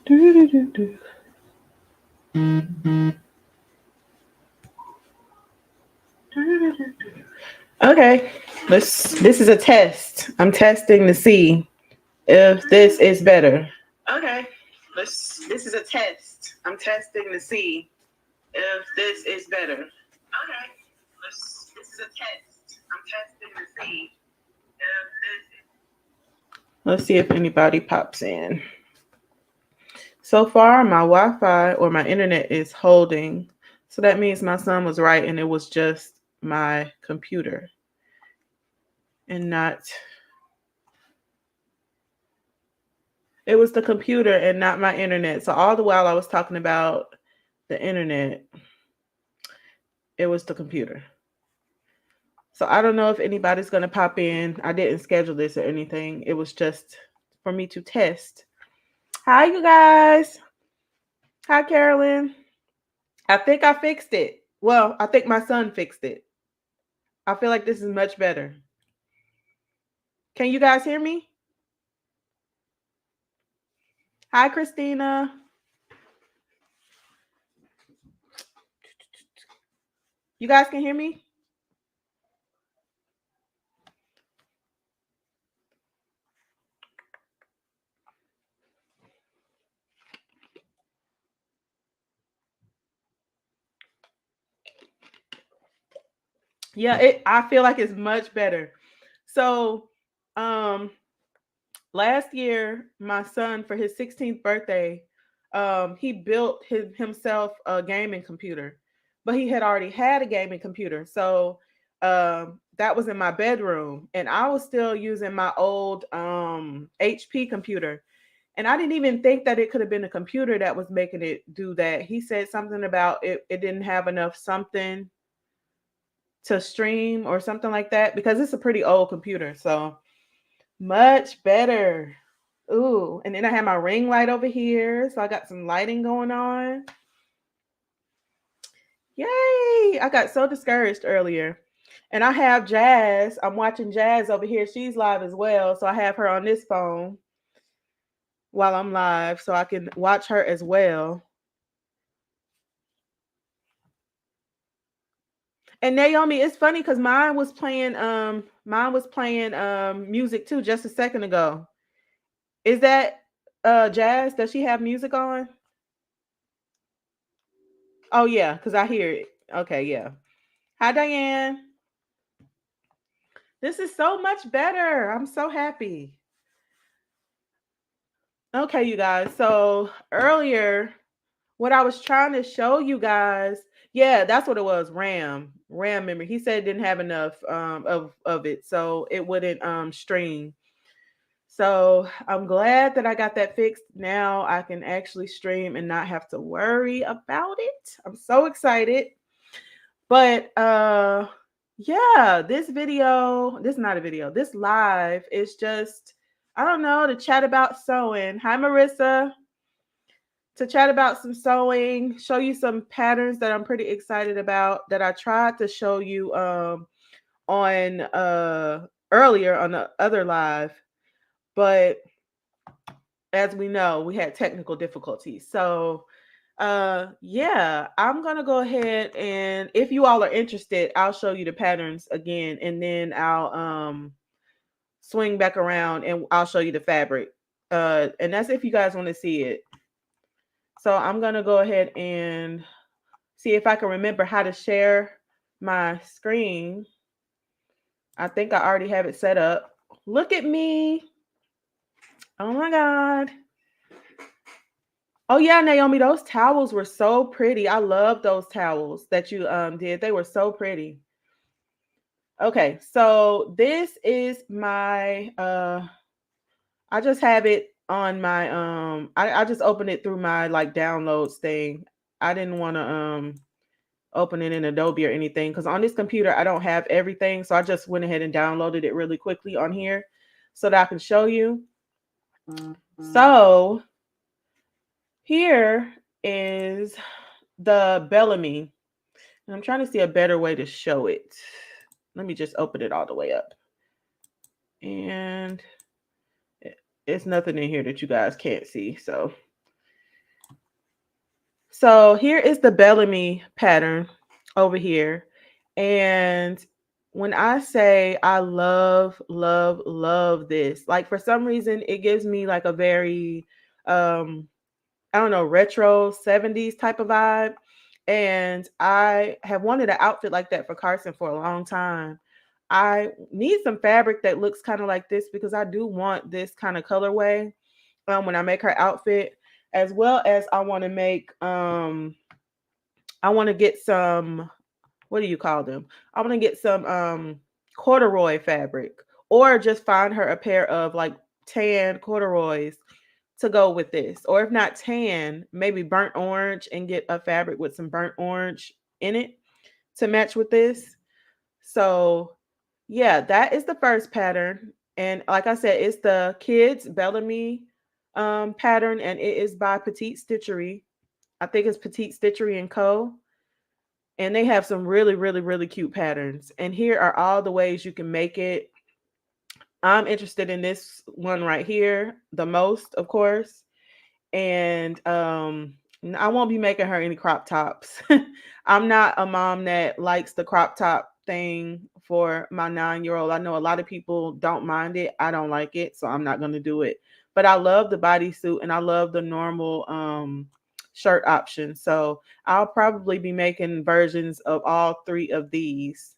Okay, this is a test. I'm testing to see if this is better. Okay, this is a test. I'm testing to see if this is better. Okay, this is a test. I'm testing to see if this is. Let's see if anybody pops in. So far, my Wi-Fi or my internet is holding. So that means my son was right and it was just my computer and not, it was the computer and not my internet. So all the while I was talking about the internet, it was the computer. So I don't know if anybody's going to pop in. I didn't schedule this or anything. It was just for me to test. Hi, you guys. Hi, Carolyn. I think I fixed it. Well, I think my son fixed it. I feel like this is much better. Can you guys hear me? Hi, Christina. You guys can hear me? Yeah, I feel like it's much better. So, last year, my son for his 16th birthday, he built himself a gaming computer, but he had already had a gaming computer. So, that was in my bedroom, and I was still using my old HP computer. And I didn't even think that it could have been a computer that was making it do that. He said something about it didn't have enough something to stream or something like that because it's a pretty old computer. So much better. Ooh, and then I have my ring light over here. So I got some lighting going on. Yay! I got so discouraged earlier. And I have Jazz. I'm watching Jazz over here. She's live as well. So I have her on this phone while I'm live so I can watch her as well. And Naomi, it's funny because mine was playing music too just a second ago. Is that Jazz? Does she have music on? Oh yeah, because I hear it. Okay, yeah. Hi Diane. This is so much better. I'm so happy. Okay, you guys. So earlier, what I was trying to show you guys, yeah, that's what it was. RAM memory. He said it didn't have enough of it, so it wouldn't stream. So I'm glad that I got that fixed. Now I can actually stream and not have to worry about it. I'm so excited. But yeah, this video, this is not a video. This live is just, I don't know, to chat about sewing. Hi Marissa. To chat about some sewing, show you some patterns that I'm pretty excited about that I tried to show you on earlier on the other live, but as we know, we had technical difficulties. So yeah, I'm gonna go ahead, and if you all are interested, I'll show you the patterns again, and then I'll swing back around and I'll show you the fabric. And that's if you guys want to see it. So I'm gonna go ahead and see if I can remember how to share my screen. I think I already have it set up. Look at me. Oh my God. Oh yeah, Naomi, those towels were so pretty. I love those towels that you did. They were so pretty. Okay, so this is my I just have it on my I just opened it through my like downloads thing. I didn't want to open it in Adobe or anything because on this computer I don't have everything. So I just went ahead and downloaded it really quickly on here so that I can show you. So here is the Bellamy. And I'm trying to see a better way to show it. Let me just open it all the way up. And it's nothing in here that you guys can't see. So So here is the Bellamy pattern over here. And when I say I love, love, love this, like for some reason it gives me like a very I don't know, retro 70s type of vibe. And I have wanted an outfit like that for Carson for a long time. I need some fabric that looks kind of like this because I do want this kind of colorway when I make her outfit, as well as I want to make I want to get some, what do you call them? I want to get some corduroy fabric, or just find her a pair of like tan corduroys to go with this. Or if not tan, maybe burnt orange, and get a fabric with some burnt orange in it to match with this. So, yeah, that is the first pattern. And like I said, it's the Kids Bellamy pattern, and it is by Petite Stitchery. I think it's Petite Stitchery and Co. And they have some really, really, really cute patterns. And here are all the ways you can make it. I'm interested in this one right here the most, of course. And I won't be making her any crop tops. I'm not a mom that likes the crop top thing for my 9-year-old. I know a lot of people don't mind it. I don't like it, so I'm not going to do it. But I love the bodysuit and I love the normal shirt option. So I'll probably be making versions of all three of these.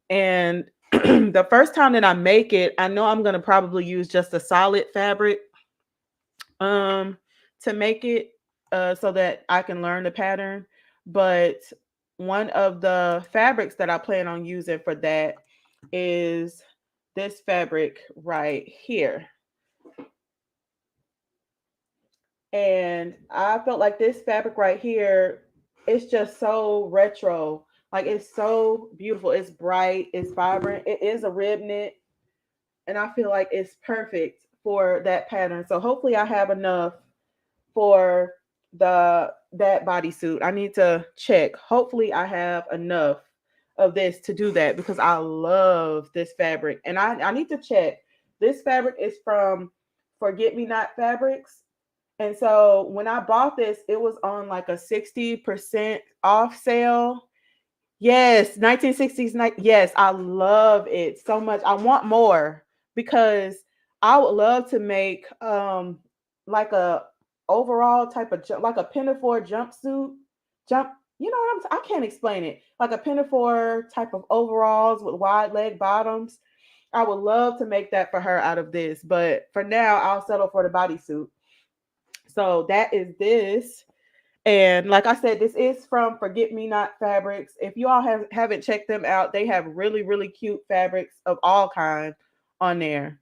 And the first time that I make it, I know I'm going to probably use just a solid fabric um to make it so that I can learn the pattern. But one of the fabrics that I plan on using for that is this fabric right here. And I felt like this fabric right here, it's just so retro. Like it's so beautiful. It's bright, it's vibrant. It is a rib knit, and I feel like it's perfect for that pattern. So hopefully I have enough for the that bodysuit. I need to check. Hopefully I have enough of this to do that because I love this fabric. And I need to check. This fabric is from Forget Me Not Fabrics. And so when I bought this, it was on like a 60% off sale. Yes, 1960s. Yes, I love it so much. I want more because I would love to make like a overall type of like a pinafore jumpsuit. Jump, you know what I can't explain it. Like a pinafore type of overalls with wide leg bottoms. I would love to make that for her out of this, but for now I'll settle for the bodysuit. So that is this. And like I said, this is from Forget Me Not Fabrics. If you all haven't checked them out, they have really, really cute fabrics of all kinds on there.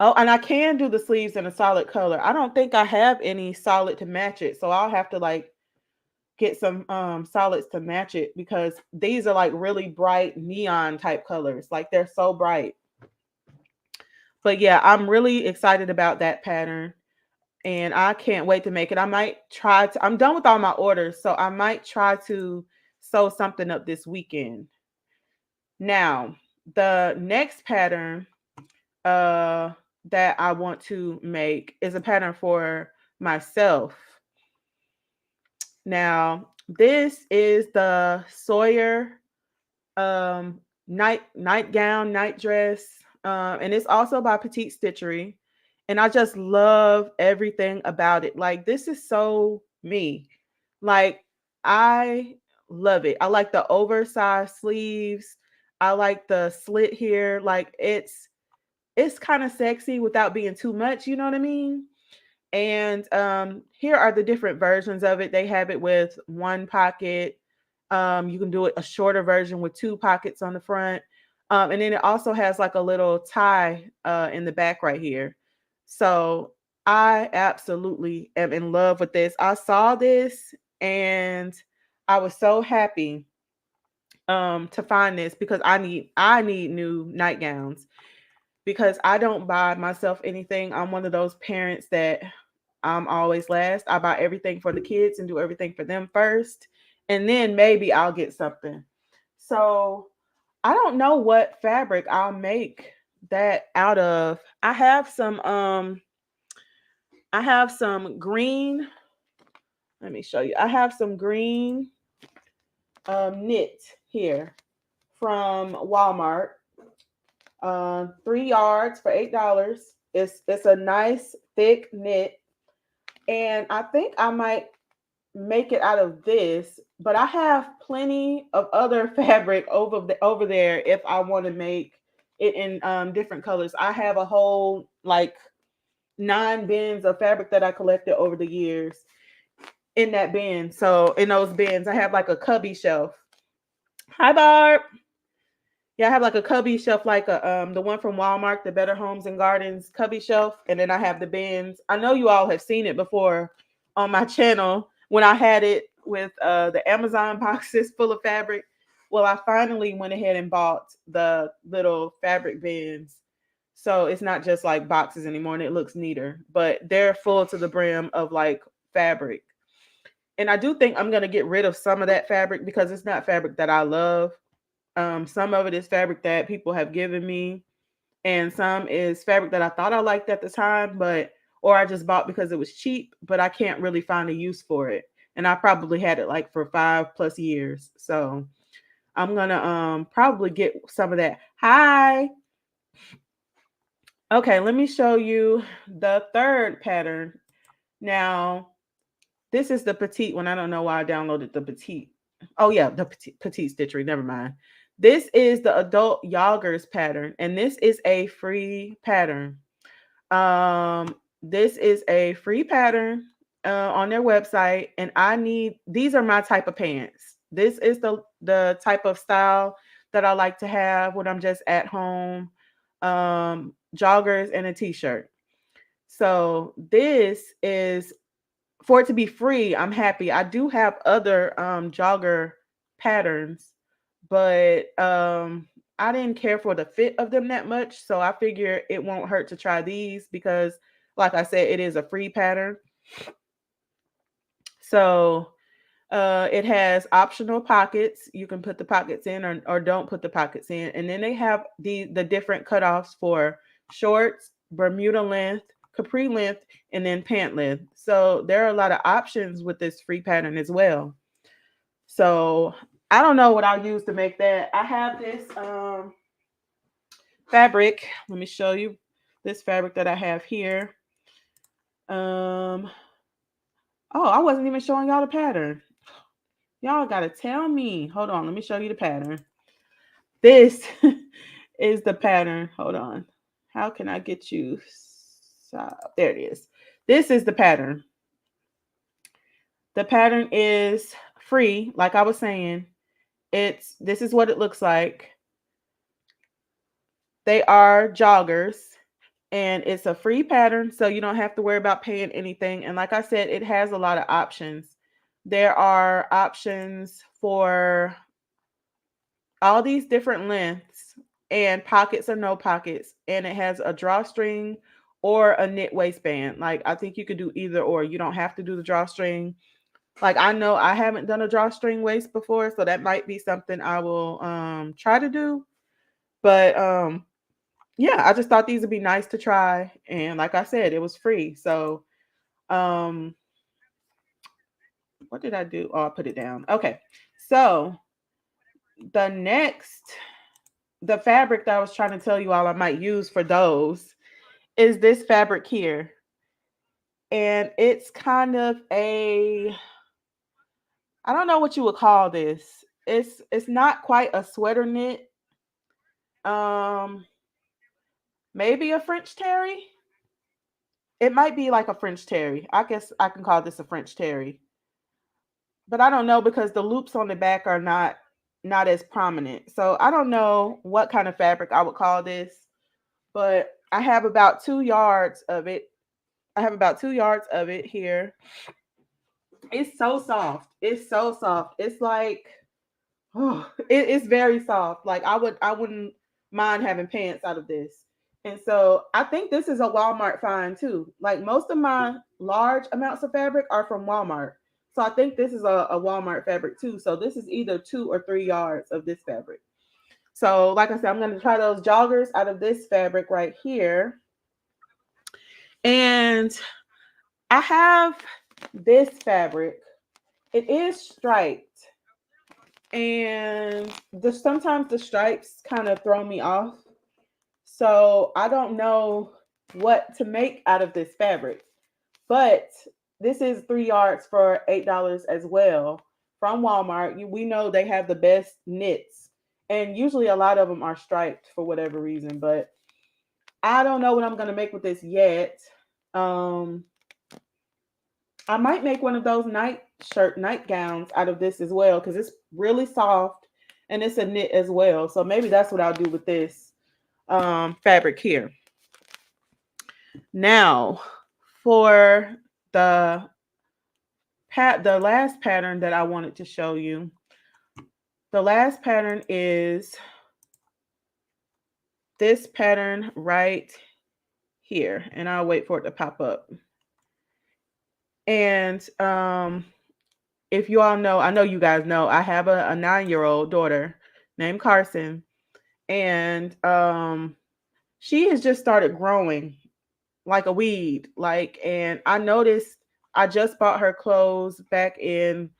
Oh, and I can do the sleeves in a solid color. I don't think I have any solid to match it. So I'll have to like get some solids to match it because these are like really bright neon type colors. Like they're so bright. But yeah, I'm really excited about that pattern. And I can't wait to make it. I might try to, I'm done with all my orders, so I might try to sew something up this weekend. Now, the next pattern uh that I want to make is a pattern for myself. Now, this is the Sawyer nightgown, night dress, and it's also by Petite Stitchery. And I just love everything about it. Like this is so me. Like I love it. I like the oversized sleeves. I like the slit here. Like it's kind of sexy without being too much. You know what I mean? And here are the different versions of it. They have it with one pocket. You can do it a shorter version with two pockets on the front. And then it also has like a little tie in the back right here. So I absolutely am in love with this. I saw this and I was so happy to find this because I need new nightgowns because I don't buy myself anything. I'm one of those parents that I'm always last. I buy everything for the kids and do everything for them first. And then maybe I'll get something. So I don't know what fabric I'll make that out of. I have some green Let me show you. I have some green knit here from Walmart. 3 yards for $8. It's a nice thick knit, and I think I might make it out of this, but I have plenty of other fabric over there if I want to make it in different colors. I have a whole like 9 bins of fabric that I collected over the years in that bin. So in those bins, I have like a cubby shelf. Hi, Barb. Yeah, I have like a cubby shelf, like a the one from Walmart, the Better Homes and Gardens cubby shelf, and then I have the bins. I know you all have seen it before on my channel when I had it with the Amazon boxes full of fabric. Well, I finally went ahead and bought the little fabric bins, so it's not just like boxes anymore, and it looks neater. But they're full to the brim of like fabric, and I do think I'm gonna get rid of some of that fabric because it's not fabric that I love. Some of it is fabric that people have given me, and some is fabric that I thought I liked at the time, but or I just bought because it was cheap, but I can't really find a use for it. And I probably had it like for 5+ years. So I'm gonna probably get some of that. Hi. Okay, let me show you the third pattern. Now, this is the petite one. I don't know why I downloaded the petite. Oh yeah, the petite stitchery. Never mind. This is the adult joggers pattern, and this is a free pattern. This is a free pattern on their website, and I need these are my type of pants. This is the type of style that I like to have when I'm just at home. Joggers and a t-shirt. So this is for it to be free. I'm happy. I do have other jogger patterns, but I didn't care for the fit of them that much, so I figure it won't hurt to try these because like I said, it is a free pattern. So it has optional pockets. You can put the pockets in or don't put the pockets in. And then they have the different cutoffs for shorts, Bermuda length, capri length, and then pant length. So there are a lot of options with this free pattern as well. So I don't know what I'll use to make that. I have this fabric. Let me show you this fabric that I have here. Um, oh, I wasn't even showing y'all the pattern. Y'all gotta tell me. Hold on, let me show you the pattern. This is the pattern. Hold on. How can I get you? There it is. This is the pattern. The pattern is free, like I was saying. This is what it looks like. They are joggers, and it's a free pattern, so you don't have to worry about paying anything. And like I said, it has a lot of options. There are options for all these different lengths and pockets or no pockets, and it has a drawstring or a knit waistband. Like I think you could do either or. You don't have to do the drawstring. Like I know I haven't done a drawstring waist before, so that might be something I will try to do. But yeah, I just thought these would be nice to try, and like I said, it was free. So um what did I do? Oh, I put it down. Okay. So the next the fabric that I was trying to tell you all I might use for those is this fabric here. And it's kind of a I don't know what you would call this. It's not quite a sweater knit. Um Maybe a French terry. It might be like a French terry. I guess I can call this a French terry. But I don't know because the loops on the back are not as prominent. So I don't know what kind of fabric I would call this, but I have about 2 yards of it. I have about 2 yards of it here. It's so soft. It's so soft. It's like oh, it's very soft. Like I wouldn't mind having pants out of this. And so I think this is a Walmart find too. Like most of my large amounts of fabric are from Walmart. So I think this is a Walmart fabric too. So this is either 2 or 3 yards of this fabric. So like I said, I'm going to try those joggers out of this fabric right here. And I have this fabric, it is striped, and sometimes the stripes kind of throw me off. So I don't know what to make out of this fabric. But this is 3 yards for $8 as well from Walmart. We know they have the best knits, and usually a lot of them are striped for whatever reason. But I don't know what I'm gonna make with this yet. Um, I might make one of those nightgowns out of this as well because it's really soft and it's a knit as well. So maybe that's what I'll do with this fabric here. Now for the the last pattern that I wanted to show you. The last pattern is this pattern right here, and I'll wait for it to pop up. And if you all know, I know you guys know, I have a 9-year-old daughter named Carson, and she has just started growing like a weed. And I noticed I just bought her clothes back in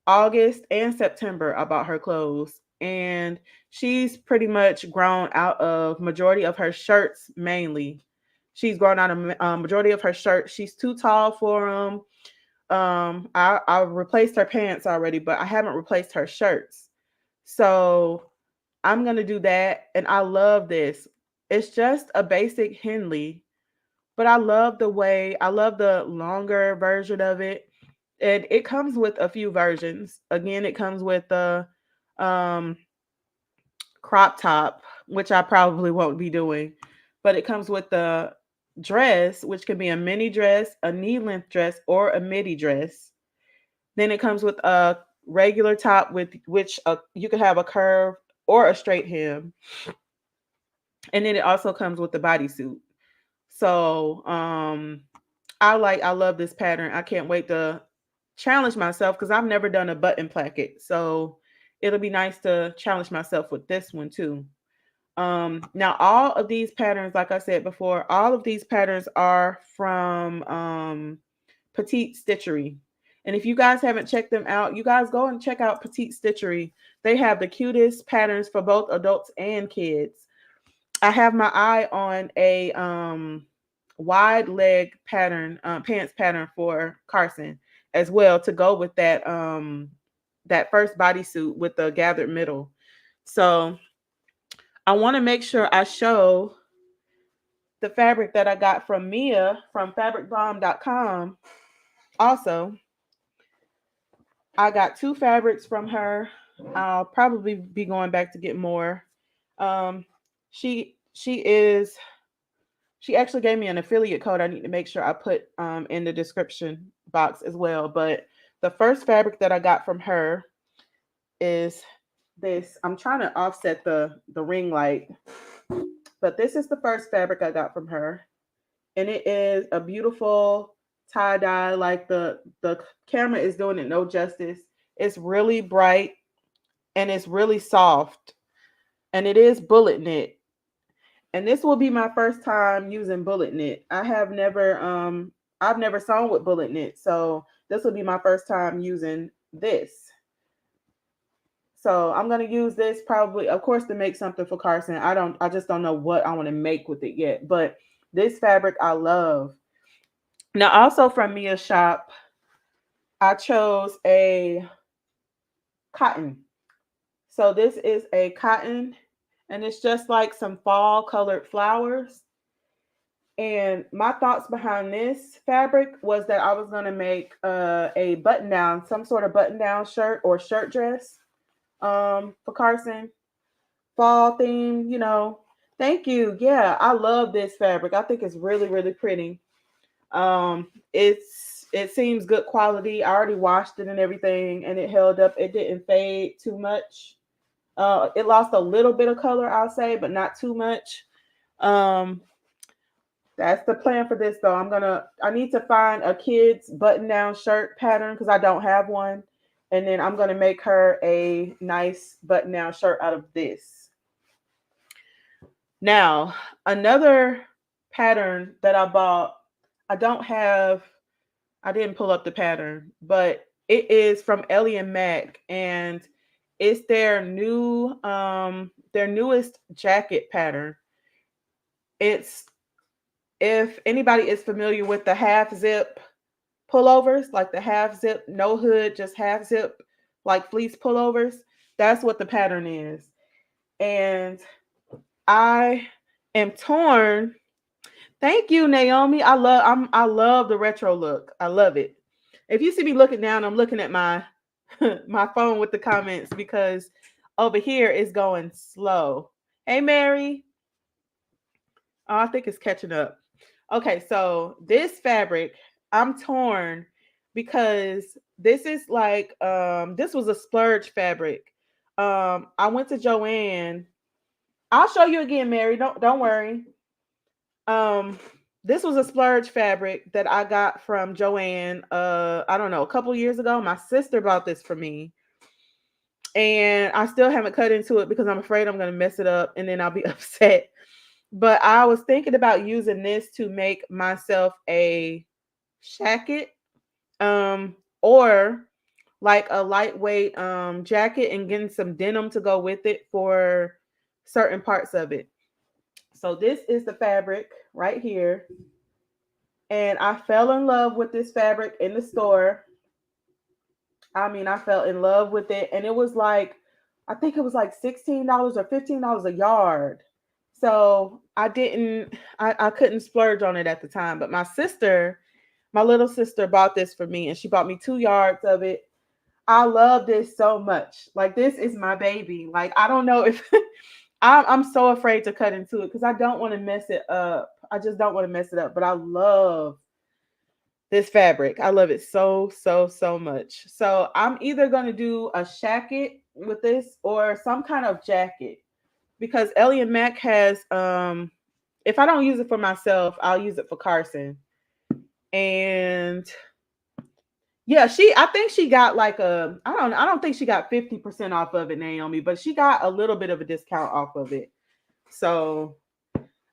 August and September. I bought her clothes, and she's pretty much grown out of majority of her shirts. Mainly, she's grown out of majority of her shirts. She's too tall for them. I replaced her pants already, but I haven't replaced her shirts. So I'm gonna do that, and I love this. It's just a basic Henley, but I love the longer version of it. And it comes with a few versions. Again, it comes with the um, crop top, which I probably won't be doing, but it comes with the dress, which can be a mini dress, a knee length dress, or a midi dress. Then it comes with a regular top with which you could have a curve or a straight hem, and then it also comes with the bodysuit. So I love this pattern. I can't wait to challenge myself because I've never done a button placket. So it'll be nice to challenge myself with this one too. Now all of these patterns, like I said before, all of these patterns are from Petite Stitchery. And if you guys haven't checked them out, you guys go and check out Petite Stitchery. They have the cutest patterns for both adults and kids. I have my eye on a wide leg pattern, pants pattern for Carson as well to go with that first bodysuit with the gathered middle. So I want to make sure I show the fabric that I got from Mia from fabricbomb.com. Also, I got 2 fabrics from her. I'll probably be going back to get more. Um, she actually gave me an affiliate code. I need to make sure I put in the description box as well. But the first fabric that I got from her is this. I'm trying to offset the ring light, but this is the first fabric I got from her, and it is a beautiful tie dye. Like the camera is doing it no justice. It's really bright and it's really soft, and it is bullet knit. And this will be my first time using bullet knit. I've never sewn with bullet knit, so this will be my first time using this. So I'm gonna use this probably, of course, to make something for Carson. I just don't know what I want to make with it yet. But this fabric I love. Now, also from Mia's shop, I chose a cotton. So this is a cotton, and it's just like some fall colored flowers. And my thoughts behind this fabric was that I was going to make a button down, some sort of button down shirt or shirt dress for Carson. Fall theme, you know. Thank you. Yeah, I love this fabric. I think it's really, really pretty. It seems good quality. I already washed it and everything, and it held up. It didn't fade too much. It lost a little bit of color, I'll say, but not too much. Um, that's the plan for this though. I need to find a kid's button down shirt pattern because I don't have one. And then I'm gonna make her a nice button down shirt out of this. Now, another pattern that I bought, I don't have I didn't pull up the pattern, but it is from Ellie and Mac, and it's their newest jacket pattern. It's, if anybody is familiar with the half zip pullovers, like the half zip, no hood, just half zip, like fleece pullovers, that's what the pattern is. And I am torn. Thank you, Naomi. I love the retro look. I love it. If you see me looking down, I'm looking at my my phone with the comments because over here is going slow. Hey Mary. Oh, I think it's catching up. Okay, so this fabric, I'm torn because this is like this was a splurge fabric. I went to Joanne. I'll show you again, Mary. Don't worry. Um, this was a splurge fabric that I got from Joanne. I don't know, a couple years ago. My sister bought this for me, and I still haven't cut into it because I'm afraid I'm gonna mess it up, and then I'll be upset. But I was thinking about using this to make myself a jacket, or like a lightweight jacket, and getting some denim to go with it for certain parts of it. So this is the fabric right here. And I fell in love with this fabric in the store. I mean, I fell in love with it, and it was like, I think it was like $16 or $15 a yard. So I couldn't splurge on it at the time. But my sister, my little sister, bought this for me, and she bought me 2 yards of it. I love this so much. Like, this is my baby. Like, I don't know if I'm so afraid to cut into it because I don't want to mess it up. I just don't want to mess it up. But I love this fabric. I love it so, so, so much. So I'm either going to do a shacket with this or some kind of jacket, because Ellie and Mac has, if I don't use it for myself, I'll use it for Carson. And yeah, I think she got like I don't think she got 50% off of it, Naomi, but she got a little bit of a discount off of it. So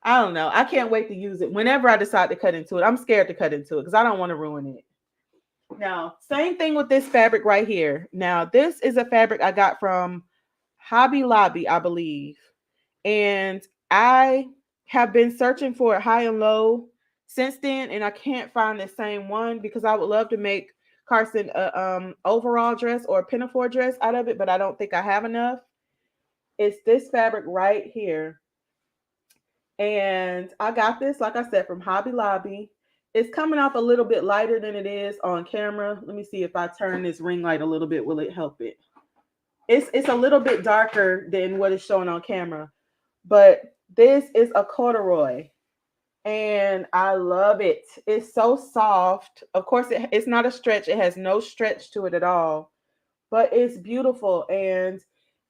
I don't know. I can't wait to use it whenever I decide to cut into it. I'm scared to cut into it because I don't want to ruin it. Now, same thing with this fabric right here. Now, this is a fabric I got from Hobby Lobby, I believe. And I have been searching for it high and low since then, and I can't find the same one because I would love to make Carson a overall dress or a pinafore dress out of it, but I don't think I have enough. It's this fabric right here. And I got this, like I said, from Hobby Lobby. It's coming off a little bit lighter than it is on camera. Let me see if I turn this ring light a little bit, will it help it? It's a little bit darker than what is showing on camera. But this is a corduroy, and I love it. It's so soft. Of course, it's not a stretch. It has no stretch to it at all, but it's beautiful. And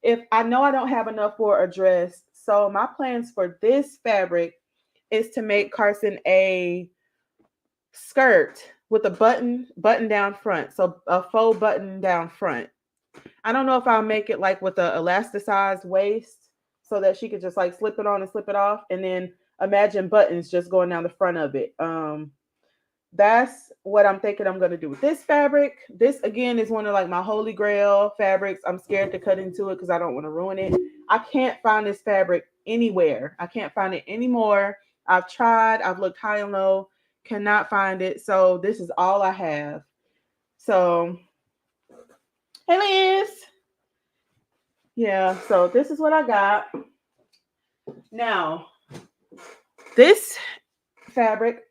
if I know I don't have enough for a dress, so my plans for this fabric is to make Carson a skirt with a button down front, so a faux button down front. I don't know if I'll make it like with a elasticized waist so that she could just like slip it on and slip it off, and then imagine buttons just going down the front of it. That's what I'm thinking I'm gonna do with this fabric. This again is one of like my holy grail fabrics. I'm scared to cut into it because I don't want to ruin it. I can't find this fabric anywhere. I can't find it anymore. I've tried, I've looked high and low, cannot find it. So this is all I have. So hey Liz. Yeah, so this is what I got. Now, this fabric,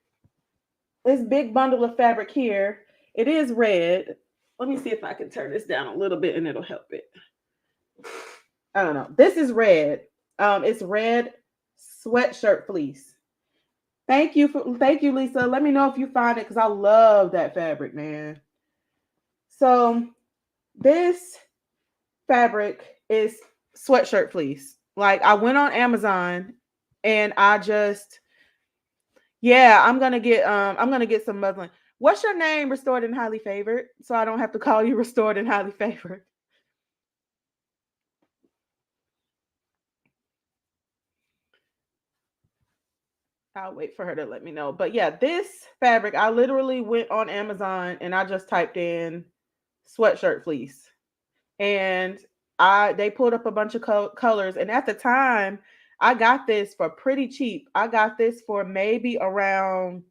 this big bundle of fabric here, it is red. Let me see if I can turn this down a little bit and it'll help it. I don't know. This is red. It's red sweatshirt fleece. Thank you, Lisa. Let me know if you find it because I love that fabric, man. So this fabric is sweatshirt fleece. Like, I went on Amazon and I just, yeah, I'm gonna get some muslin. What's your name, Restored and Highly Favored? So I don't have to call you Restored and Highly Favored. I'll wait for her to let me know. But yeah, this fabric, I literally went on Amazon and I just typed in sweatshirt fleece. And I they pulled up a bunch of colors, and at the time I got this for pretty cheap. I got this for maybe around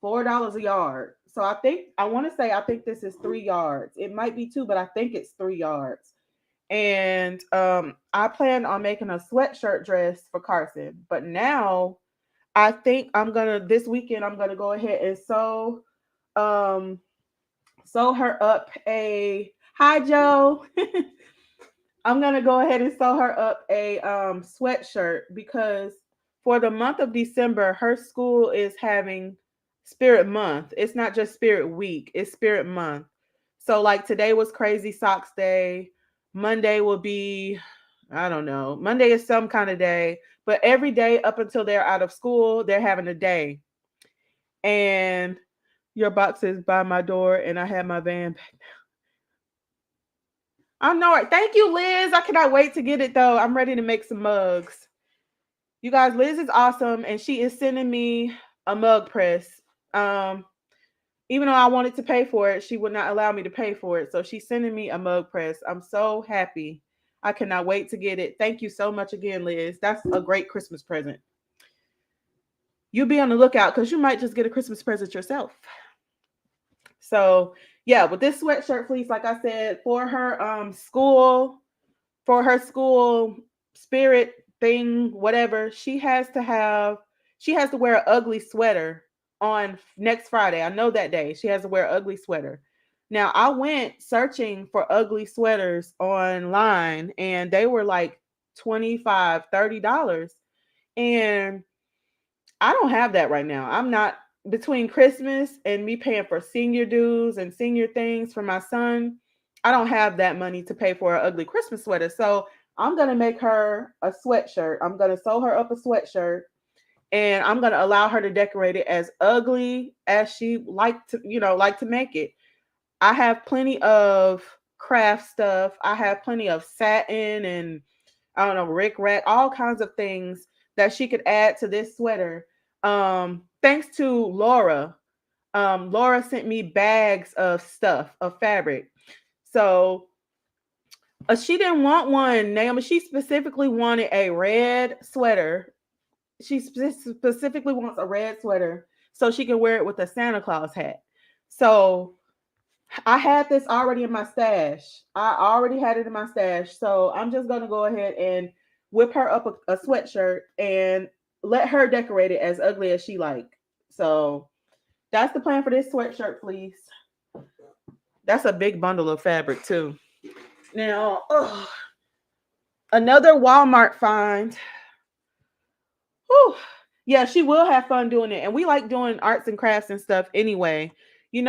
$4 a yard. So I want to say I think this is 3 yards. It might be two, but I think it's 3 yards. And I plan on making a sweatshirt dress for Carson. But now I think I'm gonna this weekend I'm gonna go ahead and um sew her up a hi Joe. I'm gonna go ahead and sew her up a sweatshirt because for the month of December, her school is having Spirit Month. It's not just Spirit Week; it's Spirit Month. So like today was Crazy Socks Day. Monday will be, I don't know. Monday is some kind of day, but every day up until they're out of school, they're having a day. And your box is by my door, and I have my van. I know it. Thank you, Liz. I cannot wait to get it though. I'm ready to make some mugs. You guys, Liz is awesome, and she is sending me a mug press. Um, Even though I wanted to pay for it, she would not allow me to pay for it. So she's sending me a mug press. I'm so happy. I cannot wait to get it. Thank you so much again, Liz. That's a great Christmas present. You be on the lookout because you might just get a Christmas present yourself. So yeah, with this sweatshirt fleece, like I said, for her school spirit thing, whatever, she has to wear an ugly sweater on next Friday. I know that day. She has to wear an ugly sweater. Now I went searching for ugly sweaters online and they were like 25, $30. And I don't have that right now. I'm not between Christmas and me paying for senior dues and senior things for my son. I don't have that money to pay for an ugly Christmas sweater. So I'm gonna make her a sweatshirt. I'm gonna sew her up a sweatshirt and I'm gonna allow her to decorate it as ugly as she like to make it. I have plenty of craft stuff. I have plenty of satin and I don't know, Rick Rack, all kinds of things that she could add to this sweater. Thanks to Laura. Laura sent me bags of stuff, of fabric. So she didn't want one, Naomi. She specifically wanted a red sweater. She specifically wants a red sweater so she can wear it with a Santa Claus hat. So I had this already in my stash. I already had it in my stash. So I'm just going to go ahead and whip her up a sweatshirt and let her decorate it as ugly as she like. So that's the plan for this sweatshirt fleece. That's a big bundle of fabric too. Now, another Walmart find. Whew. Yeah, she will have fun doing it. And we like doing arts and crafts and stuff anyway. I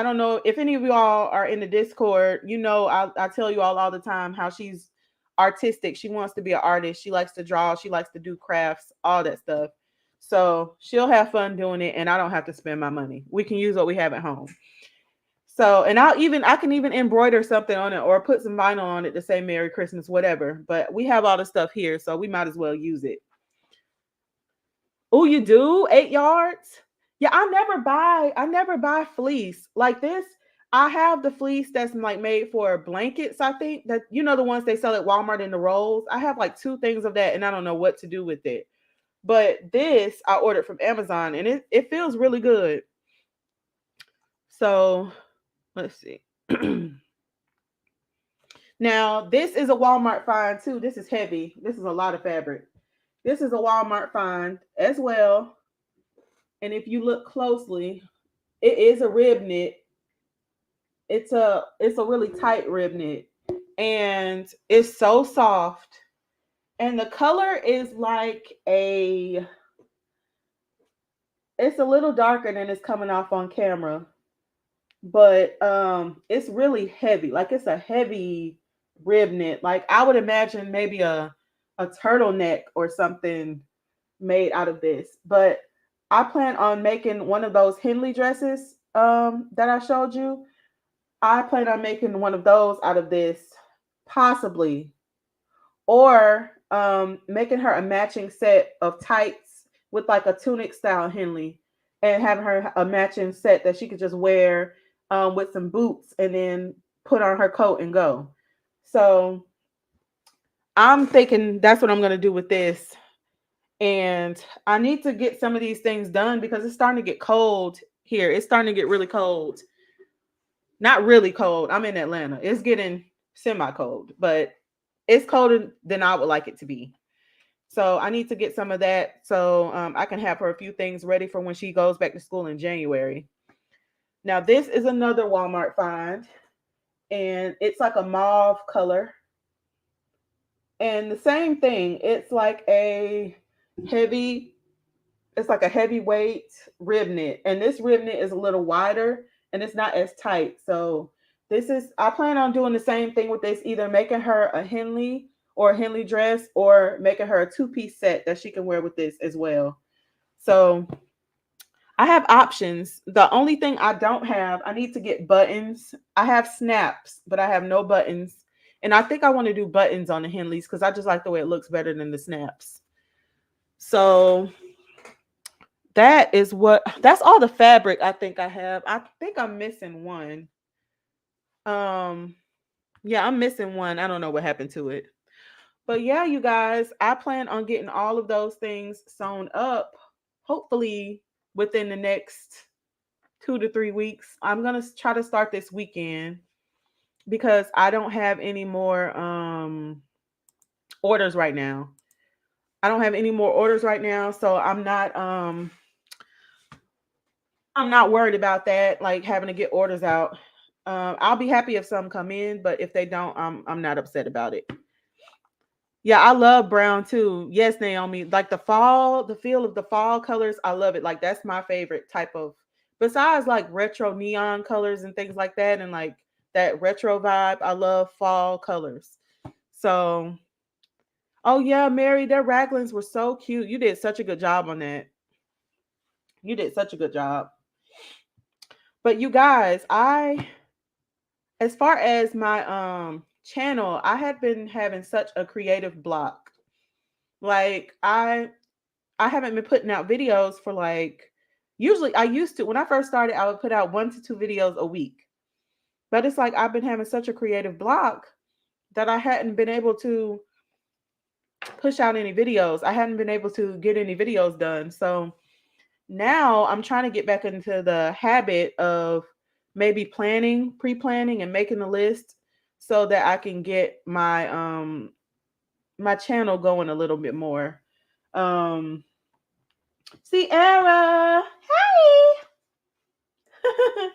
don't know if any of y'all are in the Discord, I tell you all the time how she's artistic. She wants to be an artist. She likes to draw. She likes to do crafts, all that stuff. So she'll have fun doing it and I don't have to spend my money. We can use what we have at home. So, and I can even embroider something on it or put some vinyl on it to say Merry Christmas, whatever. But we have all the stuff here, so we might as well use it. Oh, you do 8 yards? Yeah, I never buy fleece like this. I have the fleece that's like made for blankets. I think that the ones they sell at Walmart in the rolls. I have like two things of that, and I don't know what to do with it. But this I ordered from Amazon, and it feels really good. So let's see. Now this is a Walmart find too. This is heavy. This is a lot of fabric. This is a Walmart find as well. And if you look closely, it is a rib knit. It's a really tight rib knit. And it's so soft. And the color is like it's a little darker than it's coming off on camera. But it's really heavy. Like it's a heavy rib knit. Like I would imagine maybe a turtleneck or something made out of this. But I plan on making one of those Henley dresses that I showed you. I plan on making one of those out of this, possibly, or making her a matching set of tights with like a tunic style Henley, and having her a matching set that she could just wear with some boots and then put on her coat and go. So I'm thinking that's what I'm gonna do with this. And I need to get some of these things done because it's starting to get cold here. It's starting to get really cold. Not really cold. I'm in Atlanta. It's getting semi cold, but it's colder than I would like it to be. So I need to get some of that so I can have her a few things ready for when she goes back to school in January. Now, this is another Walmart find, and it's like a mauve color. And the same thing, heavy, it's like a heavyweight rib knit. And this rib knit is a little wider and it's not as tight. So I plan on doing the same thing with this, either making her a Henley or a Henley dress or making her a two-piece set that she can wear with this as well. So I have options. The only thing I don't have, I need to get buttons. I have snaps, but I have no buttons. And I think I want to do buttons on the Henleys because I just like the way it looks better than the snaps. So that's all the fabric I think I have. I think I'm missing one. Um yeah, I'm missing one. I don't know what happened to it. But yeah, you guys, I plan on getting all of those things sewn up hopefully within the next 2 to 3 weeks. I'm going to try to start this weekend because I don't have any more orders right now. I don't have any more orders right now, so I'm not worried about that, like having to get orders out. I'll be happy if some come in, but if they don't, I'm not upset about it. Yeah, I love brown too. Yes, Naomi. Like the feel of the fall colors, I love it. Like that's my favorite type of. Besides like retro neon colors and things like that, and like that retro vibe, I love fall colors. So, oh yeah, Mary, their raglans were so cute. You did such a good job on that. You did such a good job. But you guys, as far as my channel, I had been having such a creative block. Like I haven't been putting out videos for like usually I used to when I first started I would put out 1 to 2 videos a week. But it's like I've been having such a creative block that I hadn't been able to push out any videos. I hadn't been able to get any videos done. So now I'm trying to get back into the habit of maybe pre-planning and making a list so that I can get my channel going a little bit more. Um Sierra, hey.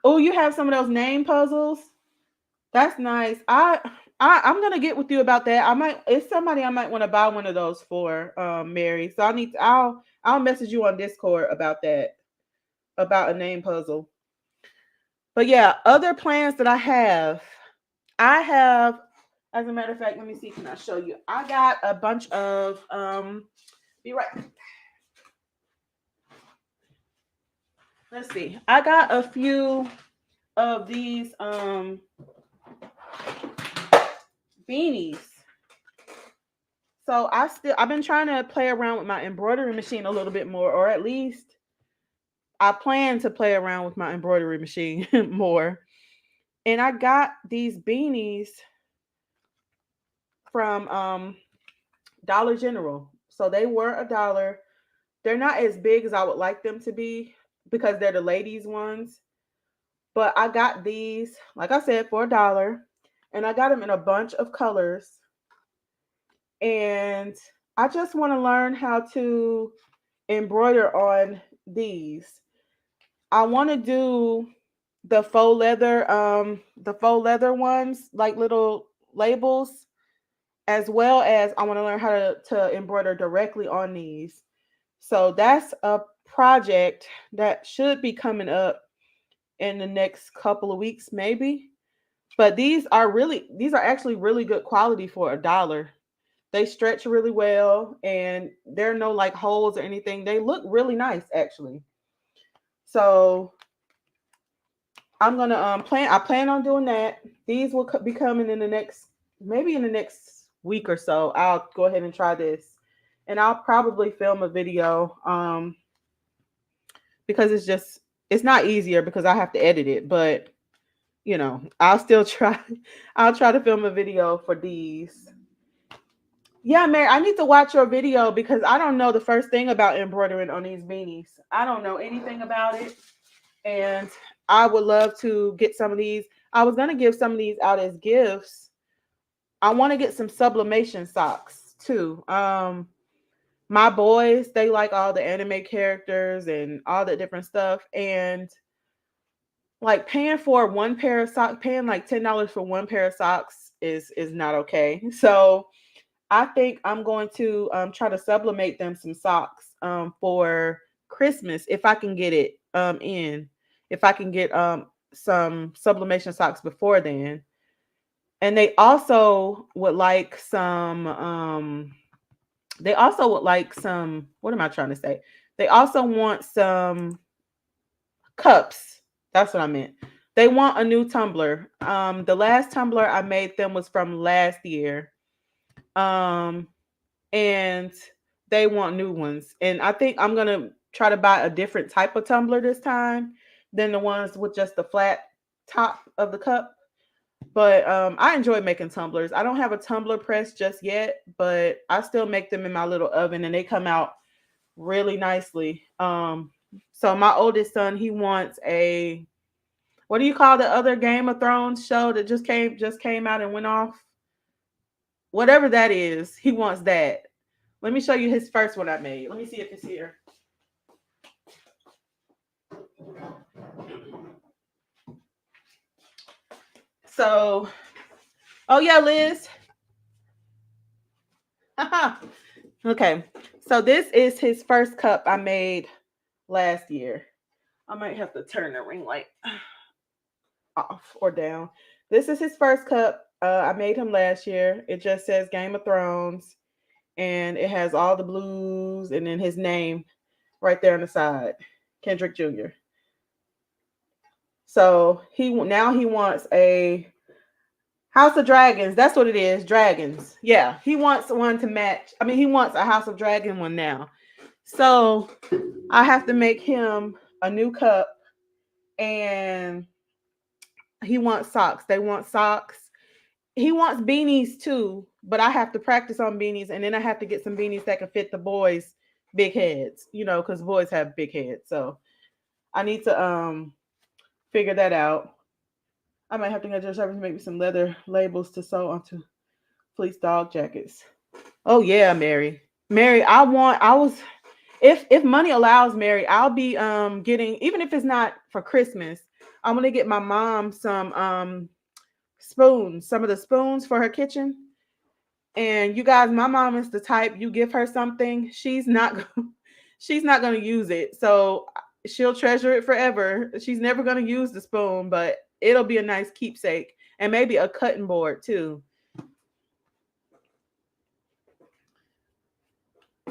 Oh, you have some of those name puzzles? That's nice. I'm gonna get with you about that. It's somebody I might want to buy one of those for, Mary. So I'll message you on Discord about that, about a name puzzle. But yeah, other plans that I have, as a matter of fact, let me see, can I show you? I got a bunch of be right. Let's see. I got a few of these beanies. So I've been trying to play around with my embroidery machine a little bit more, or at least I plan to play around with my embroidery machine more. And I got these beanies from Dollar General. So they were $1. They're not as big as I would like them to be because they're the ladies ones. But I got these, like I said, for $1. And I got them in a bunch of colors. And I just want to learn how to embroider on these. I want to do the faux leather ones, like little labels, as well as I want to learn how to embroider directly on these. So that's a project that should be coming up in the next couple of weeks, maybe. But these are actually really good quality for $1. They stretch really well and there are no like holes or anything. They look really nice actually. So I plan on doing that. These will be coming in the next maybe in the next week or so. I'll go ahead and try this. and I'll probably film a video because it's not easier because I have to edit it, but I'll still try. I'll try to film a video for these. Yeah, Mary, I need to watch your video because I don't know the first thing about embroidering on these beanies. I don't know anything about it, and I would love to get some of these. I was gonna give some of these out as gifts. I want to get some sublimation socks too. My boys, they like all the anime characters and all the different stuff, and like paying for one pair of socks, paying like $10 for one pair of socks is not okay. So I think I'm going to try to sublimate them some socks for Christmas if I can get it in. If I can get some sublimation socks before then. And they also would like some what am I trying to say? They also want some cups. That's what I meant. They want a new tumbler. The last tumbler I made them was from last year. Um and they want new ones. And I think I'm gonna try to buy a different type of tumbler this time than the ones with just the flat top of the cup. But I enjoy making tumblers. I don't have a tumbler press just yet, but I still make them in my little oven, and they come out really nicely. So my oldest son, he wants a what do you call the other Game of Thrones show that just came out and went off? Whatever that is, he wants that. Let me show you his first one I made. Let me see if it's here. So, oh yeah, Liz. Okay. So this is his first cup I made last year. I might have to turn the ring light off or down. This is his first cup. I made him last year. It just says Game of Thrones, and it has all the blues and then his name right there on the side, Kendrick Jr. So he wants a House of Dragons. That's what it is. Dragons. Yeah, he wants one to match. I mean, he wants a House of Dragon one now. So I have to make him a new cup, and he wants socks. They want socks. He wants beanies too, but I have to practice on beanies, and then I have to get some beanies that can fit the boys' big heads. Because boys have big heads. So I need to figure that out. I might have to go to the service and make me some leather labels to sew onto fleece dog jackets. Oh yeah, Mary. Mary, I was if money allows, Mary, I'll be getting, even if it's not for Christmas, I'm gonna get my mom some spoons, some of the spoons for her kitchen. And you guys, my mom is the type, you give her something, she's not gonna use it. So she'll treasure it forever. She's never gonna use the spoon, but it'll be a nice keepsake. And maybe a cutting board too.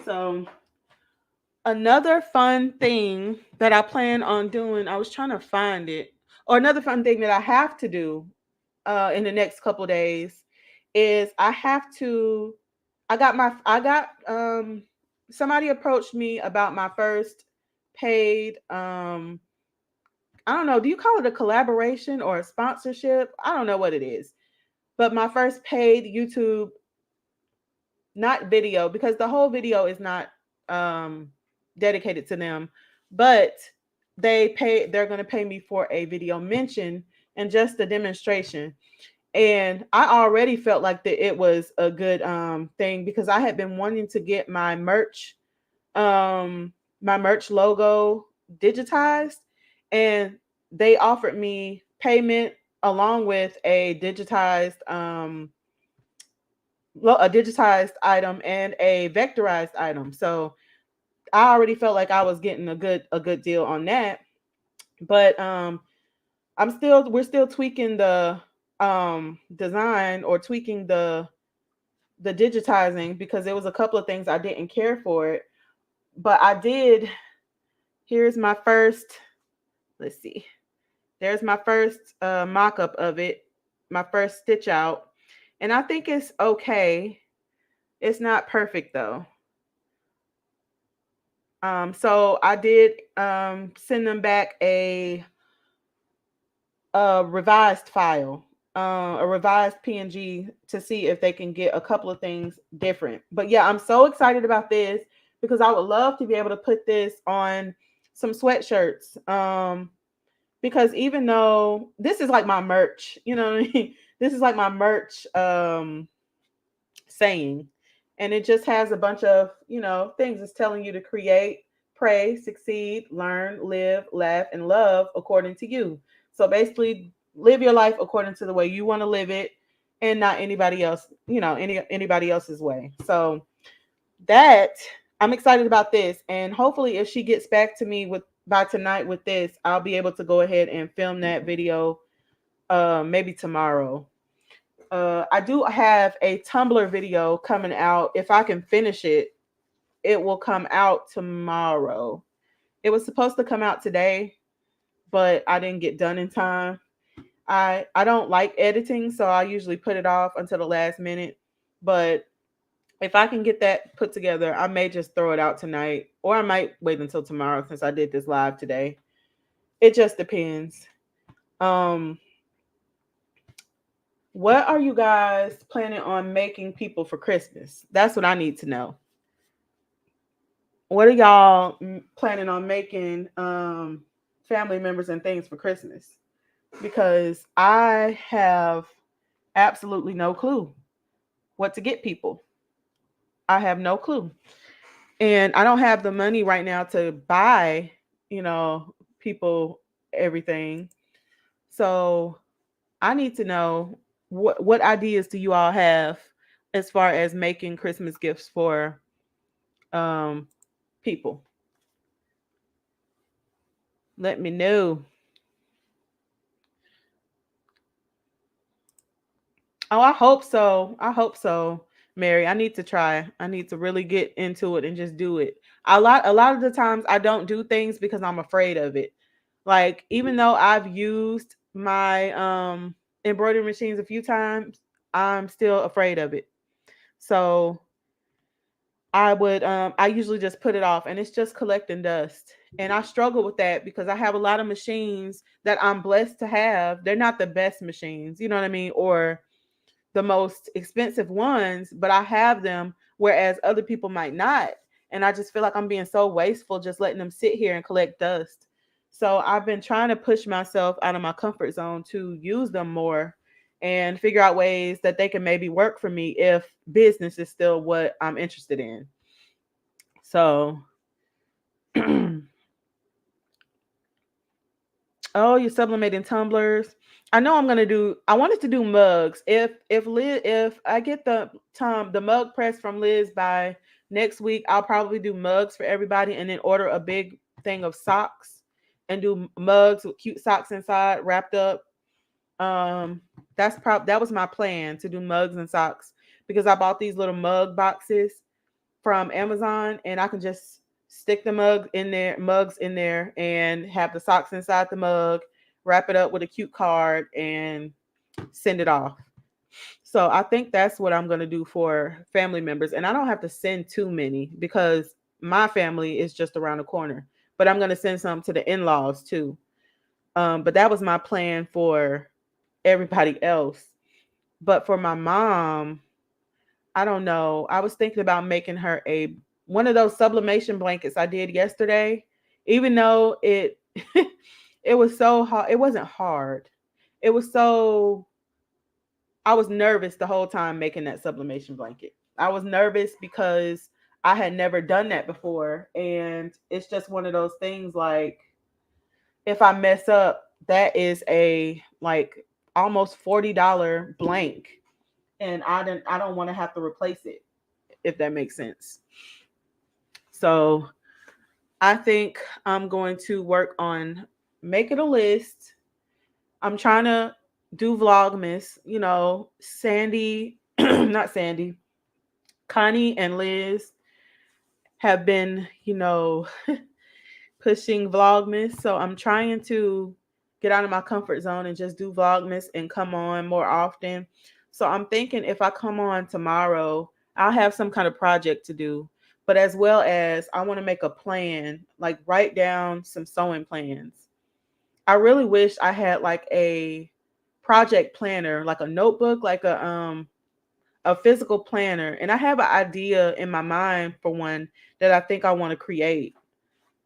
So another fun thing that I plan on doing, I was trying to find it, or another fun thing that I have to do in the next couple days is I got somebody approached me about my first paid I don't know, do you call it a collaboration or a sponsorship? I don't know what it is. But my first paid YouTube, not video, because the whole video is not um dedicated to them, but they're going to pay me for a video mention and just a demonstration. And I already felt like that it was a good thing because I had been wanting to get my merch logo digitized, and they offered me payment along with a digitized item and a vectorized item. So I already felt like I was getting a good deal on that. But we're still tweaking the design, or tweaking the digitizing, because there was a couple of things I didn't care for it. But I did. Here's my first, let's see. There's my first mock-up of it, my first stitch out. And I think it's okay. It's not perfect though. So I did send them back a revised file, a revised PNG to see if they can get a couple of things different. But yeah, I'm so excited about this because I would love to be able to put this on some sweatshirts. Because even though this is like my merch, you know what I mean? This is like my merch saying. And it just has a bunch of, things it's telling you to create, pray, succeed, learn, live, laugh, and love according to you. So basically, live your life according to the way you want to live it and not anybody else, anybody else's way. So that I'm excited about this. And hopefully if she gets back to me with by tonight with this, I'll be able to go ahead and film that video maybe tomorrow. I do have a Tumblr video coming out. If I can finish it, it will come out tomorrow. It was supposed to come out today, but I didn't get done in time. I don't like editing, so I usually put it off until the last minute. But if I can get that put together, I may just throw it out tonight, or I might wait until tomorrow since I did this live today. It just depends. Um, what are you guys planning on making people for Christmas? That's what I need to know. What are y'all planning on making family members and things for Christmas? Because I have absolutely no clue what to get people. I have no clue. And I don't have the money right now to buy, people everything. So I need to know what ideas do you all have as far as making Christmas gifts for um people. Let me know. Oh, I hope so. I hope so, Mary. I need to try. I need to really get into it and just do it. A lot of the times I don't do things because I'm afraid of it. Like even though I've used my embroidery machines a few times, I'm still afraid of it. So I usually just put it off and it's just collecting dust. And I struggle with that because I have a lot of machines that I'm blessed to have. They're not the best machines, you know what I mean? Or the most expensive ones, but I have them, whereas other people might not. And I just feel like I'm being so wasteful just letting them sit here and collect dust. So I've been trying to push myself out of my comfort zone to use them more and figure out ways that they can maybe work for me if business is still what I'm interested in. So, oh, you're sublimating tumblers. I know I'm gonna do. I wanted to do mugs. If I get the mug press from Liz by next week, I'll probably do mugs for everybody, and then order a big thing of socks and do mugs with cute socks inside wrapped up. Um, that was my plan to do mugs and socks because I bought these little mug boxes from Amazon, and I can just stick the mugs in there, and have the socks inside the mug, wrap it up with a cute card, and send it off. So I think that's what I'm gonna do for family members, and I don't have to send too many because my family is just around the corner. But I'm gonna send some to the in-laws too. But that was my plan for everybody else. But for my mom, I don't know. I was thinking about making her a one of those sublimation blankets I did yesterday, even though it it was so hard. It wasn't hard. It was so I was nervous the whole time making that sublimation blanket. I was nervous because I had never done that before, and it's just one of those things like if I mess up, that is a like almost $40 blank, and I don't want to have to replace it, if that makes sense. So I think I'm going to work on making a list. I'm trying to do Vlogmas. Sandy, not Sandy, Connie and Liz have been, pushing Vlogmas. So I'm trying to get out of my comfort zone and just do Vlogmas and come on more often. So I'm thinking if I come on tomorrow, I'll have some kind of project to do. but as well as I want to make a plan, like write down some sewing plans. I really wish I had like a project planner, like a notebook, like a physical planner, and I have an idea in my mind for one that I think I want to create.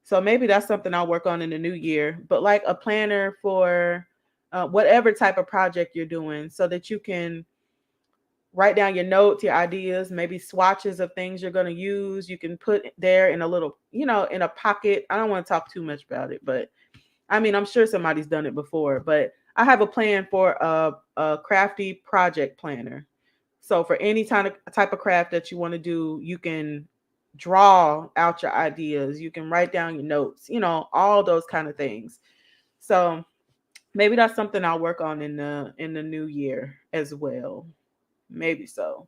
So maybe that's something I'll work on in the new year, but like a planner for whatever type of project you're doing so that you can write down your notes, your ideas, maybe swatches of things you're going to use. You can put there in a little, in a pocket. I don't want to talk too much about it, but I mean, I'm sure somebody's done it before, but I have a plan for a crafty project planner. So for any type of craft that you want to do, you can draw out your ideas. You can write down your notes, all those kind of things. So maybe that's something I'll work on in the new year as well. Maybe so.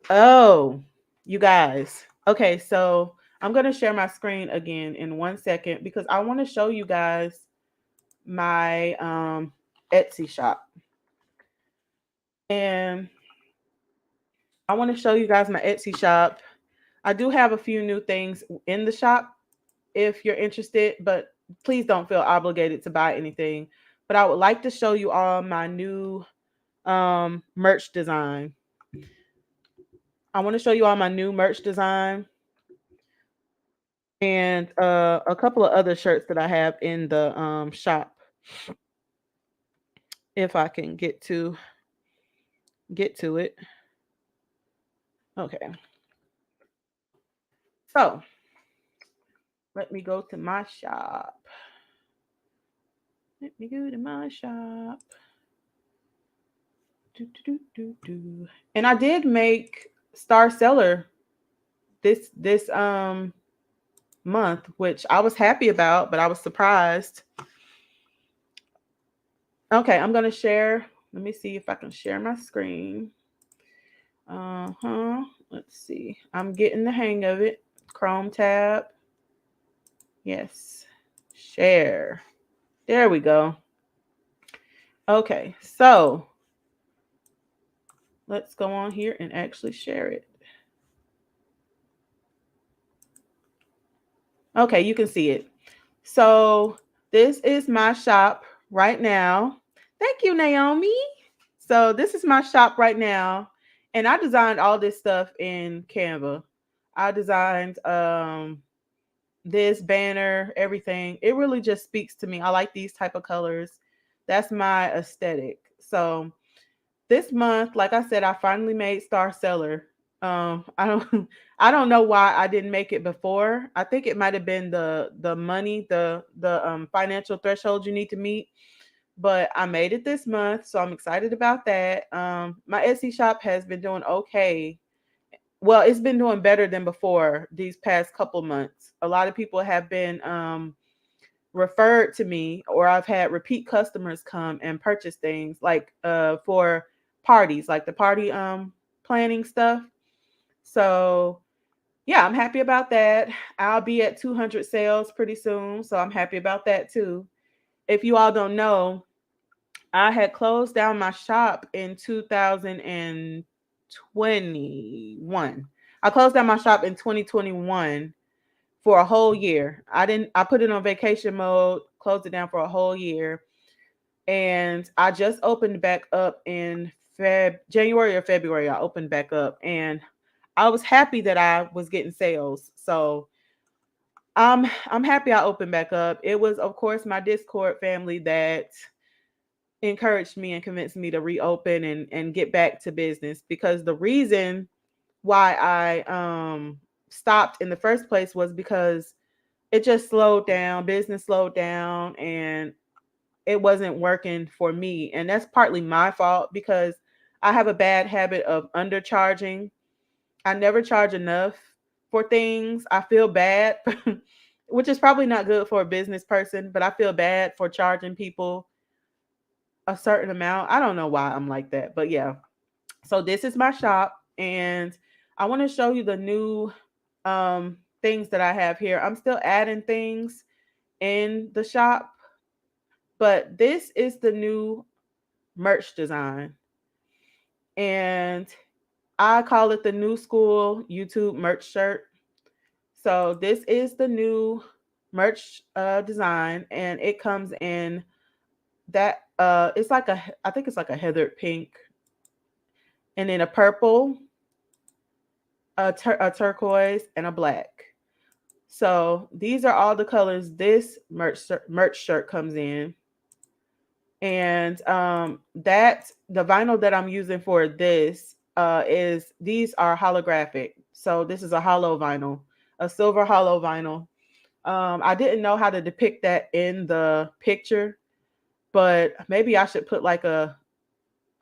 Oh, you guys. Okay, so I'm going to share my screen again in 1 second because I want to show you guys my Etsy shop. And I want to show you guys my Etsy shop. I do have a few new things in the shop if you're interested, but please don't feel obligated to buy anything. But I would like to show you all my new merch design. I want to show you all my new merch design and a couple of other shirts that I have in the shop. If I can get to it. Okay. So let me go to my shop. Let me go to my shop. Do, do, do, do, do. And I did make Star Seller this month, which I was happy about, but I was surprised. Okay, I'm gonna share. Let me see if I can share my screen. Let's see. I'm getting the hang of it. Chrome tab. Yes. Share. There we go. Okay, so let's go on here and actually share it. Okay, you can see it. So this is my shop right now. Thank you, Naomi. So this is my shop right now. And I designed all this stuff in Canva. I designed this banner, everything. It really just speaks to me. I like these type of colors. That's my aesthetic. So this month, like I said, I finally made Star Seller. I don't I don't know why I didn't make it before. I think it might have been the money, the financial threshold you need to meet. But I made it this month, so I'm excited about that. My Etsy shop has been doing okay. Well, it's been doing better than before these past couple months. A lot of people have been referred to me, or I've had repeat customers come and purchase things like for parties, like the party planning stuff. So yeah, I'm happy about that. I'll be at 200 sales pretty soon, so I'm happy about that too. If you all don't know, I had closed down my shop in 2021. I closed down my shop in 2021 for a whole year. I put it on vacation mode, closed it down for a whole year. And I just opened back up in January or February. I opened back up and I was happy that I was getting sales. So I'm happy I opened back up. It was of course my Discord family that encouraged me and convinced me to reopen and get back to business, because the reason why I stopped in the first place was because it just slowed down, business slowed down, and it wasn't working for me. And that's partly my fault because I have a bad habit of undercharging. I never charge enough for things. I feel bad, which is probably not good for a business person, but I feel bad for charging people a certain amount. I don't know why I'm like that, but yeah. So this is my shop, and I want to show you the new things that I have here. I'm still adding things in the shop, but this is the new merch design. And I call it the new school YouTube merch shirt. So this is the new merch design, and it comes in that it's like a, I think it's like a heathered pink, and then a purple, a turquoise, and a black. So these are all the colors this merch shirt comes in. And that the vinyl that I'm using for this is, these are holographic. So this is a hollow vinyl, a silver hollow vinyl. I didn't know how to depict that in the picture, but maybe I should put like a,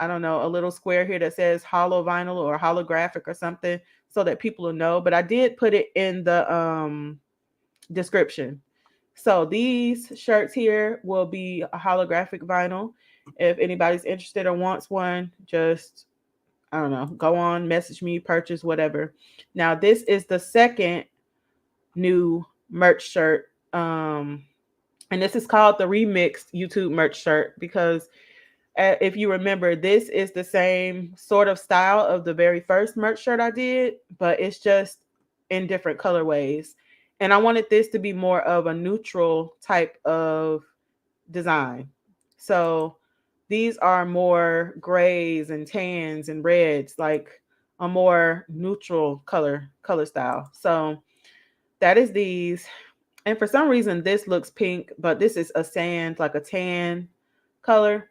I don't know, a little square here that says hollow vinyl or holographic or something so that people will know. But I did put it in the description. So these shirts here will be a holographic vinyl. If anybody's interested or wants one, just, I don't know, go on, message me, purchase, whatever. Now this is the second new merch shirt. And this is called the remixed YouTube merch shirt because if you remember, this is the same sort of style of the very first merch shirt I did, but it's just in different colorways. And I wanted this to be more of a neutral type of design. So these are more grays and tans and reds, like a more neutral color style. So that is these. And for some reason this looks pink, but this is a sand, like a tan color.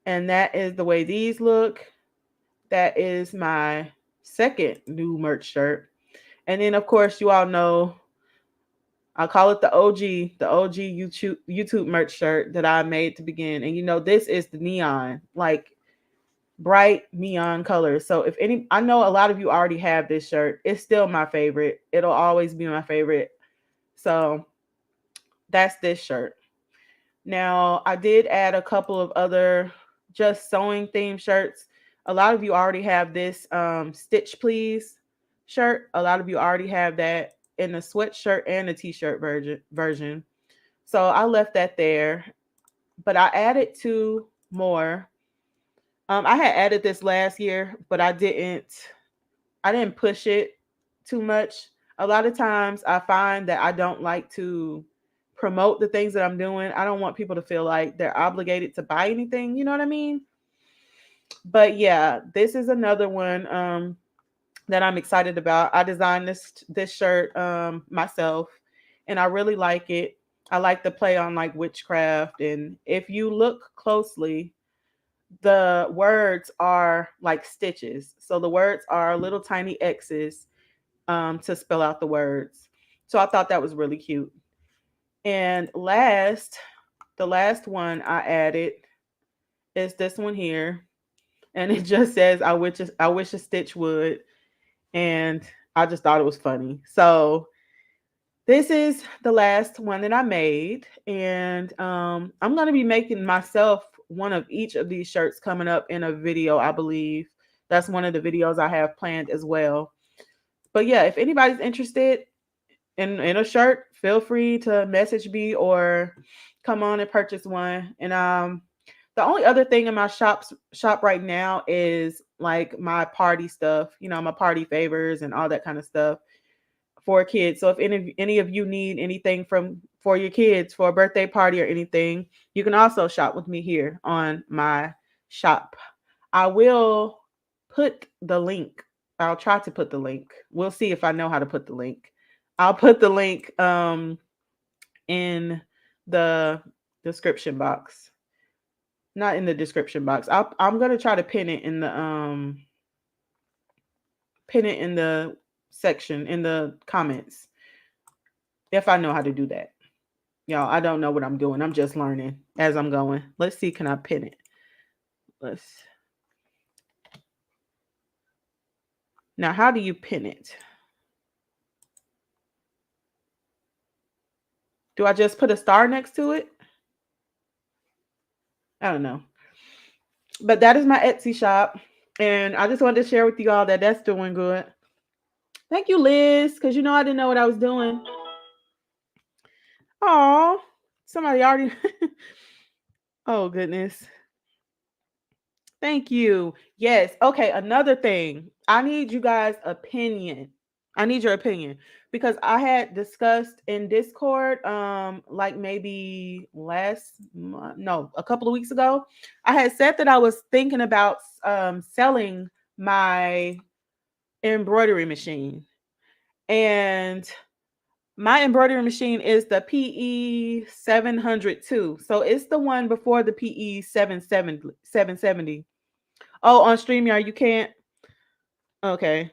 And that is the way these look. That is my second new merch shirt. And then of course you all know I call it the OG YouTube merch shirt that I made to begin. And you know, this is the neon, like bright neon colors. So if any, I know a lot of you already have this shirt. It's still my favorite. It'll always be my favorite. So that's this shirt. Now, I did add a couple of other just sewing theme shirts. A lot of you already have this Stitch Please shirt. A lot of you already have that in the sweatshirt and the t-shirt version. So I left that there, but I added two more. I had added this last year, but I didn't push it too much. A lot of times I find that I don't like to promote the things that I'm doing. I don't want people to feel like they're obligated to buy anything, you know what I mean? But yeah, this is another one that I'm excited about. I designed this shirt myself, and I really like it. I like the play on like witchcraft, and if you look closely, the words are like stitches. So the words are little tiny X's to spell out the words. So I thought that was really cute. And the last one I added is this one here, and it just says I wish a stitch would, and I just thought it was funny. So this is the last one that I made, and I'm gonna be making myself one of each of these shirts coming up in a video. I believe that's one of the videos I have planned as well. But yeah, if anybody's interested in a shirt, feel free to message me or come on and purchase one. And the only other thing in my shop right now is like my party stuff, you know, my party favors and all that kind of stuff for kids. So if any of you need anything from for your kids for a birthday party or anything, you can also shop with me here on my shop. I will put the link. I'll try to put the link. We'll see if I know how to put the link. I'll put the link in the description box. Not in the description box. I'm gonna try to pin it in the section in the comments if I know how to do that. Y'all, I don't know what I'm doing. I'm just learning as I'm going. Let's see, can I pin it? Let's Now, how do you pin it? Do I just put a star next to it? I don't know. But that is my Etsy shop. And I just wanted to share with you all that that's doing good. Thank you, Liz, because you know I didn't know what I was doing. Oh, somebody already. Oh, goodness. Thank you. Yes. Okay. Another thing. I need you guys' opinion. I need your opinion because I had discussed in Discord, like maybe no, a couple of weeks ago. I had said that I was thinking about selling my embroidery machine, and my embroidery machine is the PE 702. So it's the one before the PE 770. Oh, on StreamYard you can't. Okay.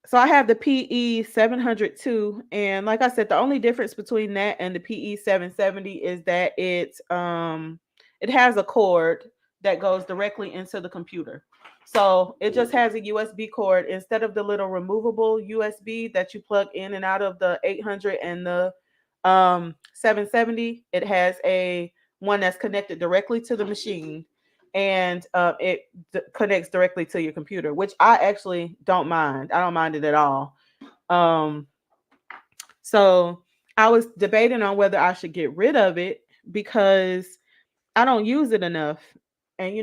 So I have the PE 702, and like I said, the only difference between that and the PE 770 is that it has a cord that goes directly into the computer. So it just has a USB cord instead of the little removable USB that you plug in and out of the 800 and the 770. It has a one that's connected directly to the machine, and connects directly to your computer, which I actually don't mind. I don't mind it at all. Um, so I was debating on whether I should get rid of it because I don't use it enough. And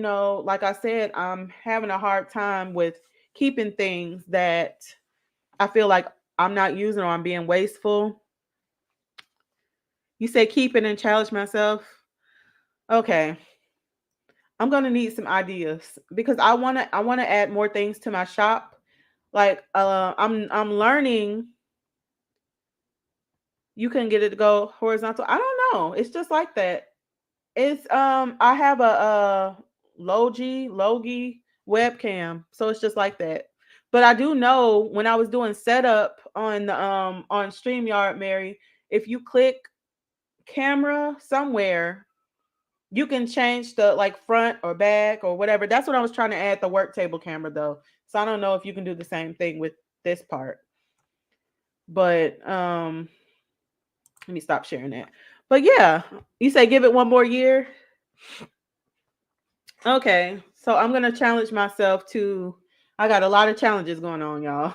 like I said, I'm having a hard time with keeping things that I feel like I'm not using or I'm being wasteful. You say keep it and challenge myself. Okay. I'm gonna need some ideas because I wanna add more things to my shop. Like I'm learning you can get it to go horizontal. I don't know. It's just like that. It's I have a Logi webcam, so it's just like that. But I do know when I was doing setup on the on StreamYard, Mary, if you click camera somewhere, you can change the like front or back or whatever. That's what I was trying to add the work table camera though. So I don't know if you can do the same thing with this part. But let me stop sharing that. But yeah, you say give it one more year. Okay. So I'm gonna challenge myself to I got a lot of challenges going on, y'all.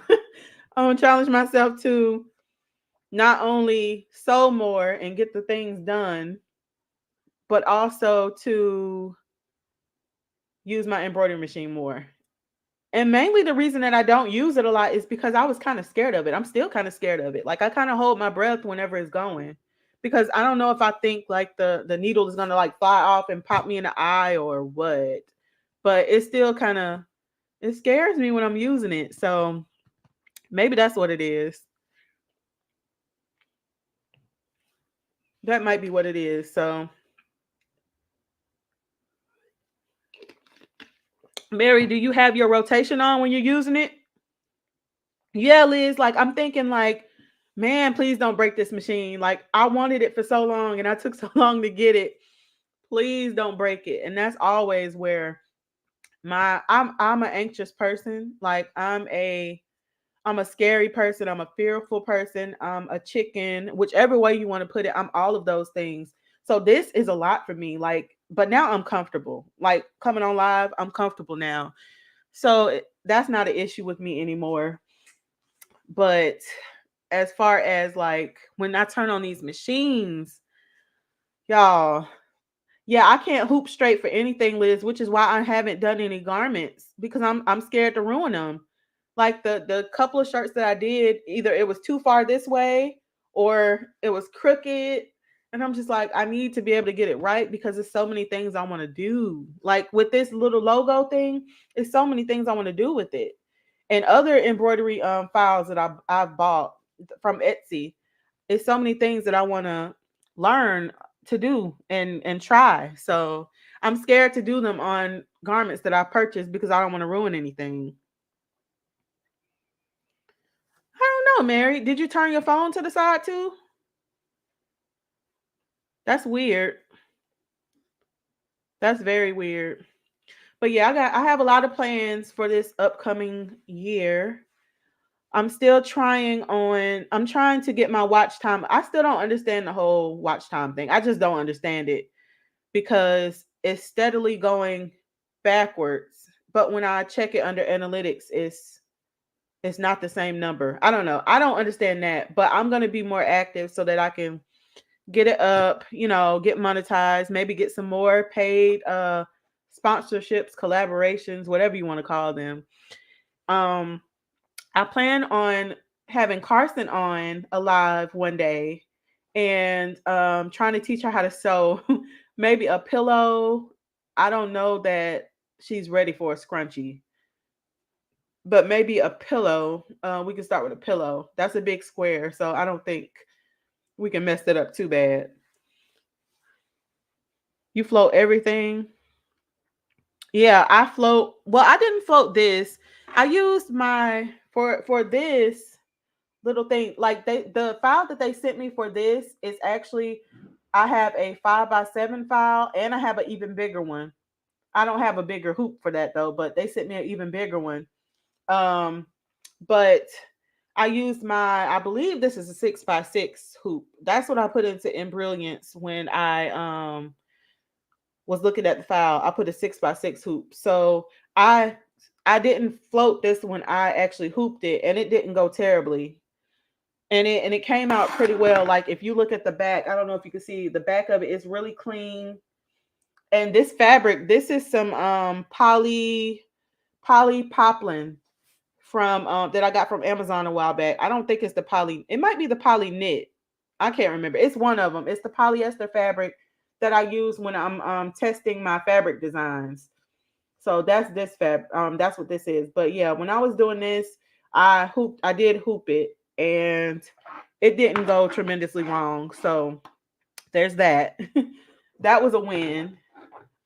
I'm gonna challenge myself to not only sew more and get the things done, but also to use my embroidery machine more. And mainly the reason that I don't use it a lot is because I was kind of scared of it. I'm still kind of scared of it. Like I kind of hold my breath whenever it's going because I don't know if I think like the needle is going to like fly off and pop me in the eye or what. But it's still kind of it scares me when I'm using it. So maybe that's what it is. That might be what it is. So Mary, do you have your rotation on when you're using it? Yeah, Liz, like I'm thinking like, man, please don't break this machine. Like I wanted it for so long and I took so long to get it. Please don't break it. And that's always where I'm an anxious person. Like I'm a scary person, I'm a fearful person, I'm a chicken, whichever way you want to put it, I'm all of those things. So this is a lot for me. Like, but now I'm comfortable. Like coming on live, I'm comfortable now. So that's not an issue with me anymore. But as far as like when I turn on these machines, y'all, yeah, I can't hoop straight for anything, Liz, which is why I haven't done any garments because I'm scared to ruin them. Like the couple of shirts that I did, either it was too far this way or it was crooked. And I'm just like, I need to be able to get it right because there's so many things I want to do. Like with this little logo thing, there's so many things I want to do with it. And other embroidery files that I've bought from Etsy. It's so many things that I want to learn to do and try. So I'm scared to do them on garments that I purchased because I don't want to ruin anything. I don't know, Mary. Did you turn your phone to the side too? That's weird. That's very weird. But yeah, I have a lot of plans for this upcoming year. I'm trying to get my watch time. I still don't understand the whole watch time thing. I just don't understand it because it's steadily going backwards. But when I check it under analytics, it's not the same number. I don't know. I don't understand that, but I'm gonna be more active so that I can get it up, get monetized, maybe get some more paid sponsorships, collaborations, whatever you want to call them. Um, I plan on having Carson on alive one day and trying to teach her how to sew maybe a pillow. I don't know that she's ready for a scrunchie, but maybe a pillow. We can start with a pillow. That's a big square, so I don't think we can mess it up too bad. You float everything. Yeah, I float. Well, I didn't float this. I used my for this little thing. Like the file that they sent me for this is actually I have a 5x7 file and I have an even bigger one. I don't have a bigger hoop for that though, but they sent me an even bigger one. Um, but I used I believe this is a 6x6 hoop. That's what I put into Embrilliance when I was looking at the file. I put a 6x6 hoop. So I I didn't float this when I actually hooped it, and it didn't go terribly. And it came out pretty well. Like if you look at the back, I don't know if you can see the back of it is really clean. And this fabric, this is some poly poplin from that I got from Amazon a while back. I don't think it's the poly. It might be the poly knit. I can't remember. It's one of them. It's the polyester fabric that I use when I'm testing my fabric designs. So that's this that's what this is. But yeah, when I was doing this, I did hoop it and it didn't go tremendously wrong. So there's that. That was a win.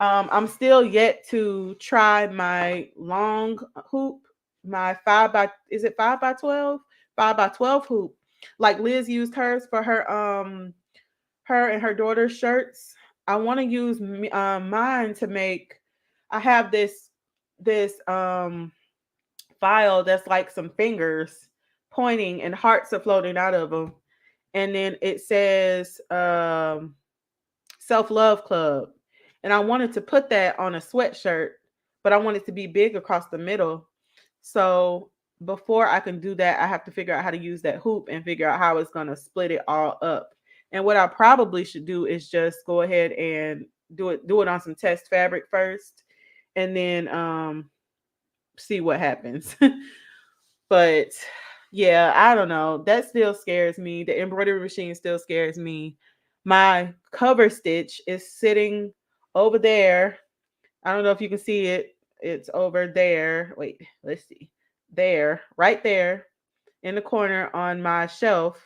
I'm still yet to try my long hoop, my 5 by is it 5x12? 5x12 hoop. Like Liz used hers for her and her daughter's shirts. I want to use mine to make. I have this file that's like some fingers pointing and hearts are floating out of them, and then it says Self Love Club, and I wanted to put that on a sweatshirt, but I want it to be big across the middle. So before I can do that, I have to figure out how to use that hoop and figure out how it's going to split it all up. And what I probably should do is just go ahead and do it on some test fabric first, and then see what happens. But yeah, I don't know. That still scares me. The embroidery machine still scares me. My cover stitch is sitting over there. I don't know if you can see it. It's over there. Wait, let's see. There, right there in the corner on my shelf.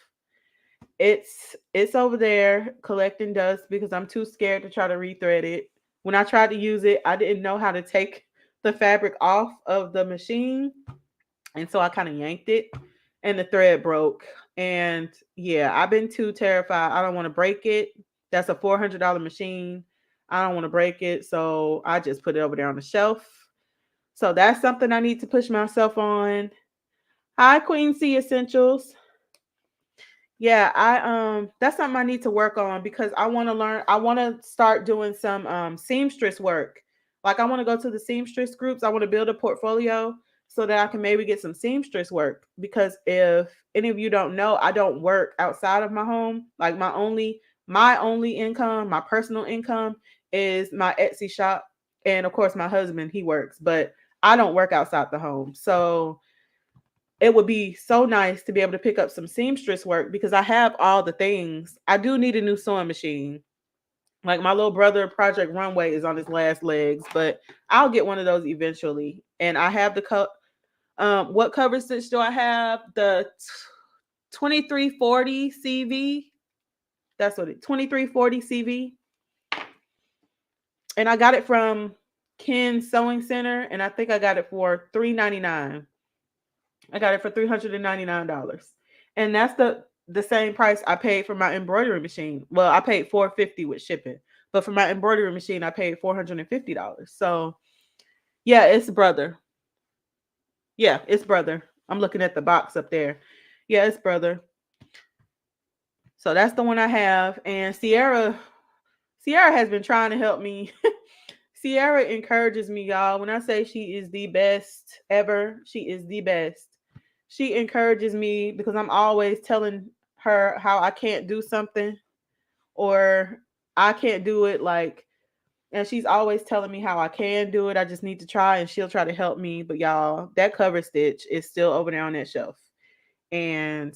It's over there collecting dust because I'm too scared to try to rethread it. When I tried to use it, I didn't know how to take the fabric off of the machine, and so I kind of yanked it and the thread broke. And yeah, I've been too terrified. I don't want to break it. That's a $400 machine. I don't want to break it. So I just put it over there on the shelf. So that's something I need to push myself on. Hi, Queen C Essentials. Yeah, I that's something I need to work on because I want to learn. I want to start doing some seamstress work. Like I want to go to the seamstress groups. I want to build a portfolio so that I can maybe get some seamstress work, because if any of you don't know, I don't work outside of my home. Like my only income, my personal income is my Etsy shop, and of course my husband, he works, but I don't work outside the home. So it would be so nice to be able to pick up some seamstress work because I have all the things. I do need a new sewing machine. Like my little brother, Project Runway, is on his last legs, but I'll get one of those eventually. And I have what cover stitch do I have? The 2340 CV. That's what 2340 CV. And I got it from Ken's Sewing Center, and I think I got it for $3.99. I got it for $399. And that's the same price I paid for my embroidery machine. Well, I paid $450 with shipping. But for my embroidery machine, I paid $450. So yeah, it's brother. Yeah, it's brother. I'm looking at the box up there. Yeah, it's brother. So that's the one I have. And Sierra has been trying to help me. Sierra encourages me, y'all. When I say she is the best ever, she is the best. She encourages me because I'm always telling her how I can't do something or I can't do it. Like And she's always telling me how I can do it. I just need to try, and she'll try to help me. But y'all, that cover stitch is still over there on that shelf. And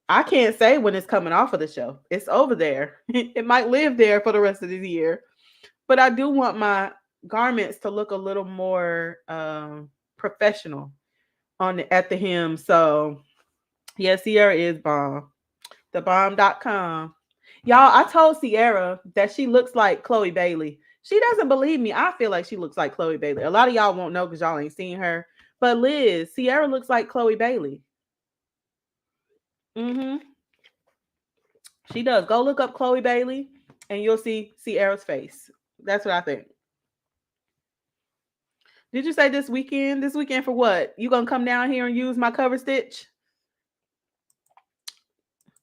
I can't say when it's coming off of the shelf. It's over there. It might live there for the rest of the year. But I do want my garments to look a little more professional on at the hem. So yeah, Sierra is bomb. Thebomb.com. Y'all, I told Sierra that she looks like Chloe Bailey. She doesn't believe me. I feel like she looks like Chloe Bailey. A lot of y'all won't know because y'all ain't seen her. But Liz, Sierra looks like Chloe Bailey. Mm-hmm. She does. Go look up Chloe Bailey and you'll see Sierra's face. That's what I think. Did you say this weekend? This weekend for what? You gonna come down here and use my cover stitch?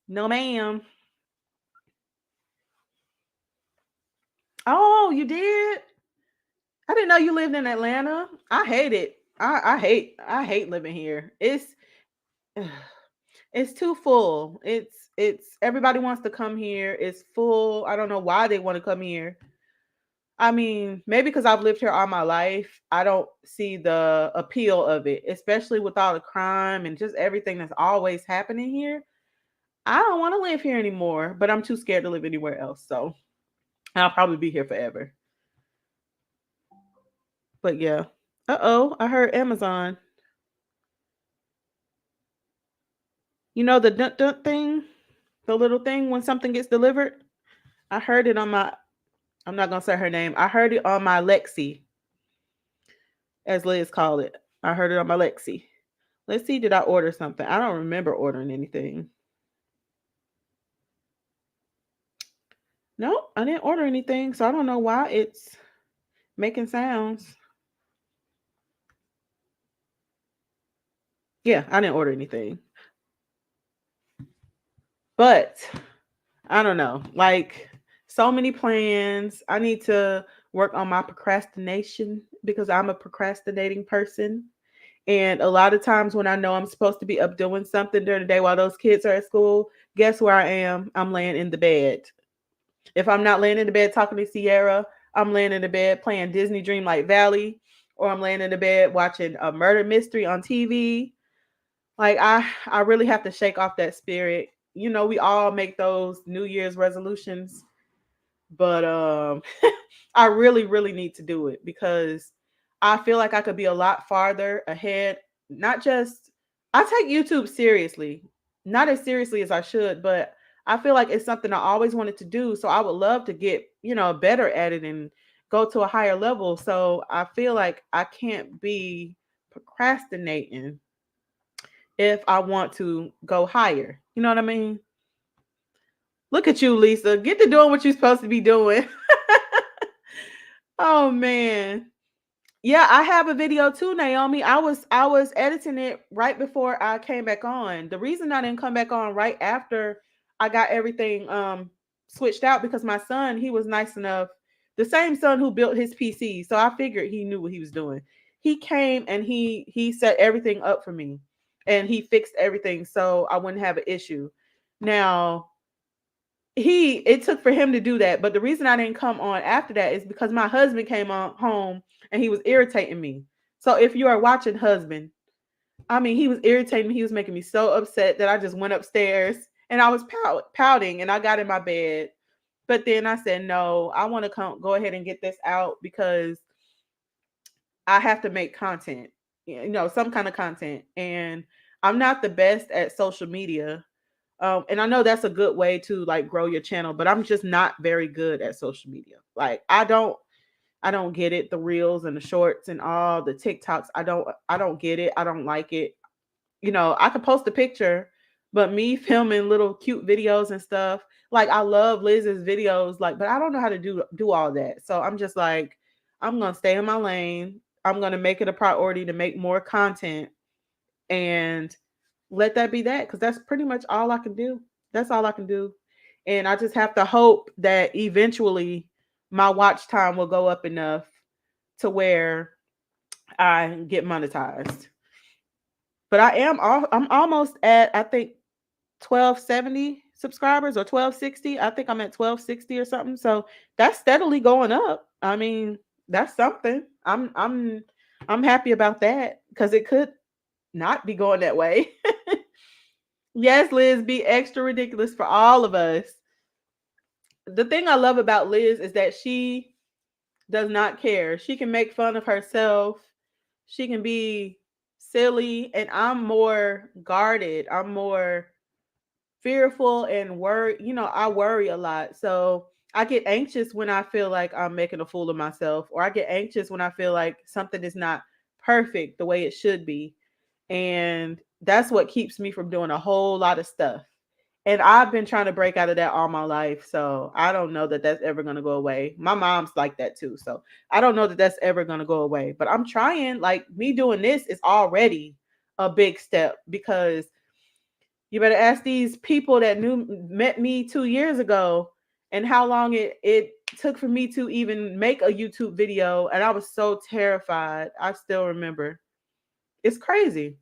No, ma'am. Oh, you did? I didn't know you lived in Atlanta. I hate it. I hate living here. It's too full. It's everybody wants to come here. It's full. I don't know why they want to come here. I mean, maybe because I've lived here all my life, I don't see the appeal of it, especially with all the crime and just everything that's always happening here. I don't want to live here anymore, but I'm too scared to live anywhere else. So I'll probably be here forever. But yeah. Uh-oh, I heard Amazon. You know the dun dun thing? The little thing when something gets delivered? I heard it on my, I'm not gonna say her name. I heard it on my Lexi, as Liz called it. I heard it on my Lexi. Let's see, did I order something? I don't remember ordering anything. No, I didn't order anything, so I don't know why it's making sounds. Yeah, I didn't order anything. But I don't know. Like so many plans. I need to work on my procrastination because I'm a procrastinating person. And a lot of times when I know I'm supposed to be up doing something during the day while those kids are at school, guess where I am? I'm laying in the bed. If I'm not laying in the bed talking to Sierra, I'm laying in the bed playing Disney Dreamlight Valley, or I'm laying in the bed watching a murder mystery on TV. Like I really have to shake off that spirit. You know, we all make those New Year's resolutions, but I really need to do it because I feel like I could be a lot farther ahead. Not just, I take YouTube seriously, not as seriously as I should, but I feel like it's something I always wanted to do. So I would love to get, better at it and go to a higher level. So I feel like I can't be procrastinating if I want to go higher. You know what I mean? Look at you, Lisa. Get to doing what you're supposed to be doing. Oh man. Yeah, I have a video too, Naomi. I was editing it right before I came back on. The reason I didn't come back on right after I got everything switched out because my son, he was nice enough, the same son who built his PC. So I figured he knew what he was doing. He came and he set everything up for me and he fixed everything so I wouldn't have an issue. Now, it took for him to do that, but the reason I didn't come on after that is because my husband came on home and he was irritating me. So if you are watching husband, I mean, he was irritating me. He was making me so upset that I just went upstairs and I was pouting and I got in my bed. But then I said, no, I want to go ahead and get this out because I have to make content, some kind of content. And I'm not the best at social media. And I know that's a good way to like grow your channel, but I'm just not very good at social media. Like I don't get it. The reels and the shorts and all the TikToks. I don't get it. I don't like it. I could post a picture, but me filming little cute videos and stuff, like I love Liz's videos, like, but I don't know how to do all that. So I'm just like, I'm gonna stay in my lane. I'm gonna make it a priority to make more content and let that be that because that's pretty much all I can do. That's all I can do. And I just have to hope that eventually my watch time will go up enough to where I get monetized. But I'm almost at, I think, 1270 subscribers or 1260. I think I'm at 1260 or something. So that's steadily going up. I mean, that's something. I'm happy about that because it could not be going that way. Yes, Liz, be extra ridiculous for all of us. The thing I love about Liz is that she does not care. She can make fun of herself. She can be silly, and I'm more guarded. I'm more fearful and worry. I worry a lot. So I get anxious when I feel like I'm making a fool of myself, or I get anxious when I feel like something is not perfect the way it should be. And that's what keeps me from doing a whole lot of stuff. And I've been trying to break out of that all my life. So I don't know that that's ever going to go away. My mom's like that too. So I don't know that that's ever going to go away. But I'm trying. Like, me doing this is already a big step, because you better ask these people that met me 2 years ago and how long it took for me to even make a YouTube video. And I was so terrified. I still remember. It's crazy.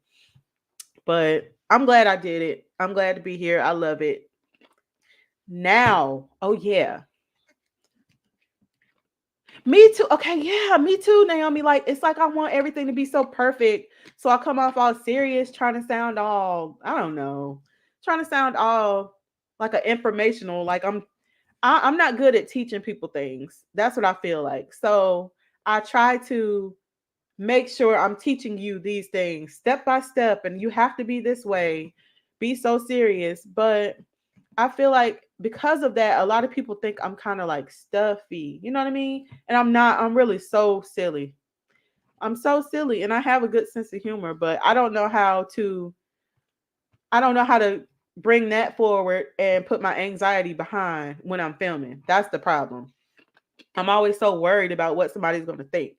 But I'm glad I did it. I'm glad to be here. I love it. Now, oh yeah. Me too. Okay, yeah, me too, Naomi. Like, it's like I want everything to be so perfect. So I come off all serious, trying to sound all, I don't know, trying to sound all like an informational. Like I'm not good at teaching people things. That's what I feel like. So I try to make sure I'm teaching you these things step by step, and you have to be this way. Be so serious. But I feel like because of that, a lot of people think I'm kind of like stuffy. You know what I mean? And I'm not. I'm really so silly. I'm so silly, and I have a good sense of humor, but I don't know how to bring that forward and put my anxiety behind when I'm filming. That's the problem. I'm always so worried about what somebody's going to think.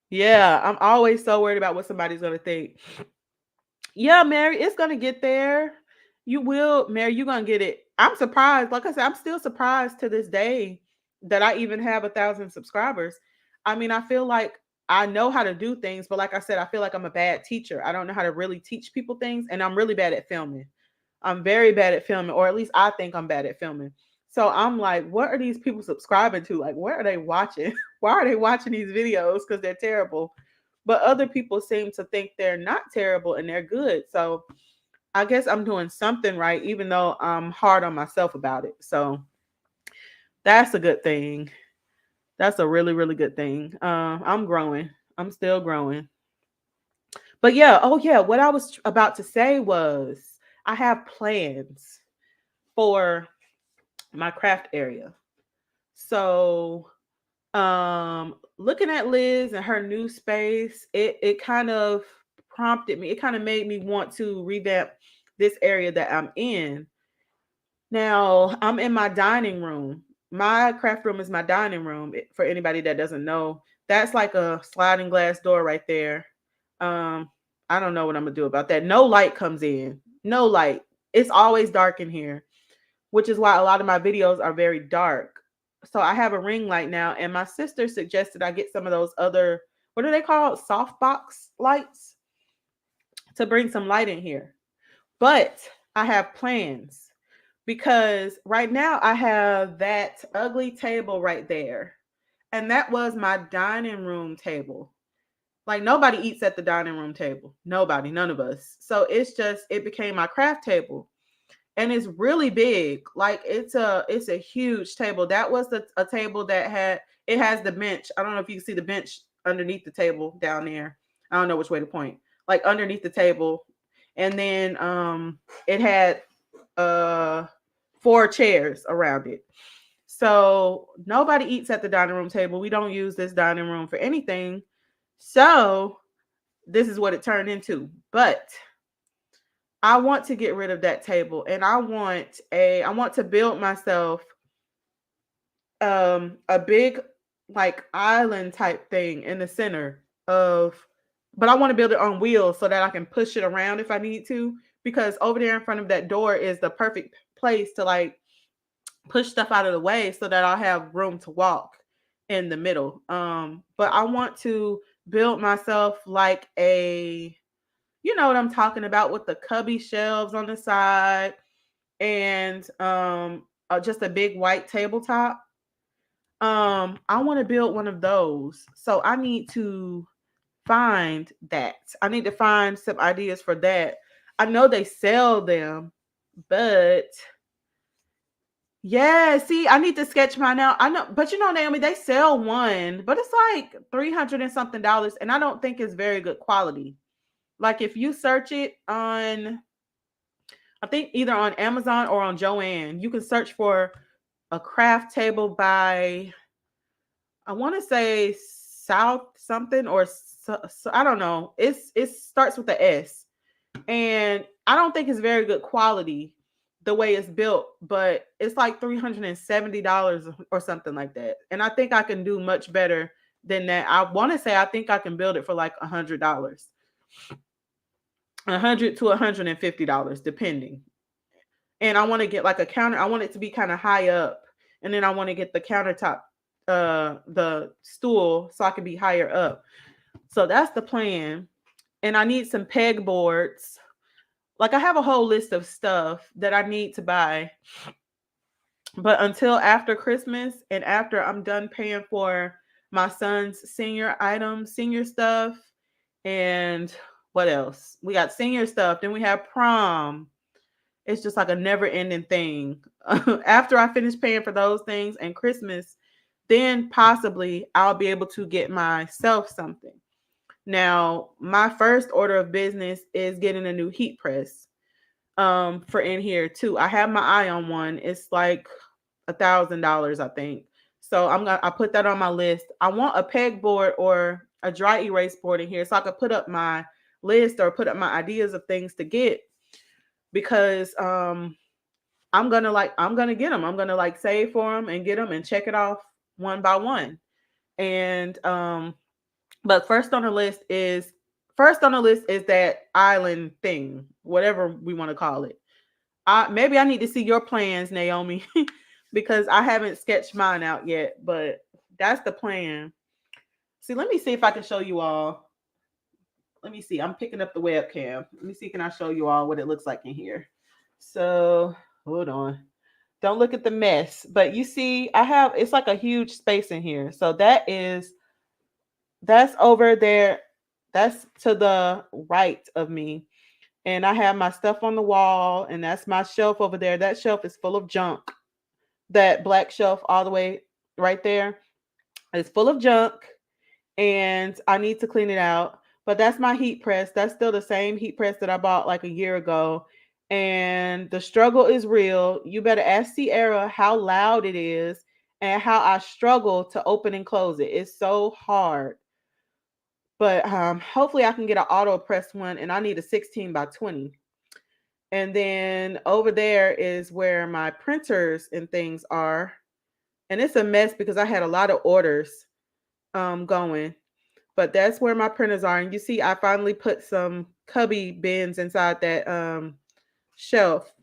Yeah, I'm always so worried about what somebody's going to think. Yeah, Mary, it's gonna get there. You will, Mary, you're gonna get it. I'm surprised. Like I said, I'm still surprised to this day that I even have 1,000 subscribers. I mean, I feel like I know how to do things, but like I said, I feel like I'm a bad teacher. I don't know how to really teach people things, and I'm really bad at filming. I'm very bad at filming, or at least I think I'm bad at filming. So I'm like, what are these people subscribing to? Like, what are they watching? Why are they watching these videos? Because they're terrible. But other people seem to think they're not terrible and they're good. So I guess I'm doing something right, even though I'm hard on myself about it. So that's a good thing. That's a really, really good thing. I'm growing. I'm still growing. But yeah, oh yeah, what I was about to say was I have plans for my craft area. So looking at Liz and her new space, it kind of prompted me. It kind of made me want to revamp this area that I'm in. Now, I'm in my dining room. My craft room is my dining room. For anybody that doesn't know, that's like a sliding glass door right there. Um, I don't know what I'm gonna do about that. No light comes in. No light. It's always dark in here, which is why a lot of my videos are very dark. So I have a ring light now, and my sister suggested I get some of those other, what are they called? Softbox lights, to bring some light in here. But I have plans, because right now I have that ugly table right there. And that was my dining room table. Like, nobody eats at the dining room table. Nobody, none of us. So it became my craft table. And it's really big. Like, it's a huge table. That was a table that has the bench. I don't know if you can see the bench underneath the table down there. I don't know which way to point. Like, underneath the table. And then it had uh 4 chairs around it. So nobody eats at the dining room table. We don't use this dining room for anything. So this is what it turned into. But I want to get rid of that table, and I want to build myself a big, like, island type thing in the center of, but I want to build it on wheels so that I can push it around if I need to, because over there in front of that door is the perfect place to, like, push stuff out of the way so that I'll have room to walk in the middle. But I want to build myself like You know what I'm talking about, with the cubby shelves on the side, and just a big white tabletop. I want to build one of those. So I need to find that. I need to find some ideas for that. I know they sell them, but yeah, see, I need to sketch mine out. I know, but you know, Naomi, they sell one, but it's like 300 and something dollars, and I don't think it's very good quality. Like if you search it on, I think either on Amazon or on Joann, you can search for a craft table by, I want to say South something, or I don't know. It starts with the S, and I don't think it's very good quality the way it's built, but it's like $370 or something like that. And I think I can do much better than that. I want to say I think I can build it for like $100, $100 to $150 depending. And I want to get like a counter. I want it to be kind of high up, and then I want to get the countertop, the stool, so I can be higher up. So that's the plan. And I need some pegboards. Like I have a whole list of stuff that I need to buy, but until after Christmas and after I'm done paying for my son's senior items, senior stuff, and what else? We got senior stuff. Then we have prom. It's just like a never ending thing. After I finish paying for those things and Christmas, then possibly I'll be able to get myself something. Now, my first order of business is getting a new heat press for in here too. I have my eye on one. It's like $1,000, I think. So I put that on my list. I want a pegboard or a dry erase board in here so I could put up my list or put up my ideas of things to get, because I'm gonna get them. I'm gonna like save for them and get them and check it off one by one. And but first on the list is that island thing, whatever we want to call it. Maybe I need to see your plans, Naomi, because I haven't sketched mine out yet. But that's the plan. See, let me see if I can show you all. Let me see. I'm picking up the webcam. Let me see. Can I show you all what it looks like in here? So hold on. Don't look at the mess. But you see, it's like a huge space in here. So that's over there. That's to the right of me. And I have my stuff on the wall, and that's my shelf over there. That shelf is full of junk. That black shelf all the way right there is full of junk, and I need to clean it out. But that's my heat press. That's still the same heat press that I bought like a year ago. And the struggle is real. You better ask Sierra how loud it is and how I struggle to open and close it. It's so hard. But hopefully I can get an auto press one, and I need a 16 by 20. And then over there is where my printers and things are. And it's a mess because I had a lot of orders going. But that's where my printers are. And you see, I finally put some cubby bins inside that shelf.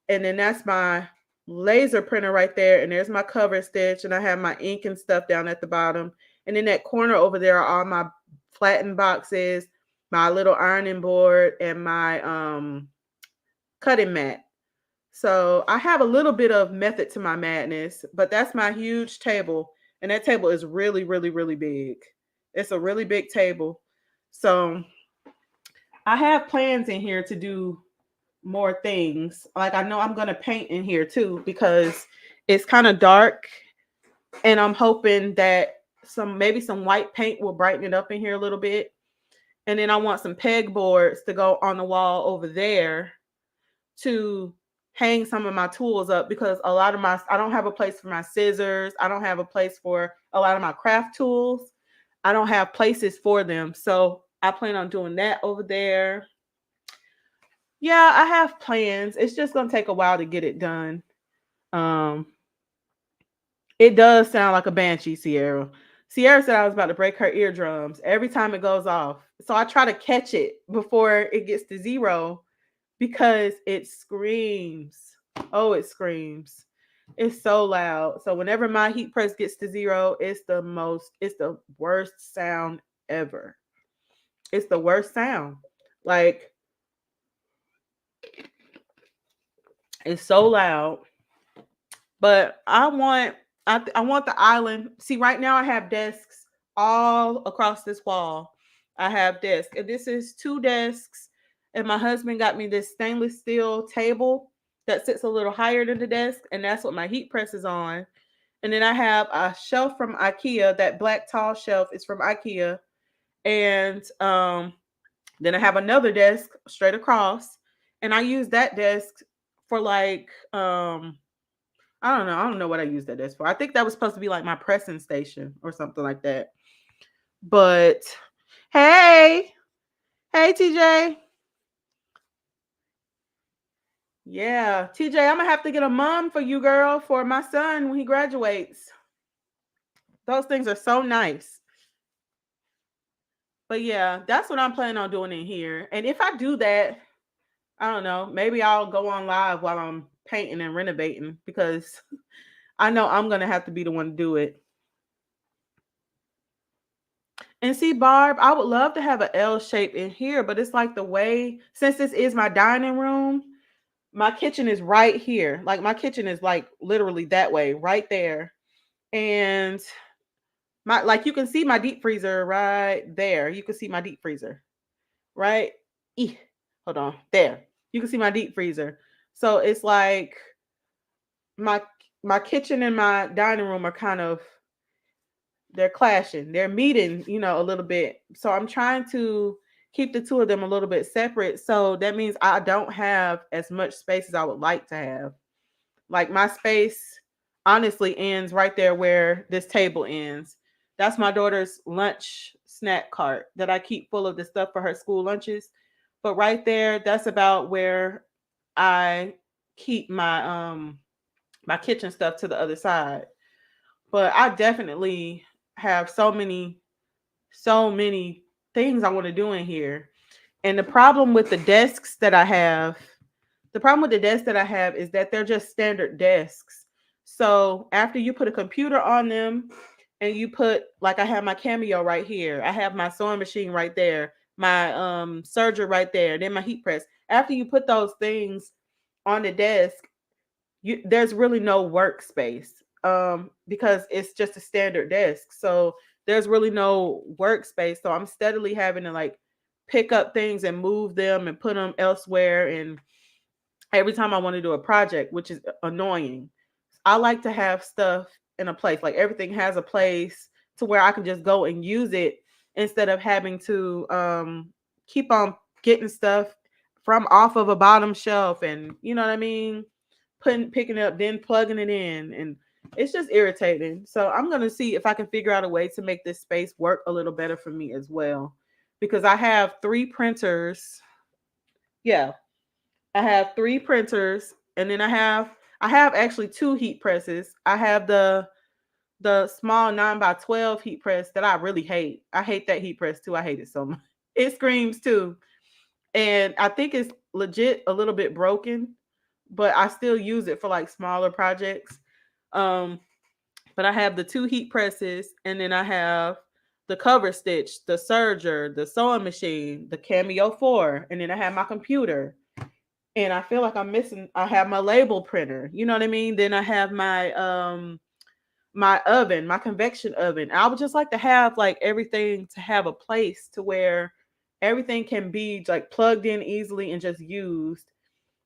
And then that's my laser printer right there. And there's my cover stitch. And I have my ink and stuff down at the bottom. And in that corner over there are all my flattened boxes, my little ironing board, and my cutting mat. So I have a little bit of method to my madness, but that's my huge table. And that table is really, really, really big. It's a really big table. So I have plans in here to do more things. Like I know I'm going to paint in here too, because it's kind of dark, and I'm hoping that maybe some white paint will brighten it up in here a little bit. And then I want some pegboards to go on the wall over there to hang some of my tools up, because I don't have a place for my scissors. I don't have a place for a lot of my craft tools. I don't have places for them. So I plan on doing that over there. Yeah, I have plans. It's just going to take a while to get it done. Um, it does sound like a banshee, Sierra. Sierra said I was about to break her eardrums every time it goes off. So I try to catch it before it gets to zero, because it screams. Oh, it screams. It's so loud. So whenever my heat press gets to zero, it's the worst sound ever. It's the worst sound. Like, it's so loud. But I want the island. See, right now I have desks all across this wall. I have desks, and this is two desks. And my husband got me this stainless steel table that sits a little higher than the desk, and that's what my heat press is on. And then I have a shelf from IKEA. That black tall shelf is from IKEA, and then I have another desk straight across, and I use that desk for like I don't know. I don't know what I used that desk for. I think that was supposed to be like my pressing station or something like that. But hey, hey TJ. Yeah, TJ, I'm gonna have to get a mom for you, girl, for my son when he graduates. Those things are so nice. But yeah, that's what I'm planning on doing in here. And if I do that, I don't know, maybe I'll go on live while I'm painting and renovating because I know I'm gonna have to be the one to do it. And see, Barb, I would love to have an L shape in here, but it's like the way, since this is my dining room, my kitchen is right here. Like my kitchen is like literally that way, right there. And my like you can see my deep freezer right there. You can see my deep freezer, right? Eh, hold on. There. You can see my deep freezer. So it's like my my kitchen and my dining room are kind of they're clashing. They're meeting, a little bit. So I'm trying to keep the two of them a little bit separate. So that means I don't have as much space as I would like to have. Like my space honestly ends right there where this table ends. That's my daughter's lunch snack cart that I keep full of the stuff for her school lunches. But right there, that's about where I keep my kitchen stuff to the other side. But I definitely have so many things I want to do in here. And the problem with the desks that I have is that they're just standard desks. So after you put a computer on them and you put like I have my Cameo right here, I have my sewing machine right there, my serger right there, then my heat press. After you put those things on the desk, there's really no workspace because it's just a standard desk. So there's really no workspace. So I'm steadily having to like pick up things and move them and put them elsewhere. And every time I want to do a project, which is annoying, I like to have stuff in a place. Like everything has a place to where I can just go and use it instead of having to keep on getting stuff from off of a bottom shelf and you know what I mean, picking it up, then plugging it in, and it's just irritating. So I'm gonna see if I can figure out a way to make this space work a little better for me as well, because I have three printers. Yeah, I have three printers, and then I have actually two heat presses. I have the small 9x12 heat press that I really hate. I hate that heat press too. I hate it so much. It screams too. And I think it's legit a little bit broken, but I still use it for like smaller projects. Um, but I have the two heat presses, and then I have the cover stitch, the serger, the sewing machine, the Cameo 4, and then I have my computer. And I feel like I'm missing. I have my label printer. You know what I mean? Then I have my oven, my convection oven. I would just like to have like everything to have a place to where everything can be like plugged in easily and just used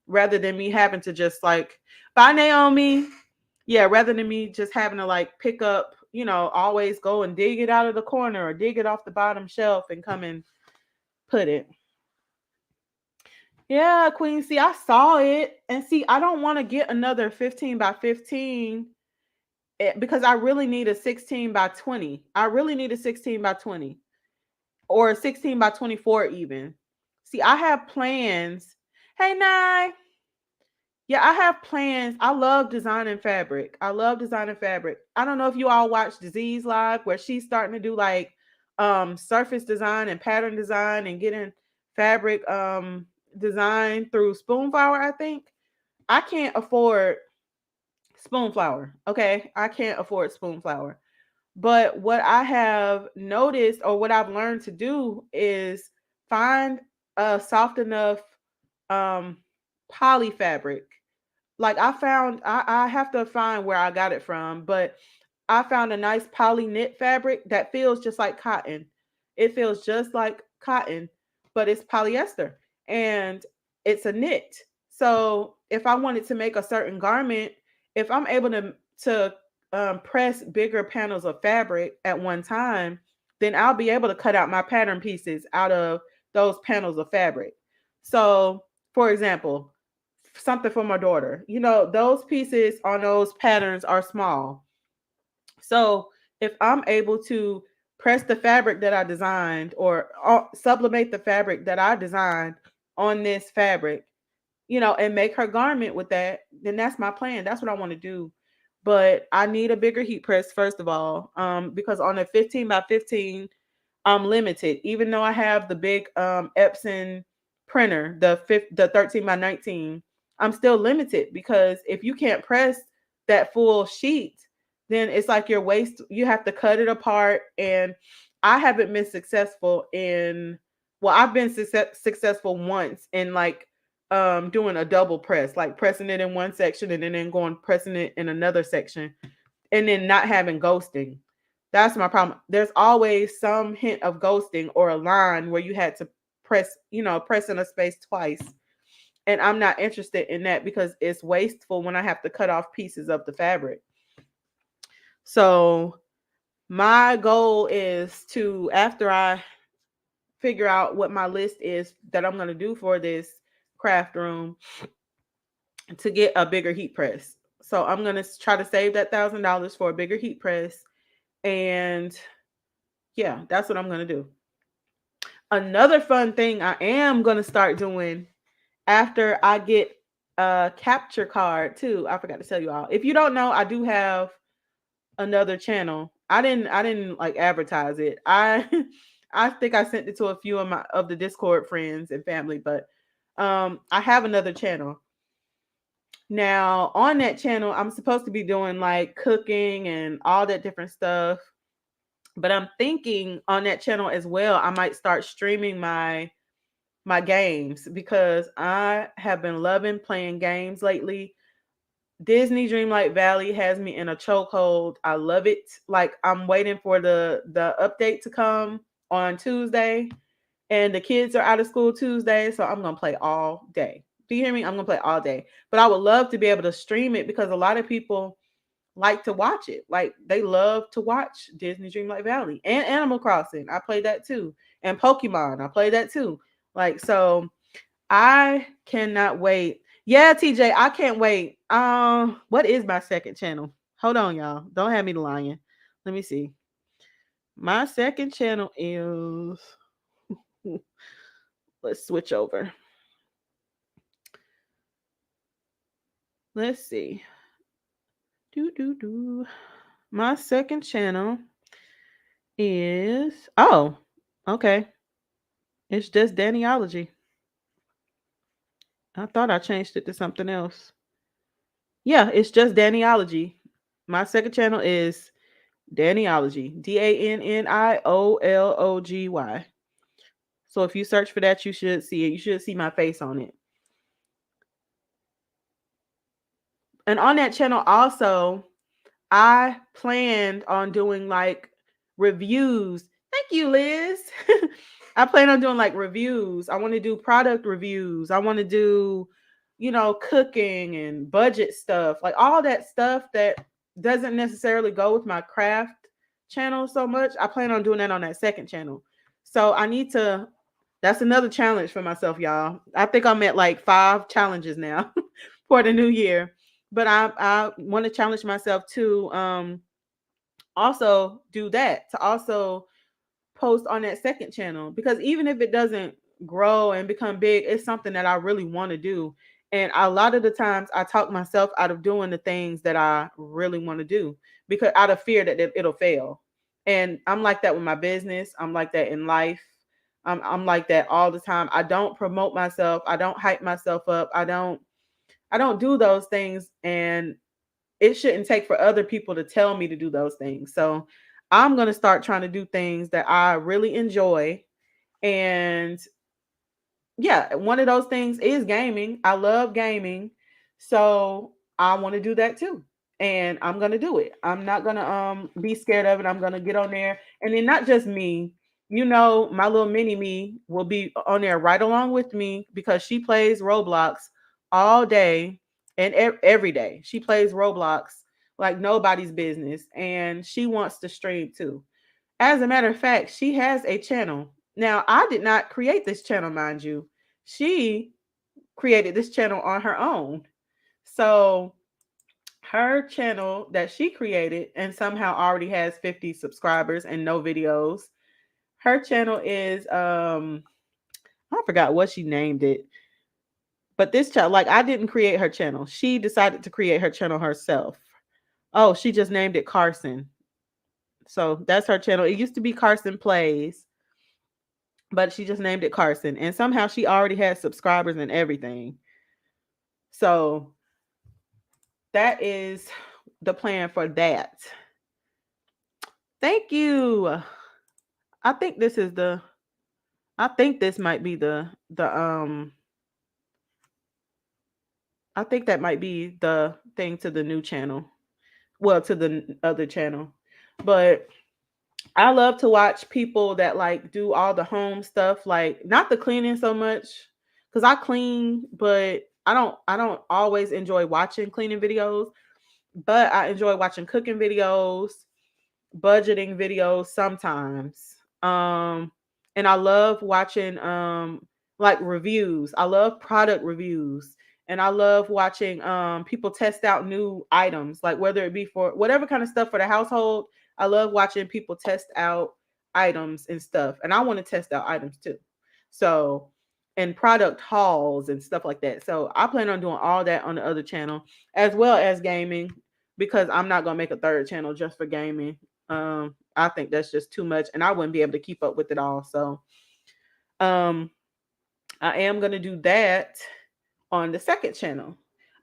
rather than me having to just like bye Naomi. Yeah, rather than me just having to like pick up, always go and dig it out of the corner or dig it off the bottom shelf and come and put it. Yeah, Queen. See, I saw it. And see, I don't want to get another 15 by 15 because I really need a 16 by 20. I really need a 16 by 20 or a 16 by 24 even. See, I have plans. Hey, Nye. Yeah, I have plans. I love designing fabric. I love designing fabric. I don't know if you all watch Disease Live where she's starting to do like surface design and pattern design and getting fabric design through Spoonflower, I think. I can't afford Spoonflower. Okay? I can't afford Spoonflower. But what I have noticed or what I've learned to do is find soft enough um poly fabric. Like I found, I have to find where I got it from, but I found a nice poly knit fabric that feels just like cotton. It feels just like cotton, but it's polyester and it's a knit. So if I wanted to make a certain garment, if I'm able to press bigger panels of fabric at one time, then I'll be able to cut out my pattern pieces out of those panels of fabric. So, for example, something for my daughter, those pieces on those patterns are small. So if I'm able to press the fabric that I designed, or sublimate the fabric that I designed on this fabric, and make her garment with that, then that's my plan. That's what I want to do. But I need a bigger heat press, first of all, because on a 15 by 15, I'm limited. Even though I have the big Epson printer, the 13 by 19, I'm still limited, because if you can't press that full sheet, then it's like you have to cut it apart. And I haven't been successful in, well, I've been successful once in, like, doing a double press, like pressing it in one section and then going pressing it in another section, and then not having ghosting. That's my problem. There's always some hint of ghosting or a line where you had to press in a space twice. And I'm not interested in that, because it's wasteful when I have to cut off pieces of the fabric. So my goal is to, after I figure out what my list is that I'm going to do for this craft room, to get a bigger heat press. So I'm going to try to save that $1,000 for a bigger heat press. And yeah, that's what I'm going to do. Another fun thing I am going to start doing after I get a capture card too. I forgot to tell you all. If you don't know, I do have another channel. I didn't like advertise it. I I think I sent it to a few of the Discord friends and family, but I have another channel. Now, on that channel, I'm supposed to be doing like cooking and all that different stuff. But I'm thinking on that channel as well, I might start streaming my games, because I have been loving playing games lately. Disney Dreamlight Valley has me in a chokehold. I love it. Like, I'm waiting for the update to come on Tuesday, and the kids are out of school Tuesday, so I'm gonna play all day. Do you hear me? I'm gonna play all day. But I would love to be able to stream it, because a lot of people like to watch it. Like, they love to watch Disney Dreamlight Valley and Animal Crossing. I play that too. And Pokemon, I play that too. Like, so I cannot wait. Yeah, TJ, I can't wait. What is my second channel? Hold on, y'all. Don't have me lying. Let me see. My second channel is, let's switch over. Let's see. Do. My second channel is, oh, okay. It's just Dannyology. I thought I changed it to something else. Yeah, it's just Dannyology. My second channel is Dannyology. DANNIOLOGY. So if you search for that, you should see it. You should see my face on it. And on that channel also, I planned on doing like reviews. Thank you, Liz. I plan on doing like reviews. I want to do product reviews. I want to do, cooking and budget stuff, like all that stuff that doesn't necessarily go with my craft channel so much. I plan on doing that on that second channel. So that's another challenge for myself, y'all. I think I'm at like 5 challenges now for the new year. But I want to challenge myself to also do that, to also post on that second channel, because even if it doesn't grow and become big, it's something that I really want to do. And a lot of the times I talk myself out of doing the things that I really want to do, because out of fear that it'll fail. And I'm like that with my business. I'm like that in life. I'm like that all the time. I don't promote myself. I don't hype myself up. I don't do those things, and it shouldn't take for other people to tell me to do those things. So I'm going to start trying to do things that I really enjoy, and yeah, one of those things is gaming. I love gaming. So I want to do that too. And I'm gonna do it. I'm not gonna be scared of it. I'm gonna get on there. And then not just me, my little mini me will be on there right along with me because she plays Roblox all day and every day. She plays Roblox like nobody's business. And she wants to stream too. As a matter of fact, she has a channel. Now, I did not create this channel, mind you. She created this channel on her own. So, her channel that she created and somehow already has 50 subscribers and no videos. Her channel is I forgot what she named it. But this child, like, I didn't create her channel. She decided to create her channel herself. Oh, she just named it Carson. So that's her channel. It used to be Carson Plays, but she just named it Carson. And somehow she already had subscribers and everything. So that is the plan for that. Thank you. I think this is the I think this might be the I think that might be the thing to the new channel. Well, to the other channel. But I love to watch people that like do all the home stuff, like not the cleaning so much cuz I clean, but I don't always enjoy watching cleaning videos, but I enjoy watching cooking videos, budgeting videos sometimes. And I love watching like reviews. I love product reviews. And I love watching people test out new items, like whether it be for whatever kind of stuff for the household. I love watching people test out items and stuff. And I want to test out items too. So, and product hauls and stuff like that. So I plan on doing all that on the other channel as well as gaming because I'm not gonna make a third channel just for gaming. I think that's just too much, and I wouldn't be able to keep up with it all. So, um, I am gonna do that on the second channel.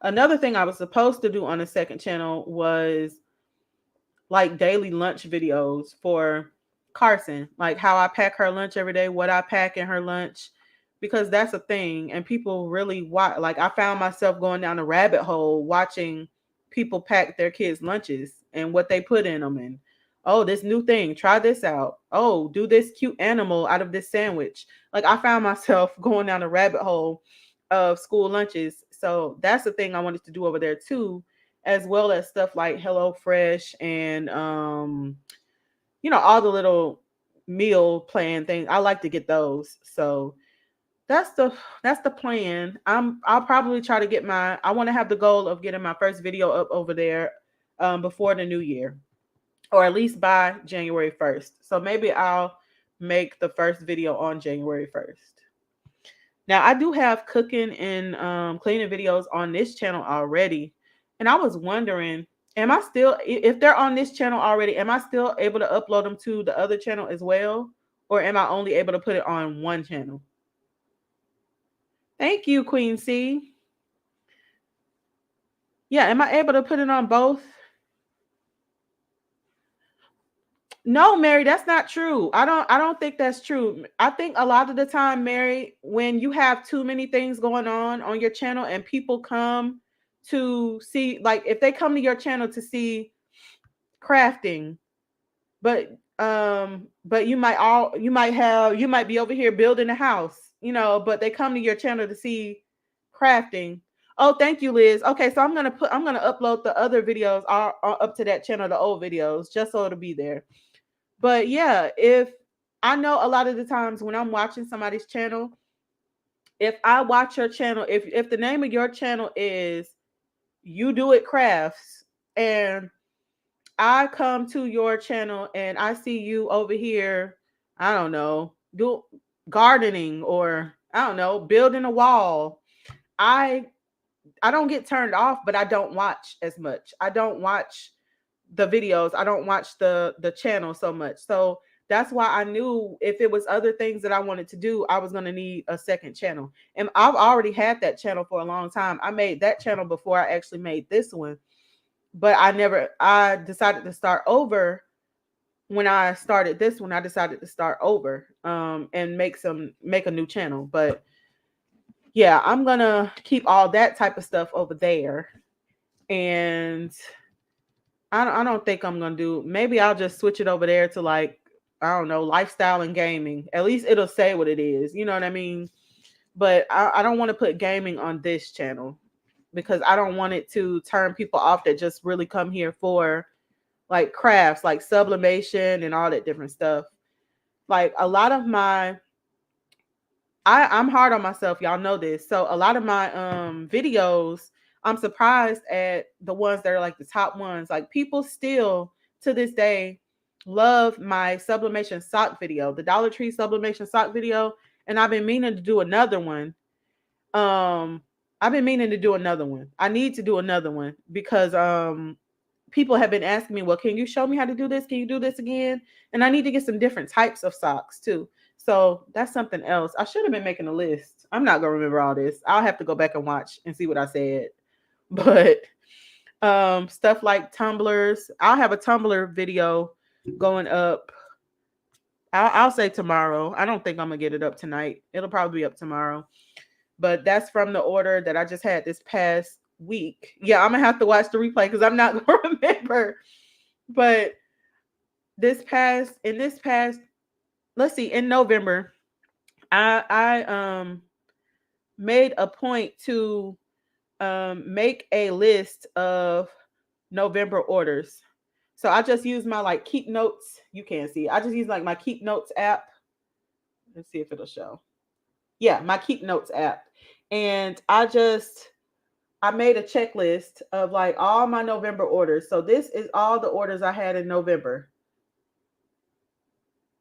Another thing I was supposed to do on the second channel was like daily lunch videos for Carson, like how I pack her lunch every day, what I pack in her lunch, because that's a thing. And people really watch. Like I found myself going down a rabbit hole watching people pack their kids' lunches and what they put in them. And oh, this new thing, try this out. Oh, do this cute animal out of this sandwich. Like I found myself going down a rabbit hole of school lunches. So that's the thing I wanted to do over there too, as well as stuff like Hello Fresh and all the little meal plan things. I like to get those. So that's the plan. I'll probably try to get I want to have the goal of getting my first video up over there before the new year, or at least by January 1st. So maybe I'll make the first video on January 1st. Now I do have cooking and cleaning videos on this channel already, and I was wondering, am I still, if they're on this channel already, am I still able to upload them to the other channel as well, or am I only able to put it on one channel? Thank you, Queen C. Yeah, am I able to put it on both? No, Mary, that's not true. I don't think that's true. I think a lot of the time, Mary, when you have too many things going on your channel and people come to see, like if they come to your channel to see crafting, but you might be over here building a house, but they come to your channel to see crafting. Oh, thank you, Liz. Okay, so I'm gonna upload the other videos are up to that channel, the old videos, just so it'll be there. But yeah, if I know a lot of the times when I'm watching somebody's channel, if I watch your channel, if the name of your channel is You Do It Crafts, and I come to your channel and I see you over here, I don't know, do gardening, or I don't know, building a wall. I I don't get turned off, but I don't watch as much. I don't watch the videos. I don't watch the channel so much. So that's why I knew if it was other things that I wanted to do, I was going to need a second channel. And I've already had that channel for a long time. I made that channel before I actually made this one, but I decided to start over. When I started this one, I decided to start over and make a new channel. But yeah, I'm gonna keep all that type of stuff over there. And I don't think I'm gonna do, maybe I'll just switch it over there to like, I don't know, lifestyle and gaming. At least it'll say what it is. You know what I mean? But I don't want to put gaming on this channel because I don't want it to turn people off that just really come here for like crafts, like sublimation and all that different stuff. Like a lot of my I'm hard on myself, y'all know this. So a lot of my videos, I'm surprised at the ones that are like the top ones. Like people still to this day love my sublimation sock video, the Dollar Tree sublimation sock video, and I've been meaning to do another one. Um I've been meaning to do another one. I need to do another one because people have been asking me, well, can you show me how to do this? Can you do this again? And I need to get some different types of socks too. So that's something else. I should have been making a list. I'm not gonna remember all this. I'll have to go back and watch and see what I said. But stuff like tumblers. I'll have a tumbler video going up. I'll say tomorrow. I don't think I'm gonna get it up tonight. It'll probably be up tomorrow. But that's from the order that I just had this past week. Yeah, I'm gonna have to watch the replay because I'm not gonna remember. But in this past, let's see, in November, I made a point to make a list of November orders. So I just use my like keep notes. You can't see. I just use like my keep notes app. Let's see if it'll show. Yeah, my keep notes app. And I made a checklist of like all my November orders. So this is all the orders I had in November.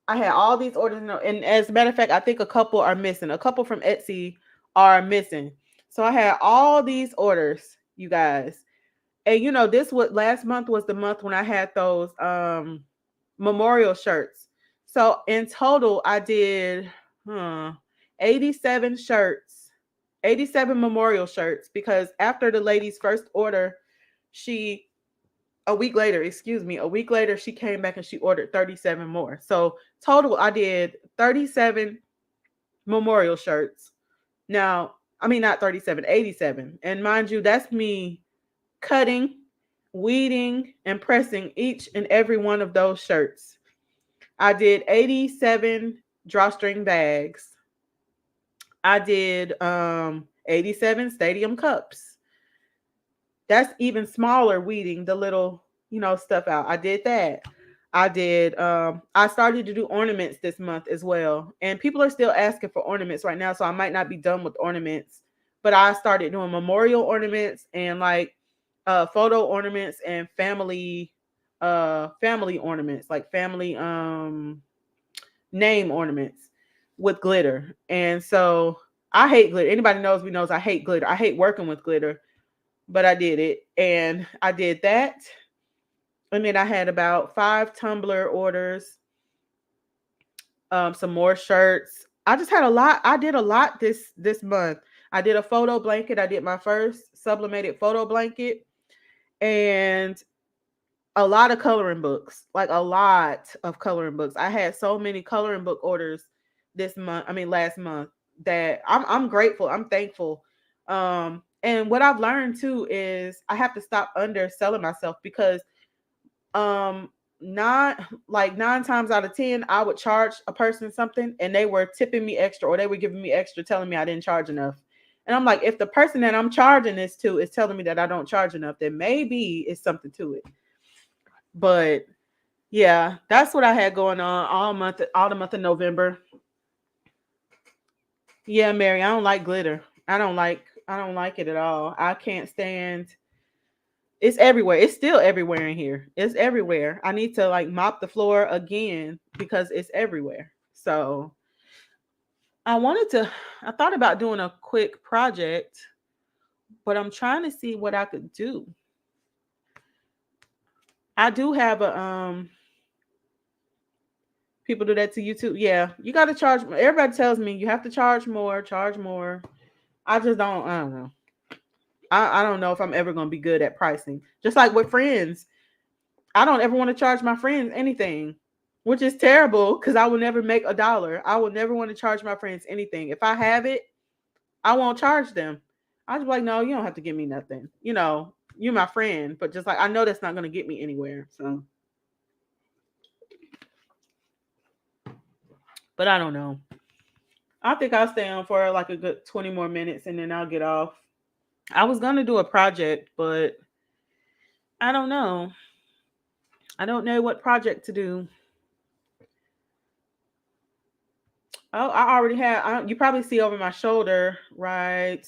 I had all these orders, and as a matter of fact, I think a couple are missing. A couple from Etsy are missing. So I had all these orders, you guys. And you know, this was last month was the month when I had those memorial shirts. So in total, I did 87 shirts, 87 memorial shirts, because after the lady's first order, she a week later, she came back and she ordered 37 more. So total, I did 37 memorial shirts. Now, I mean, not 37, 87. And mind you, that's me cutting, weeding, and pressing each and every one of those shirts. I did 87 drawstring bags. I did 87 stadium cups. That's even smaller weeding the little, stuff out. I did that. I started to do ornaments this month as well. And people are still asking for ornaments right now, so I might not be done with ornaments. But I started doing memorial ornaments and like photo ornaments and family ornaments, like family name ornaments with glitter. And so I hate glitter. Anybody knows me knows I hate glitter. I hate working with glitter, but I did it. And I did that. And then I had about 5 tumbler orders, some more shirts. I just had a lot. I did a lot this month. I did a photo blanket. I did my first sublimated photo blanket, and a lot of coloring books, like a lot of coloring books. I had so many coloring book orders last month, that I'm grateful. I'm thankful. And what I've learned too is I have to stop underselling myself, because not like 9 times out of 10 I would charge a person something and they were tipping me extra, or they were giving me extra, telling me I didn't charge enough. And I'm like, if the person that I'm charging this to is telling me that I don't charge enough, then maybe it's something to it. But yeah, that's what I had going on all the month of November. Yeah, Mary, I don't like glitter. I don't like it at all. I can't stand. It's everywhere. It's still everywhere in here. It's everywhere. I need to like mop the floor again because it's everywhere. So I thought about doing a quick project, but I'm trying to see what I could do. I do have people do that to YouTube. Yeah, you got to charge. Everybody tells me you have to charge more. I just don't. I don't know. I don't know if I'm ever going to be good at pricing. Just like with friends, I don't ever want to charge my friends anything, which is terrible because I will never make $1. I will never want to charge my friends anything. If I have it, I won't charge them. I just be like, no, you don't have to give me nothing. You're my friend, but just like I know that's not gonna get me anywhere. So, but I don't know. I think I'll stay on for like a good 20 more minutes and then I'll get off. I was gonna do a project, but I don't know. I don't know what project to do. Oh, I already have. You probably see over my shoulder right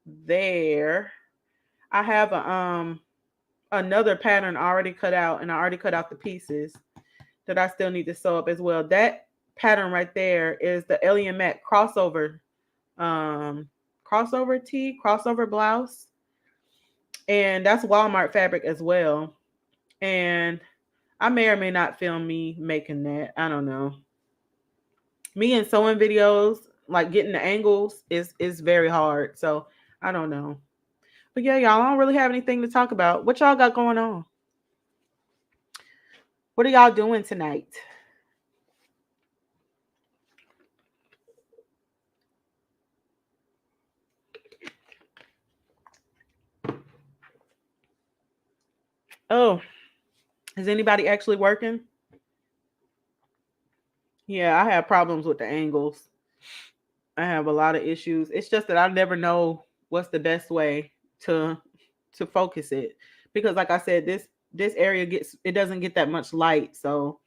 there. I have another pattern already cut out, and I already cut out the pieces that I still need to sew up as well. That pattern right there is the Alien Mac um crossover tee, crossover blouse, and that's Walmart fabric as well. And I may or may not film me making that. I don't know. Me and sewing videos, like getting the angles is very hard. So I don't know. But yeah, y'all, I don't really have anything to talk about. What y'all got going on? What are y'all doing tonight? Oh, is anybody actually working? Yeah, I have problems with the angles. I have a lot of issues. It's just that I never know what's the best way to focus it, because like I said, this area it doesn't get that much light. So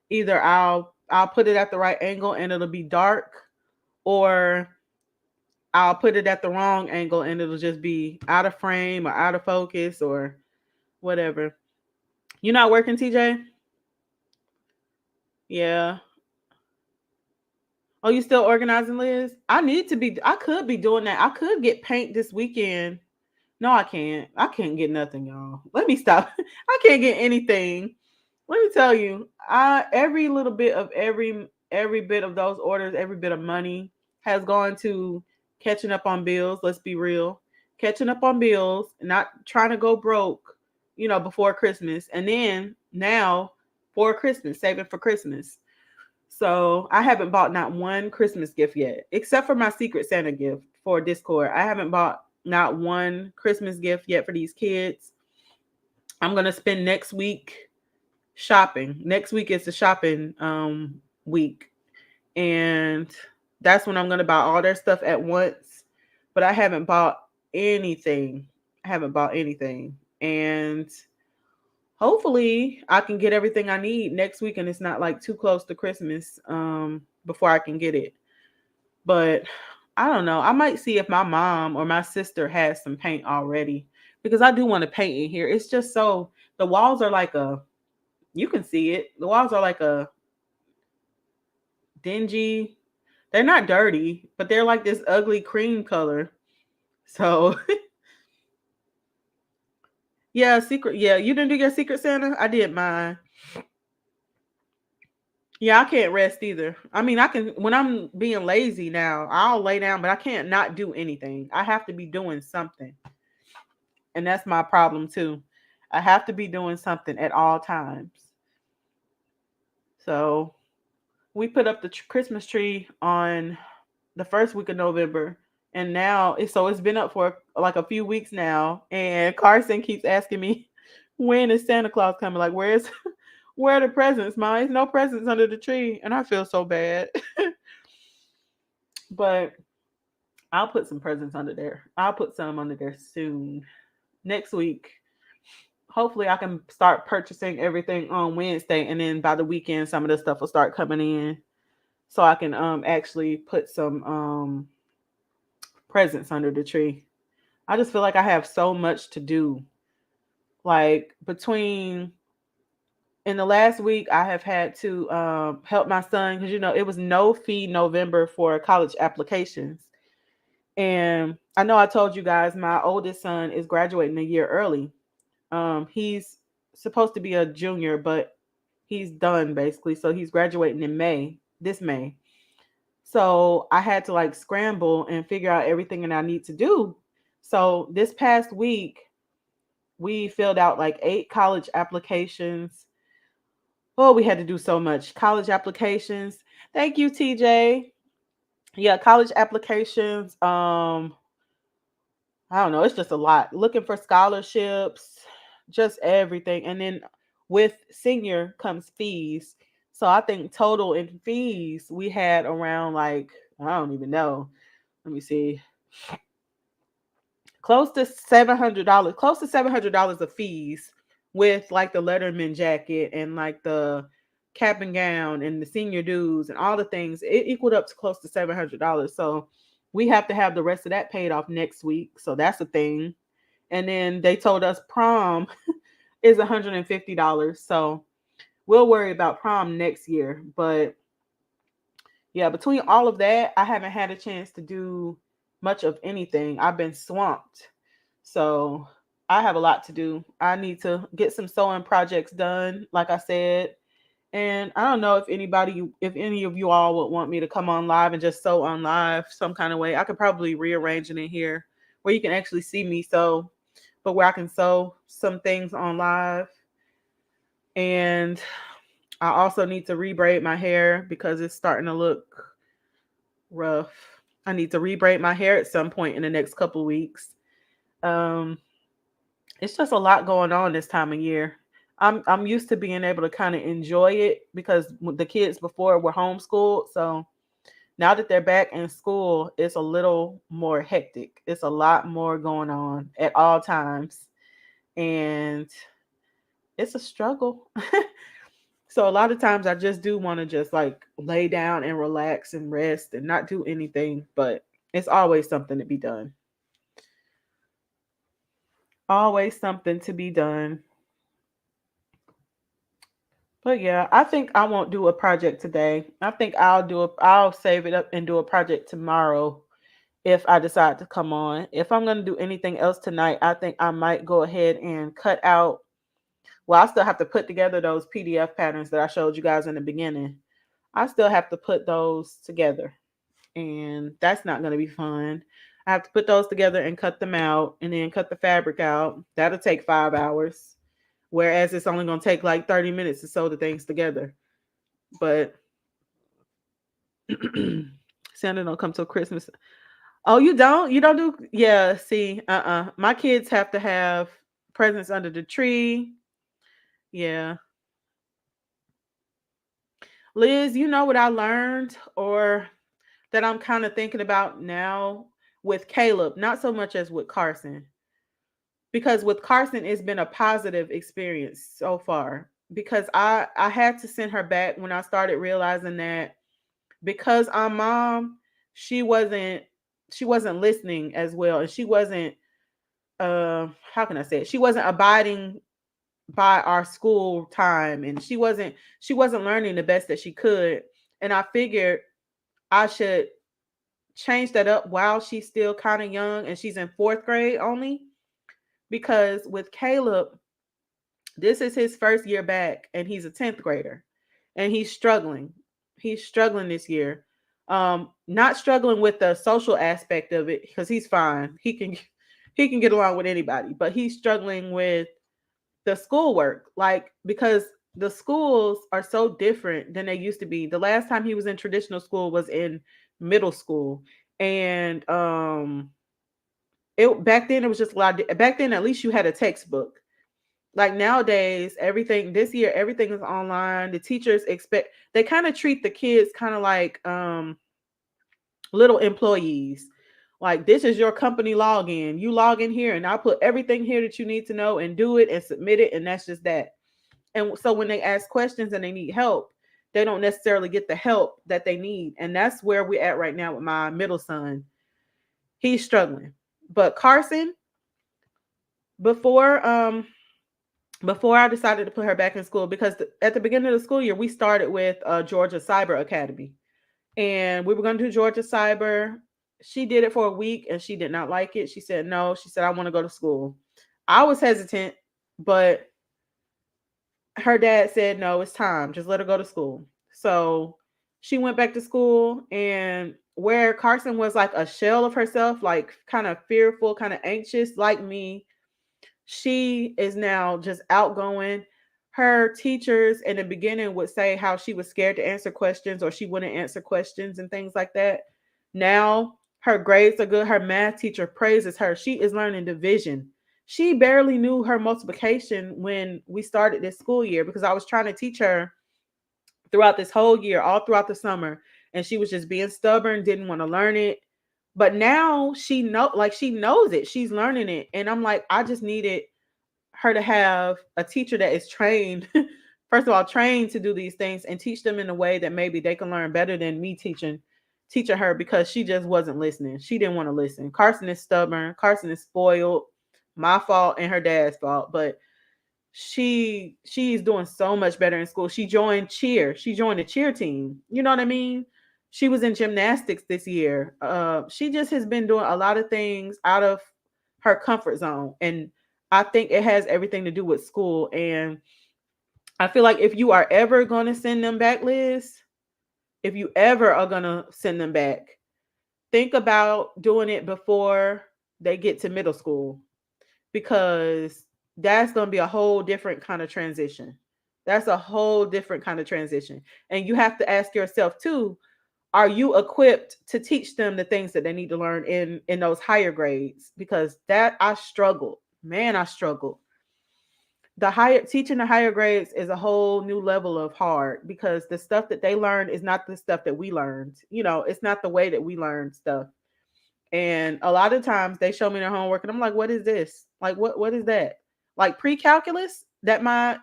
either I'll put it at the right angle and it'll be dark, or I'll put it at the wrong angle and it'll just be out of frame or out of focus or whatever. You not working, TJ? Yeah. Oh, you still organizing, Liz? I could be doing that. I could get paint this weekend. No, I can't. I can't get nothing, y'all. Let me stop. I can't get anything. Let me tell you, every little bit of every bit of those orders, every bit of money has gone to catching up on bills. Let's be real. Catching up on bills, not trying to go broke, before Christmas. And then now for Christmas, saving for Christmas. So I haven't bought not one Christmas gift yet, except for my Secret Santa gift for Discord. I haven't bought not one Christmas gift yet for these kids. I'm gonna spend next week shopping. Next week is the shopping week, and that's when I'm gonna buy all their stuff at once. But I haven't bought anything. I haven't bought anything, and hopefully I can get everything I need next week, and it's not like too close to Christmas before I can get it. But I don't know. I might see if my mom or my sister has some paint already, because I do want to paint in here. It's just so the walls are like you can see it. The walls are like a dingy. They're not dirty, but they're like this ugly cream color. So yeah, secret. Yeah, you didn't do your Secret Santa? I did mine. Yeah, I can't rest either. I mean, I can when I'm being lazy now, I'll lay down, but I can't not do anything. I have to be doing something. And that's my problem too. I have to be doing something at all times. So, we put up the Christmas tree on the first week of November, and now it's been up for like a few weeks now, and Carson keeps asking me when is Santa Claus coming? Like, where are the presents, Mom? There's no presents under the tree, and I feel so bad. But I'll put some presents under there. I'll put some under there soon. Next week. Hopefully I can start purchasing everything on Wednesday, and then by the weekend some of the stuff will start coming in, so I can actually put some presents under the tree. I just feel like I have so much to do. Like between in the last week I have had to help my son, because it was no fee November for college applications. And I know I told you guys my oldest son is graduating a year early. He's supposed to be a junior, but he's done basically. So he's graduating in this May. So I had to like scramble and figure out everything that I need to do. So this past week, we filled out like 8 college applications. Oh, we had to do so much college applications. Thank you, TJ. Yeah, college applications. I don't know, it's just a lot. Looking for scholarships, just everything. And then with senior comes fees. So I think total in fees we had around like, I don't even know. Let me see. Close to $700 of fees with like the letterman jacket and like the cap and gown and the senior dues and all the things. It equaled up to close to $700. So we have to have the rest of that paid off next week. So that's a thing. And then they told us prom is $150. So we'll worry about prom next year. But yeah, between all of that, I haven't had a chance to do much of anything. I've been swamped. So I have a lot to do. I need to get some sewing projects done, like I said. And I don't know if any of you all would want me to come on live and just sew on live some kind of way. I could probably rearrange it in here where you can actually see me sew, but where I can sew some things on live. And I also need to rebraid my hair because it's starting to look rough. I need to rebraid my hair at some point in the next couple of weeks. Um, it's just a lot going on this time of year. I'm used to being able to kind of enjoy it because the kids before were homeschooled. So now that they're back in school, it's a little more hectic. It's a lot more going on at all times. And it's a struggle. So a lot of times I just do want to just like lay down and relax and rest and not do anything, but it's always something to be done. Always something to be done. But yeah, I think I won't do a project today. I think I'll save it up and do a project tomorrow if I decide to come on. If I'm going to do anything else tonight, I think I might go ahead and cut out. Well, I still have to put together those PDF patterns that I showed you guys in the beginning. I still have to put those together, and that's not going to be fun. I have to put those together and cut them out and then cut the fabric out. That'll take 5 hours, whereas it's only going to take like 30 minutes to sew the things together. But Santa don't come till Christmas. Oh, you don't? You don't do? Yeah, see, my kids have to have presents under the tree. Yeah. Liz, you know what I learned or that I'm kind of thinking about now with Caleb, not so much as with Carson. Because with Carson, it's been a positive experience so far. Because I had to send her back when I started realizing that because I'm mom, she wasn't she wasn't listening as well, and she wasn't how can I say it? She wasn't abiding by our school time, and she wasn't learning the best that she could. And I figured I should change that up while she's still kind of young and she's in fourth grade only. Because with Caleb, this is his first year back and he's a 10th grader and he's struggling. He's struggling this year. Not struggling with the social aspect of it because he's fine. He can get along with anybody, but he's struggling with the schoolwork. Like because the schools are so different than they used to be. The last time he was in traditional school was in middle school. And it back then it was just a lot back then at least you had a textbook. Like nowadays, everything this year, everything is online. The teachers expect they kind of treat the kids kind of like little employees. Like this is your company login. You log in here and I'll put everything here that you need to know and do it and submit it. And that's just that. And so when they ask questions and they need help, they don't necessarily get the help that they need. And that's where we're at right now with my middle son. He's struggling. But Carson, before before I decided to put her back in school, because at the beginning of the school year, we started with Georgia Cyber Academy. And we were going to do Georgia Cyber. She did it for a week and she did not like it. She said no. She said, I want to go to school. I was hesitant, but her dad said, no, it's time. Just let her go to school. So she went back to school, and where Carson was like a shell of herself, like kind of fearful, kind of anxious, like me, she is now just outgoing. Her teachers in the beginning would say how she was scared to answer questions or she wouldn't answer questions and things like that. Now her grades are good. Her math teacher praises her. She is learning division. She barely knew her multiplication when we started this school year because I was trying to teach her throughout this whole year, all throughout the summer, and she was just being stubborn, didn't want to learn it. But now she knows it. She's learning it. And I'm like, I just needed her to have a teacher that is trained, first of all, trained to do these things and teach them in a way that maybe they can learn better than me teaching her because she just wasn't listening. She didn't want to listen. Carson is stubborn. Carson is spoiled. My fault and her dad's fault. But she's doing so much better in school. She joined cheer. She joined a cheer team. You know what I mean? She was in gymnastics this year. She just has been doing a lot of things out of her comfort zone, and I think it has everything to do with school. And I feel like if you are ever going to send them back, Liz, if you ever are going to send them back, think about doing it before they get to middle school, because that's going to be a whole different kind of transition. That's a whole different kind of transition. And you have to ask yourself too, are you equipped to teach them the things that they need to learn in those higher grades? Because that I struggled. Man, I struggled. The higher teaching the higher grades is a whole new level of hard because the stuff that they learn is not the stuff that we learned. It's not the way that we learn stuff. And a lot of times they show me their homework and I'm like, what is this? Like what is that? Like pre-calculus that my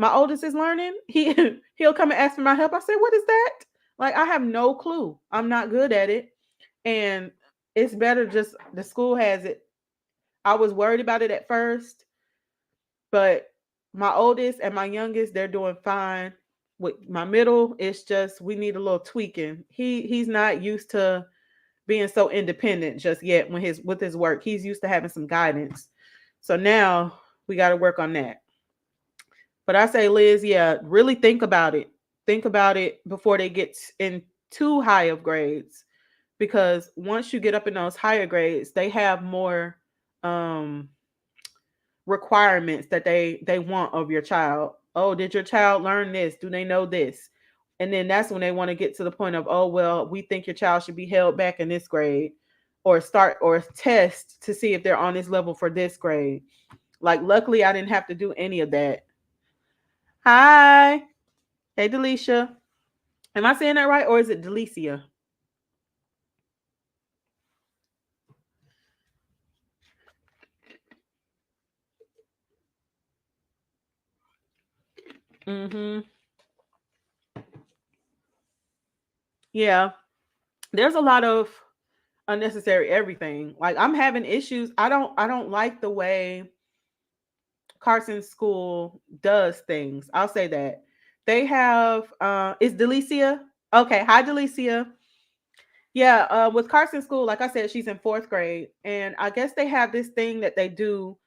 oldest is learning. He'll come and ask for my help. I say, what is that? Like I have no clue. I'm not good at it. And it's better just the school has it. I was worried about it at first, but my oldest and my youngest, they're doing fine. With my middle, it's just we need a little tweaking. He's not used to being so independent just yet with his work. He's used to having some guidance. So now we got to work on that. But I say, Liz, yeah, really think about it. Think about it before they get in too high of grades, because once you get up in those higher grades, they have more um requirements that they want of your child. Oh, did your child learn this? Do they know this? And then that's when they want to get to the point of, oh, well, we think your child should be held back in this grade, or start or test to see if they're on this level for this grade. Like, luckily, I didn't have to do any of that. Hi. Hey, Delisha. Am I saying that right? Or is it Delicia? Mm-hmm. Yeah. There's a lot of unnecessary everything. Like I'm having issues. I don't like the way Carson School does things. I'll say that. They have is Delicia? Okay, hi Delicia. Yeah, with Carson School, like I said, she's in fourth grade. And I guess they have this thing that they do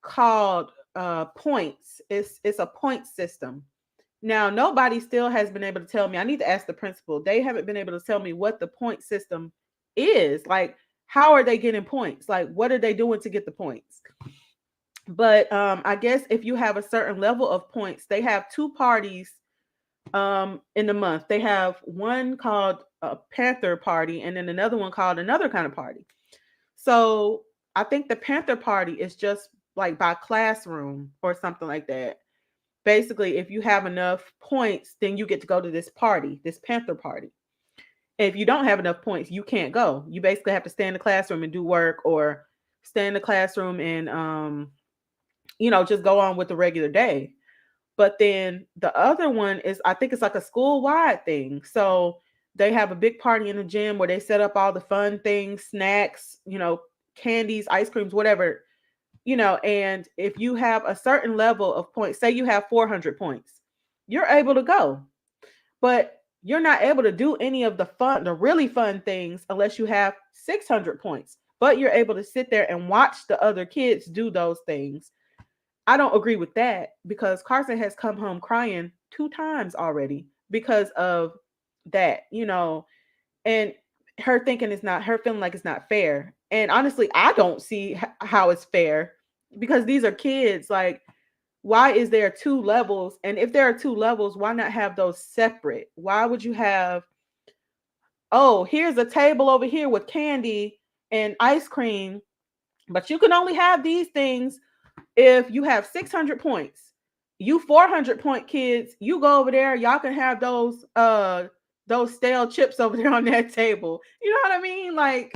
called points. It's a point system. Now, nobody still has been able to tell me. I need to ask the principal. They haven't been able to tell me what the point system is. Like, how are they getting points? Like, what are they doing to get the points? But I guess if you have a certain level of points, they have two parties in the month. They have one called a Panther Party and then another one called another kind of party. So I think the Panther Party is just like by classroom or something like that. Basically, if you have enough points, then you get to go to this party, this Panther Party. If you don't have enough points, you can't go. You basically have to stay in the classroom and do work, or stay in the classroom and just go on with the regular day. But then the other one is, I think it's like a school wide thing. So they have a big party in the gym where they set up all the fun things, snacks, candies, ice creams, whatever, and if you have a certain level of points, say you have 400 points, you're able to go. But you're not able to do any of the really fun things unless you have 600 points. But you're able to sit there and watch the other kids do those things. I don't agree with that because Carson has come home crying 2 times already because of that. And her feeling like it's not fair. And honestly, I don't see how it's fair because these are kids. Like, why is there two levels? And if there are two levels, why not have those separate? Why would you have Oh, here's a table over here with candy and ice cream, but you can only have these things if you have 600 points. You 400 point kids, you go over there, y'all can have those stale chips over there on that table. You know what I mean? Like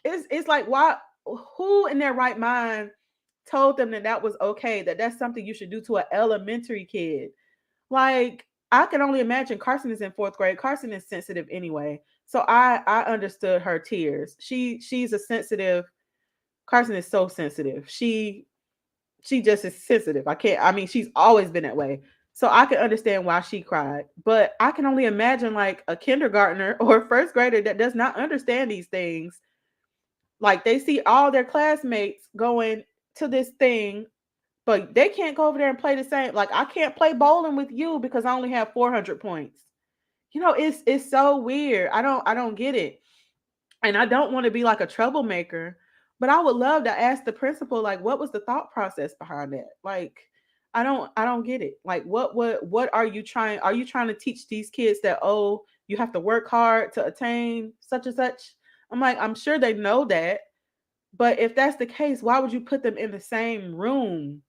it's like, why, who in their right mind told them that that was okay, that that's something you should do to an elementary kid? Like, I can only imagine. Carson is in 4th grade. Carson is sensitive anyway. So I understood her tears. She's a sensitive. Carson is so sensitive. She just is sensitive. I mean, she's always been that way. So I can understand why she cried. But I can only imagine like a kindergartner or a first grader that does not understand these things. Like, they see all their classmates going to this thing, but they can't go over there and play the same. Like, I can't play bowling with you because I only have 400 points. It's so weird. I don't get it. And I don't want to be like a troublemaker, but I would love to ask the principal, like, what was the thought process behind that? Like, I don't get it. Like, what are you trying? Are you trying to teach these kids that, oh, you have to work hard to attain such and such? I'm like, I'm sure they know that, but if that's the case, why would you put them in the same room?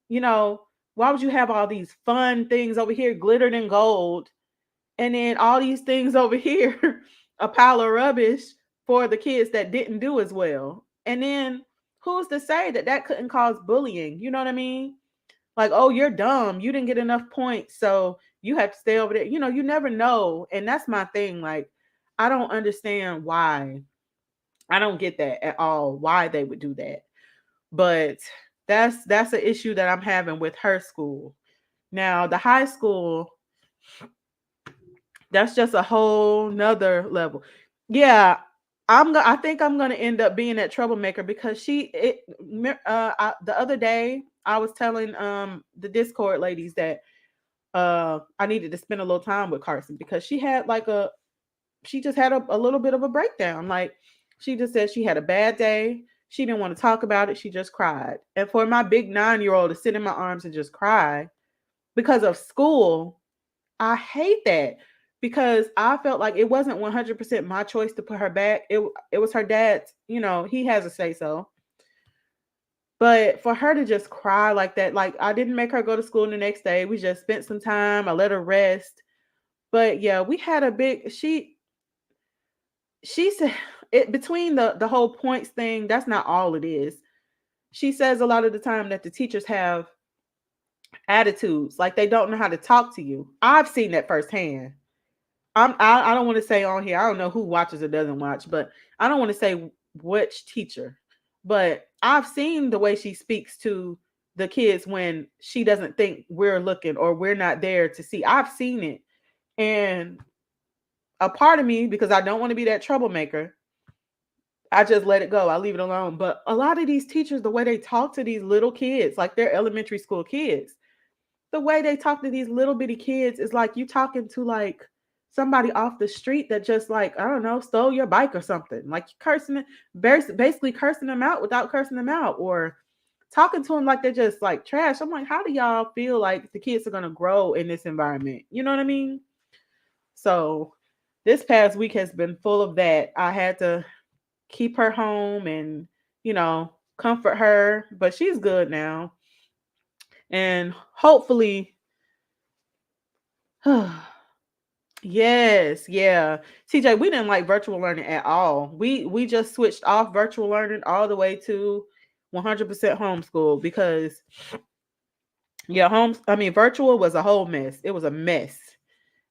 You know, why would you have all these fun things over here glittered in gold, and then all these things over here, a pile of rubbish for the kids that didn't do as well? And then who's to say that that couldn't cause bullying? You know what I mean? Like, oh, you're dumb. You didn't get enough points, so you have to stay over there. You never know. And that's my thing. Like, I don't understand why. I don't get that at all, why they would do that. But that's an issue that I'm having with her school. Now, the high school, that's just a whole nother level. Yeah, I think I'm gonna end up being that troublemaker because the other day I was telling the Discord ladies that I needed to spend a little time with Carson because she just had a little bit of a breakdown. Like, she just said she had a bad day. She didn't want to talk about it. She just cried. And for my big 9-year-old to sit in my arms and just cry because of school, I hate that because I felt like it wasn't 100% my choice to put her back. It was her dad's. He has a say so. But for her to just cry like that, like, I didn't make her go to school the next day. We just spent some time. I let her rest. But yeah, we had a big she said it between the whole points thing, that's not all it is. She says a lot of the time that the teachers have attitudes, like they don't know how to talk to you. I've seen that firsthand. I don't want to say on here. I don't know who watches or doesn't watch, but I don't want to say which teacher. But I've seen the way she speaks to the kids when she doesn't think we're looking or we're not there to see. I've seen it. And a part of me, because I don't want to be that troublemaker, I just let it go. I leave it alone. But a lot of these teachers, the way they talk to these little kids, like they're elementary school kids, the way they talk to these little bitty kids is like you talking to like somebody off the street that just, like, I don't know, stole your bike or something. Like, cursing it, basically cursing them out without cursing them out, or talking to them like they're just like trash. I'm like, how do y'all feel like the kids are gonna grow in this environment? You know what I mean? So this past week has been full of that. I had to keep her home and, comfort her, but she's good now. And hopefully, yes, yeah. TJ, we didn't like virtual learning at all. We just switched off virtual learning all the way to 100% homeschool because, yeah, virtual was a whole mess. It was a mess.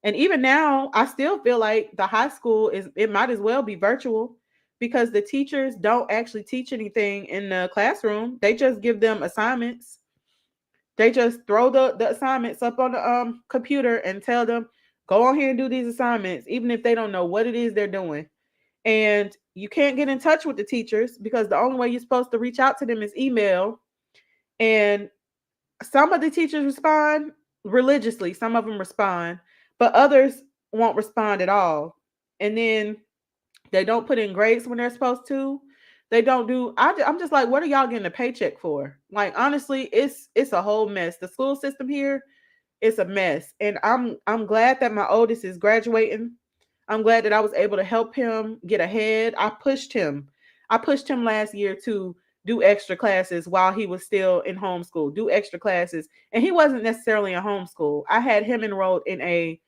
And even now, I still feel like the high school it might as well be virtual because the teachers don't actually teach anything in the classroom. They just give them assignments. They just throw the assignments up on the computer and tell them, go on here and do these assignments, even if they don't know what it is they're doing. And you can't get in touch with the teachers because the only way you're supposed to reach out to them is email. And some of the teachers respond religiously, some of them respond, but others won't respond at all. And then they don't put in grades when they're supposed to. They don't do. I'm just like, what are y'all getting a paycheck for? Like, honestly, it's a whole mess. The school system here, it's a mess. And I'm glad that my oldest is graduating. I'm glad that I was able to help him get ahead. I pushed him last year to do extra classes while he was still in homeschool, do extra classes. And he wasn't necessarily in homeschool. I had him enrolled in a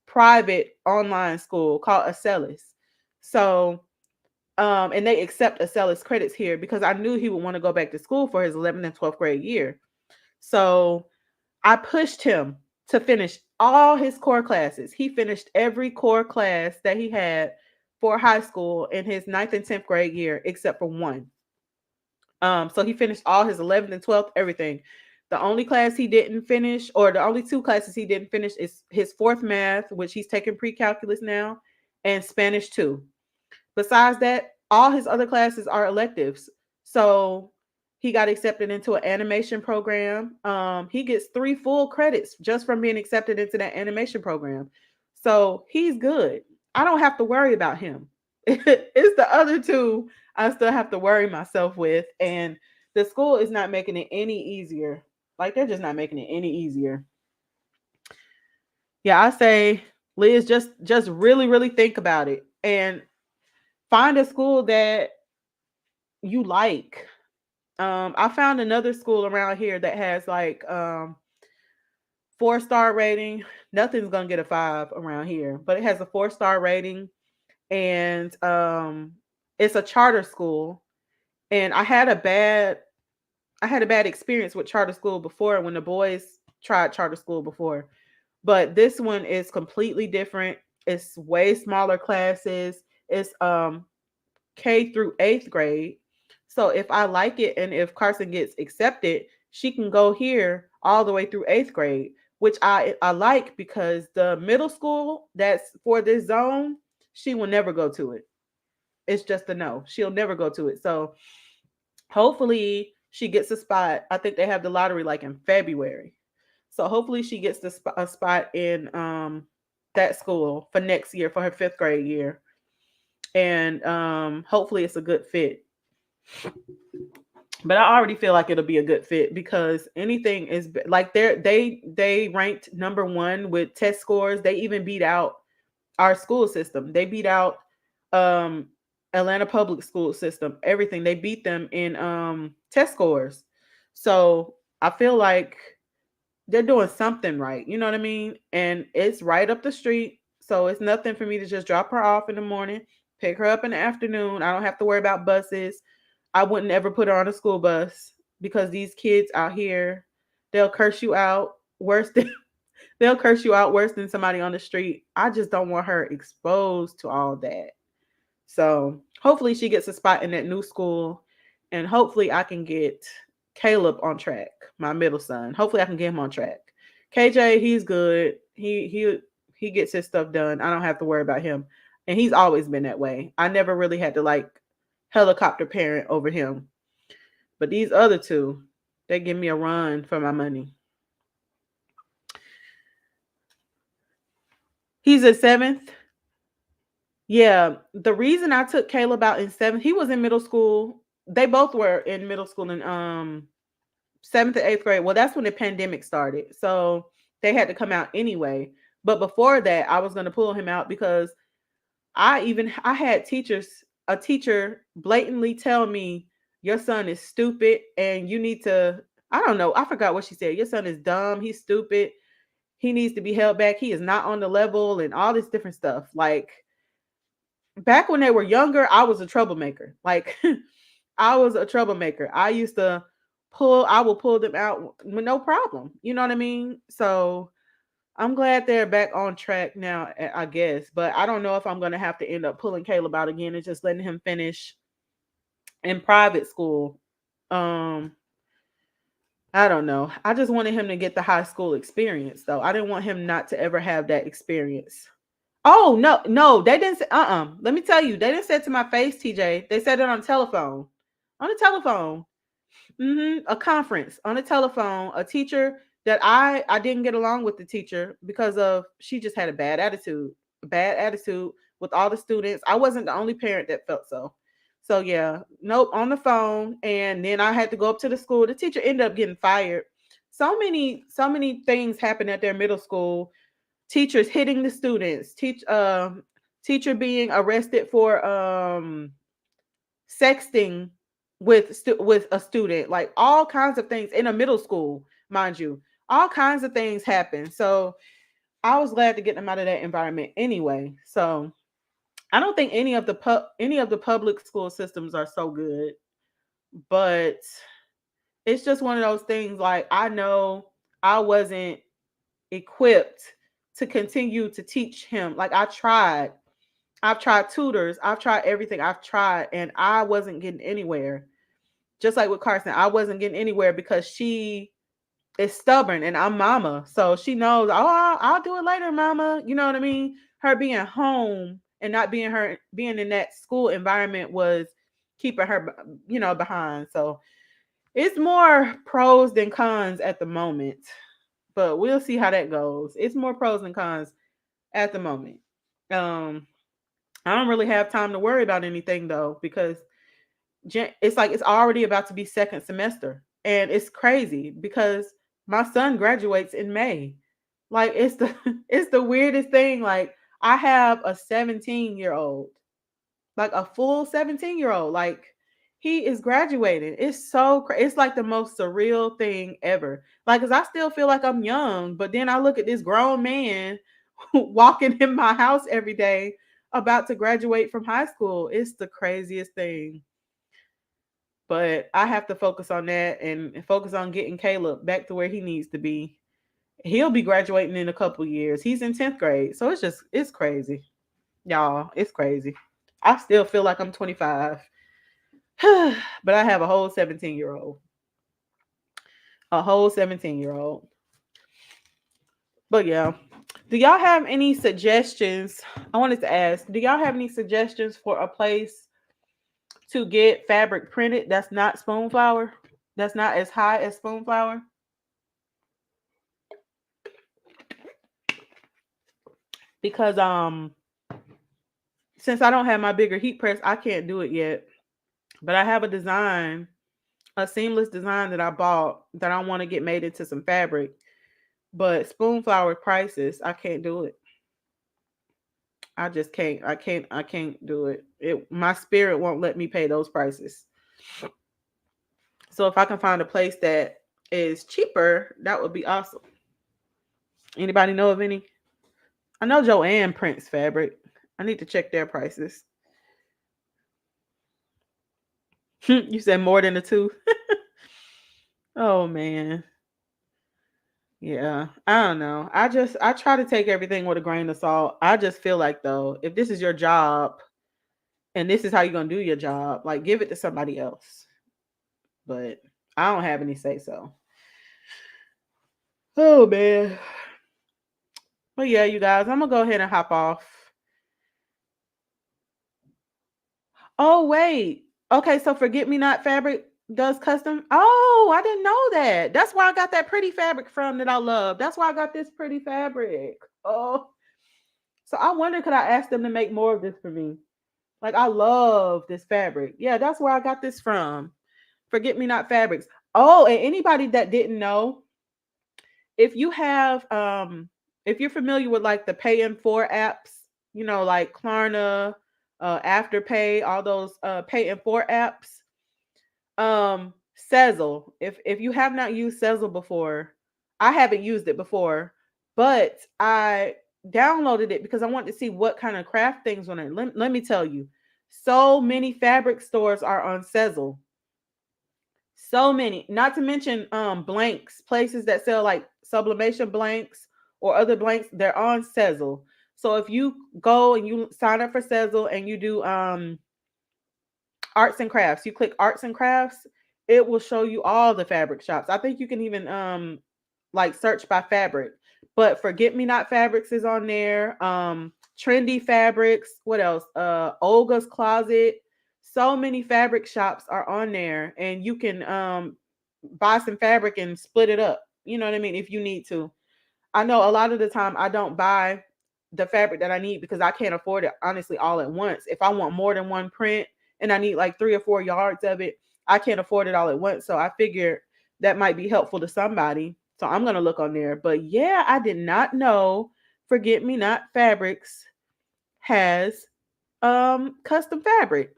private online school called Acellus. So, and they accept Acellus credits here because I knew he would want to go back to school for his 11th and 12th grade year. So I pushed him to finish all his core classes. He finished every core class that he had for high school in his ninth and 10th grade year, except for one. So he finished all his 11th and 12th, everything. The only class he didn't finish, or the only two classes he didn't finish, is his fourth math, which he's taking pre-calculus now, and Spanish 2. Besides that, all his other classes are electives. So he got accepted into an animation program. He gets 3 full credits just from being accepted into that animation program. So he's good. I don't have to worry about him. It's the other two I still have to worry myself with. And the school is not making it any easier. Like, they're just not making it any easier. Yeah, I say, Liz, just really, really think about it and find a school that you like. I found another school around here that has like 4-star rating. Nothing's gonna get a 5 around here, but it has a 4-star rating, and it's a charter school. And I had a bad experience with charter school before when the boys tried charter school before, but this one is completely different. It's way smaller classes. It's K through 8th grade. So if I like it and if Carson gets accepted, she can go here all the way through 8th grade, which I like because the middle school that's for this zone, she will never go to it. It's just a no. She'll never go to it. So hopefully she gets a spot. I think they have the lottery like in February. So hopefully she gets a spot in that school for next year for her 5th grade year. And hopefully it's a good fit. But I already feel like it'll be a good fit because anything is like they ranked number 1 with test scores. They even beat out our school system. They beat out um Atlanta public school system. Everything. They beat them in test scores. So I feel like they're doing something right. You know what I mean? And it's right up the street. So it's nothing for me to just drop her off in the morning, pick her up in the afternoon. I don't have to worry about buses. I wouldn't ever put her on a school bus because these kids out here, they'll curse you out worse than they'll curse you out worse than somebody on the street. I just don't want her exposed to all that. So hopefully she gets a spot in that new school, and hopefully I can get Caleb on track, my middle son. Hopefully I can get him on track. KJ, he's good. He gets his stuff done. I don't have to worry about him. And he's always been that way. I never really had to like helicopter parent over him. But these other two, they give me a run for my money. He's at 7th. Yeah, the reason I took Caleb out in 7th, he was in middle school. They both were in middle school in 7th and 8th grade. Well, that's when the pandemic started. So they had to come out anyway. But before that, I was going to pull him out because I had a teacher blatantly tell me, your son is stupid and you need to, I don't know, I forgot what she said. Your son is dumb, he's stupid, he needs to be held back, he is not on the level, and all this different stuff. Like, back when they were younger, I was a troublemaker. Like, I was a troublemaker. I will pull them out with no problem. You know what I mean? So I'm glad they're back on track now, I guess. But I don't know if I'm going to have to end up pulling Caleb out again and just letting him finish in private school. Um, I don't know. I just wanted him to get the high school experience, though. I didn't want him not to ever have that experience. Oh, no, no, they didn't say, let me tell you, they didn't say it to my face, TJ. They said it on the telephone. On the telephone. A conference on the telephone. A teacher that I didn't get along with the teacher because of she just had a bad attitude with all the students. I wasn't the only parent that felt so. So yeah, nope, on the phone, and then I had to go up to the school. The teacher ended up getting fired. So many things happened at their middle school. Teachers hitting the students. teacher being arrested for sexting with a student, like all kinds of things in a middle school, mind you. All kinds of things happen. So I was glad to get them out of that environment anyway. So I don't think any of the public school systems are so good, but it's just one of those things. Like, I know I wasn't equipped to continue to teach him. Like, I've tried tutors, I've tried everything, I've tried, and I wasn't getting anywhere. Just like with Carson, I wasn't getting anywhere because she is stubborn, and I'm mama. So she knows, oh, I'll do it later, mama. You know what I mean? Her being home and not being in that school environment was keeping her, behind. So it's more pros than cons at the moment, but we'll see how that goes. It's more pros than cons at the moment. Um, I don't really have time to worry about anything though, because it's like it's already about to be second semester, and it's crazy because my son graduates in May. Like, it's the it's the weirdest thing. Like, I have a 17-year-old, like a full 17-year-old. Like, he is graduating. It's it's like the most surreal thing ever. Like, cuz I still feel like I'm young, but then I look at this grown man walking in my house every day about to graduate from high school. It's the craziest thing. But I have to focus on that and focus on getting Caleb back to where he needs to be. He'll be graduating in a couple years. He's in 10th grade. So it's crazy. Y'all, it's crazy. I still feel like I'm 25. But I have a whole 17-year-old. A whole 17-year-old. But yeah. Do y'all have any suggestions? I wanted to ask, do y'all have any suggestions for a place to get fabric printed that's not Spoonflower? That's not as high as Spoonflower? Because since I don't have my bigger heat press, I can't do it yet. But I have a design, a seamless design that I bought that I want to get made into some fabric. But Spoonflower prices, I can't do it. I just can't. I can't do it. My spirit won't let me pay those prices. So if I can find a place that is cheaper, that would be awesome. Anybody know of any? I know Joanne prints fabric. I need to check their prices. You said more than a two? Oh man. Yeah. I don't know. I try to take everything with a grain of salt. I just feel like, though, if this is your job and this is how you're gonna do your job, like, give it to somebody else. But I don't have any say so. Oh man. But yeah, you guys, I'm gonna go ahead and hop off. Oh wait. Okay, so Forget Me Not Fabric does custom. Oh, I didn't know that. That's where I got that pretty fabric from that I love. That's why I got this pretty fabric. Oh, so I wonder, could I ask them to make more of this for me? Like, I love this fabric. Yeah, that's where I got this from. Forget Me Not Fabrics. Oh, and anybody that didn't know, if you have if you're familiar with like the pay in four apps, like Klarna, Afterpay, all those pay in four apps, Sezzle. If you have not used Sezzle before, I haven't used it before, but I downloaded it because I wanted to see what kind of craft things on it. Let me tell you, so many fabric stores are on Sezzle. So many, not to mention blanks, places that sell like sublimation blanks or other blanks, they're on Sezzle. So if you go and you sign up for Sezzle and you do arts and crafts, you click arts and crafts, it will show you all the fabric shops. I think you can even like search by fabric. But Forget Me Not Fabrics is on there. Trendy Fabrics, what else? Olga's Closet. So many fabric shops are on there, and you can buy some fabric and split it up. You know what I mean? If you need to. I know a lot of the time I don't buy the fabric that I need because I can't afford it, honestly, all at once. If I want more than one print and I need like 3 or 4 yards of it, I can't afford it all at once. So I figured that might be helpful to somebody. So I'm going to look on there. But yeah, I did not know Forget Me Not Fabrics has custom fabric.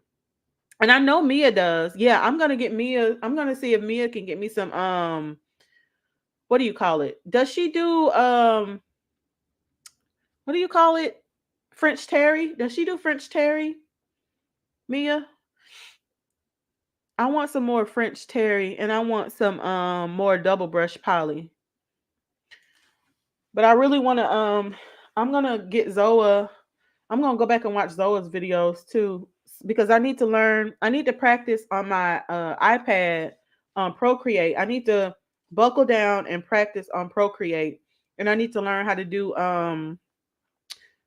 And I know Mia does. Yeah, I'm gonna get Mia. I'm gonna see if Mia can get me some what do you call it? Does she do what do you call it? French terry? Does she do French terry? Mia? I want some more French terry and I want some more double brush poly. But I really want to I'm going to get Zoa. I'm going to go back and watch Zoa's videos too because I need to learn. I need to practice on my iPad on Procreate. I need to buckle down and practice on Procreate and I need to learn how to do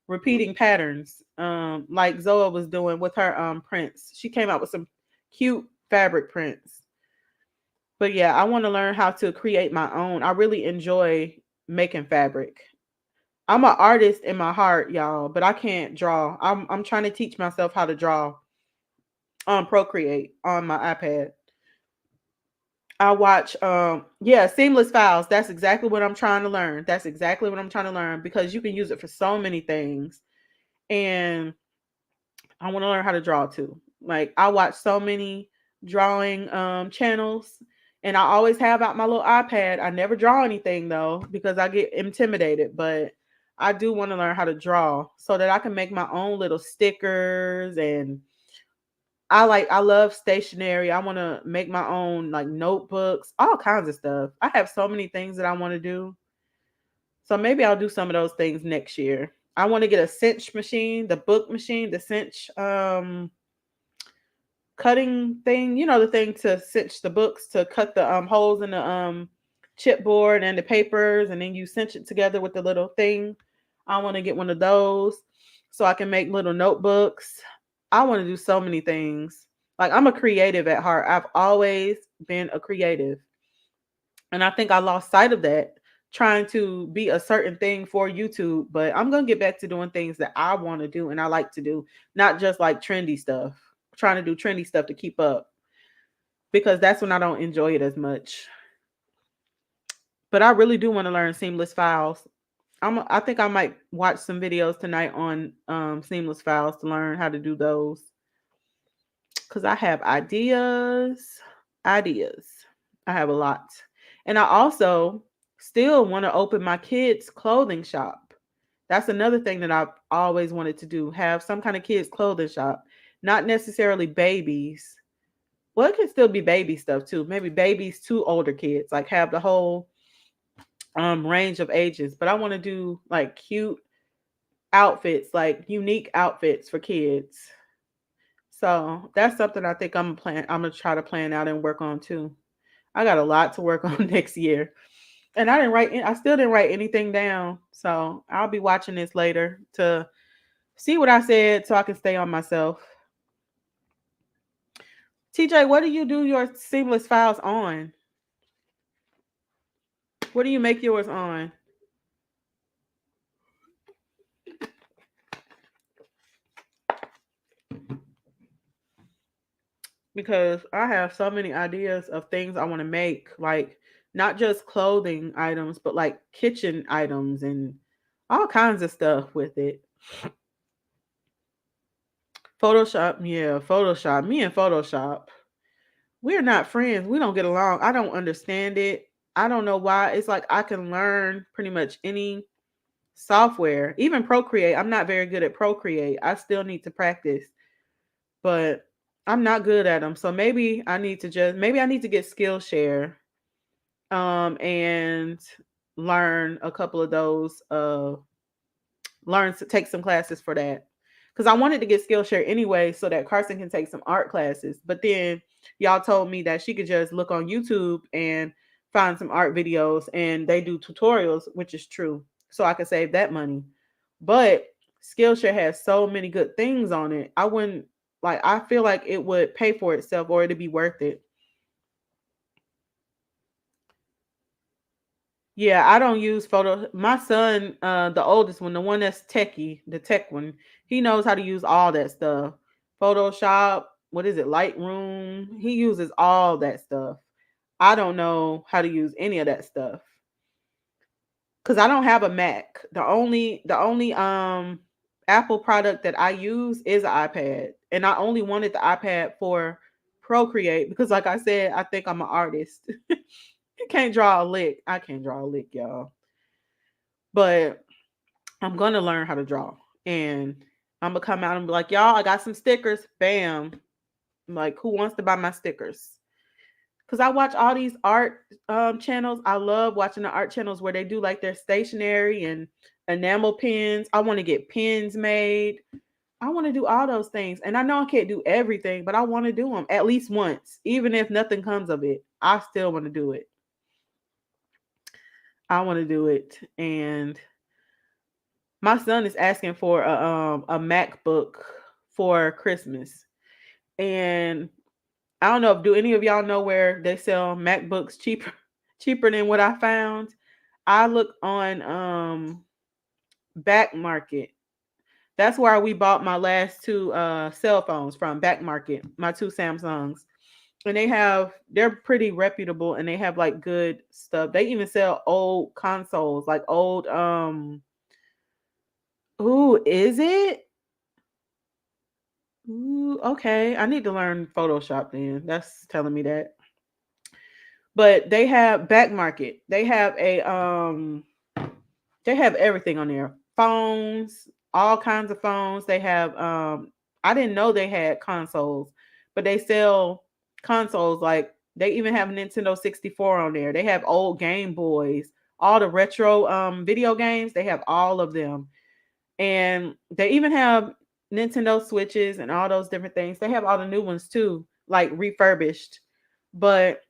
repeating patterns like Zoa was doing with her prints. She came out with some cute fabric prints. But yeah, I want to learn how to create my own. I really enjoy making fabric. I'm an artist in my heart, y'all, but I can't draw. I'm trying to teach myself how to draw on Procreate on my iPad. I watch yeah, seamless files. That's exactly what I'm trying to learn. That's exactly what I'm trying to learn because you can use it for so many things. And I want to learn how to draw too. Like I watch so many drawing channels and I always have out my little iPad. I never draw anything though because I get intimidated, but I do want to learn how to draw so that I can make my own little stickers and I love stationery. I want to make my own like notebooks, all kinds of stuff. I have so many things that I want to do. So maybe I'll do some of those things next year. I want to get a cinch machine, the book machine, the cinch cutting thing, the thing to cinch the books, to cut the holes in the chipboard and the papers, and then you cinch it together with the little thing. I want to get one of those so I can make little notebooks. I want to do so many things. Like I'm a creative at heart. I've always been a creative. And I think I lost sight of that trying to be a certain thing for YouTube, but I'm going to get back to doing things that I want to do and I like to do, not just like trendy stuff, trying to do trendy stuff to keep up because that's when I don't enjoy it as much. But I really do want to learn seamless files. I think I might watch some videos tonight on seamless files to learn how to do those because I have ideas. I have a lot. And I also still want to open my kids' clothing shop. That's another thing that I've always wanted to do, have some kind of kids' clothing shop. Not necessarily babies. Well, it can still be baby stuff too. Maybe babies to older kids, like have the whole range of ages. But I want to do like cute outfits, like unique outfits for kids. So that's something I think I'm gonna try to plan out and work on too. I got a lot to work on next year. And I still didn't write anything down. So I'll be watching this later to see what I said so I can stay on myself. TJ, what do you do your seamless files on? What do you make yours on? Because I have so many ideas of things I want to make, like not just clothing items, but like kitchen items and all kinds of stuff with it. Photoshop, yeah, Photoshop. Me and Photoshop, we're not friends. We don't get along. I don't understand it. I don't know why. It's like I can learn pretty much any software, even Procreate. I'm not very good at Procreate. I still need to practice, but I'm not good at them. So maybe I need to get Skillshare and learn a couple of those learn to take some classes for that. Because I wanted to get Skillshare anyway so that Carson can take some art classes. But then y'all told me that she could just look on YouTube and find some art videos and they do tutorials, which is true. So I could save that money. But Skillshare has so many good things on it. I feel like it would pay for itself or it'd be worth it. Yeah, I don't use photo. My son, the oldest one, the one that's techie, the tech one, he knows how to use all that stuff. Photoshop, what is it, Lightroom? He uses all that stuff. I don't know how to use any of that stuff because I don't have a Mac. The only Apple product that I use is an iPad. And I only wanted the iPad for Procreate because, like I said, I think I'm an artist. You can't draw a lick. I can't draw a lick, y'all. But I'm going to learn how to draw. And I'm going to come out and be like, y'all, I got some stickers. Bam. I'm like, who wants to buy my stickers? Because I watch all these art channels. I love watching the art channels where they do like their stationery and enamel pins. I want to get pins made. I want to do all those things. And I know I can't do everything, but I want to do them at least once. Even if nothing comes of it, I still want to do it. I want to do it. And my son is asking for a MacBook for Christmas. And I don't know if do any of y'all know where they sell MacBooks cheaper than what I found. I look on Back Market. That's where we bought my last two cell phones from, Back Market, my two Samsungs. And they're pretty reputable and they have like good stuff. They even sell old consoles, like old ooh, is it? Ooh, okay. I need to learn Photoshop then. That's telling me that. But they have Back Market. They have everything on there. Phones, all kinds of phones. They have I didn't know they had consoles, but they sell consoles like they even have Nintendo 64 on there. They have old Game Boys, all the retro video games, they have all of them. And they even have Nintendo Switches and all those different things. They have all the new ones too, like refurbished. But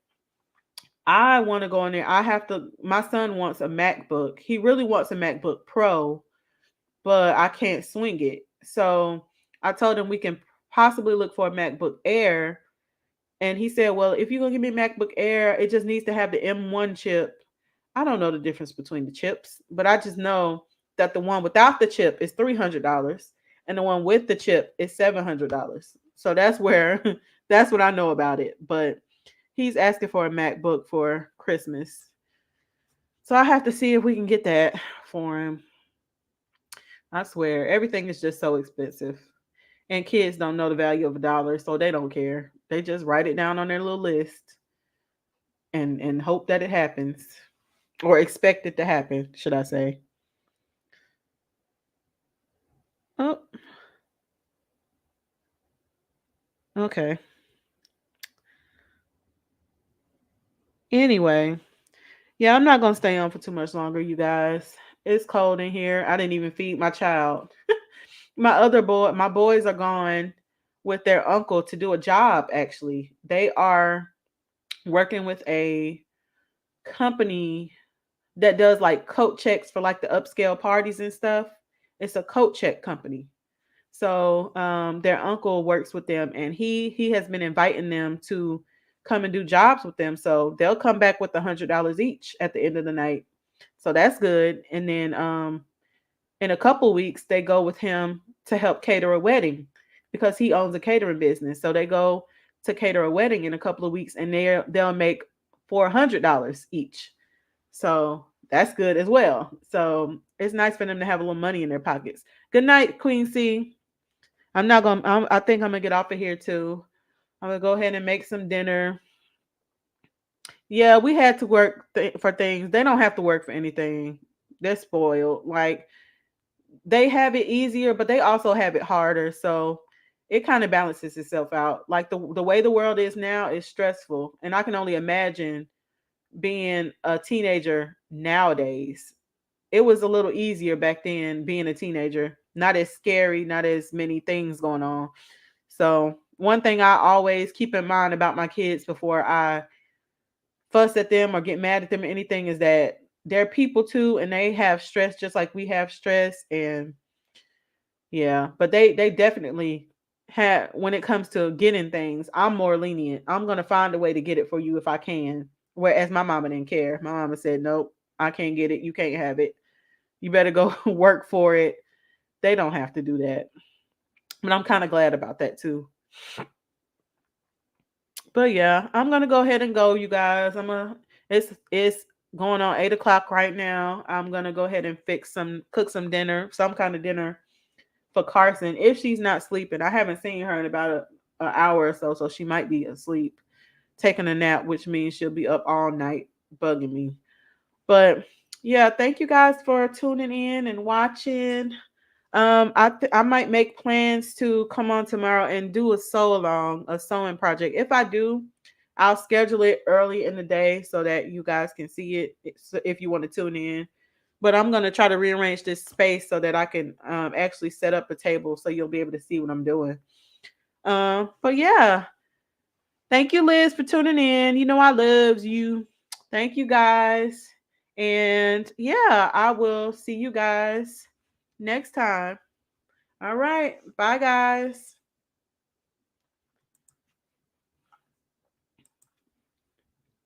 I want to go in there. I have to. My son wants a MacBook. He really wants a MacBook Pro, but I can't swing it. So I told him we can possibly look for a MacBook Air. And he said, well, if you're going to give me a MacBook Air, it just needs to have the M1 chip. I don't know the difference between the chips, but I just know that the one without the chip is $300 and the one with the chip is $700. So that's where that's what I know about it. But he's asking for a MacBook for Christmas. So I have to see if we can get that for him. I swear, everything is just so expensive. And kids don't know the value of a dollar, so they don't care. They just write it down on their little list and hope that it happens. Or expect it to happen, should I say. Oh, okay. Anyway, yeah, I'm not gonna stay on for too much longer, you guys. It's cold in here. I didn't even feed my child. My boys are gone with their uncle to do a job, actually. They are working with a company that does like coat checks for like the upscale parties and stuff. It's a coat check company. So their uncle works with them and he has been inviting them to come and do jobs with them. So they'll come back with $100 each at the end of the night. So that's good. And then in a couple weeks they go with him to help cater a wedding because he owns a catering business. So they go to cater a wedding in a couple of weeks and they'll make $400 each. So that's good as well. So it's nice for them to have a little money in their pockets. Good night, Queen C. I think I'm gonna get off of here too. I'm gonna go ahead and make some dinner. Yeah, we had to work for things. They don't have to work for anything. They're spoiled. Like they have it easier, but they also have it harder. So it kind of balances itself out. Like the way the world is now is stressful, and I can only imagine being a teenager nowadays. It was a little easier back then being a teenager. Not as scary, not as many things going on. So, one thing I always keep in mind about my kids before I fuss at them or get mad at them or anything is that they're people too and they have stress just like we have stress. And yeah, but they definitely have, when it comes to getting things, I'm more lenient. I'm going to find a way to get it for you if I can. Whereas my mama didn't care. My mama said, nope, I can't get it. You can't have it. You better go work for it. They don't have to do that. But I'm kind of glad about that too. But yeah, I'm gonna go ahead and go, you guys. It's going on 8 o'clock right now. I'm gonna go ahead and cook some dinner, some kind of dinner for Carson if she's not sleeping. I haven't seen her in about an hour or so, so she might be asleep, taking a nap, which means she'll be up all night bugging me. But yeah, thank you guys for tuning in and watching. I might make plans to come on tomorrow and do a sew along, a sewing project. If I do, I'll schedule it early in the day so that you guys can see it if you want to tune in. But I'm gonna try to rearrange this space so that I can actually set up a table so you'll be able to see what I'm doing. But yeah, thank you, Liz, for tuning in. You know I loves you. Thank you guys. And yeah, I will see you guys next time. All right. Bye, guys.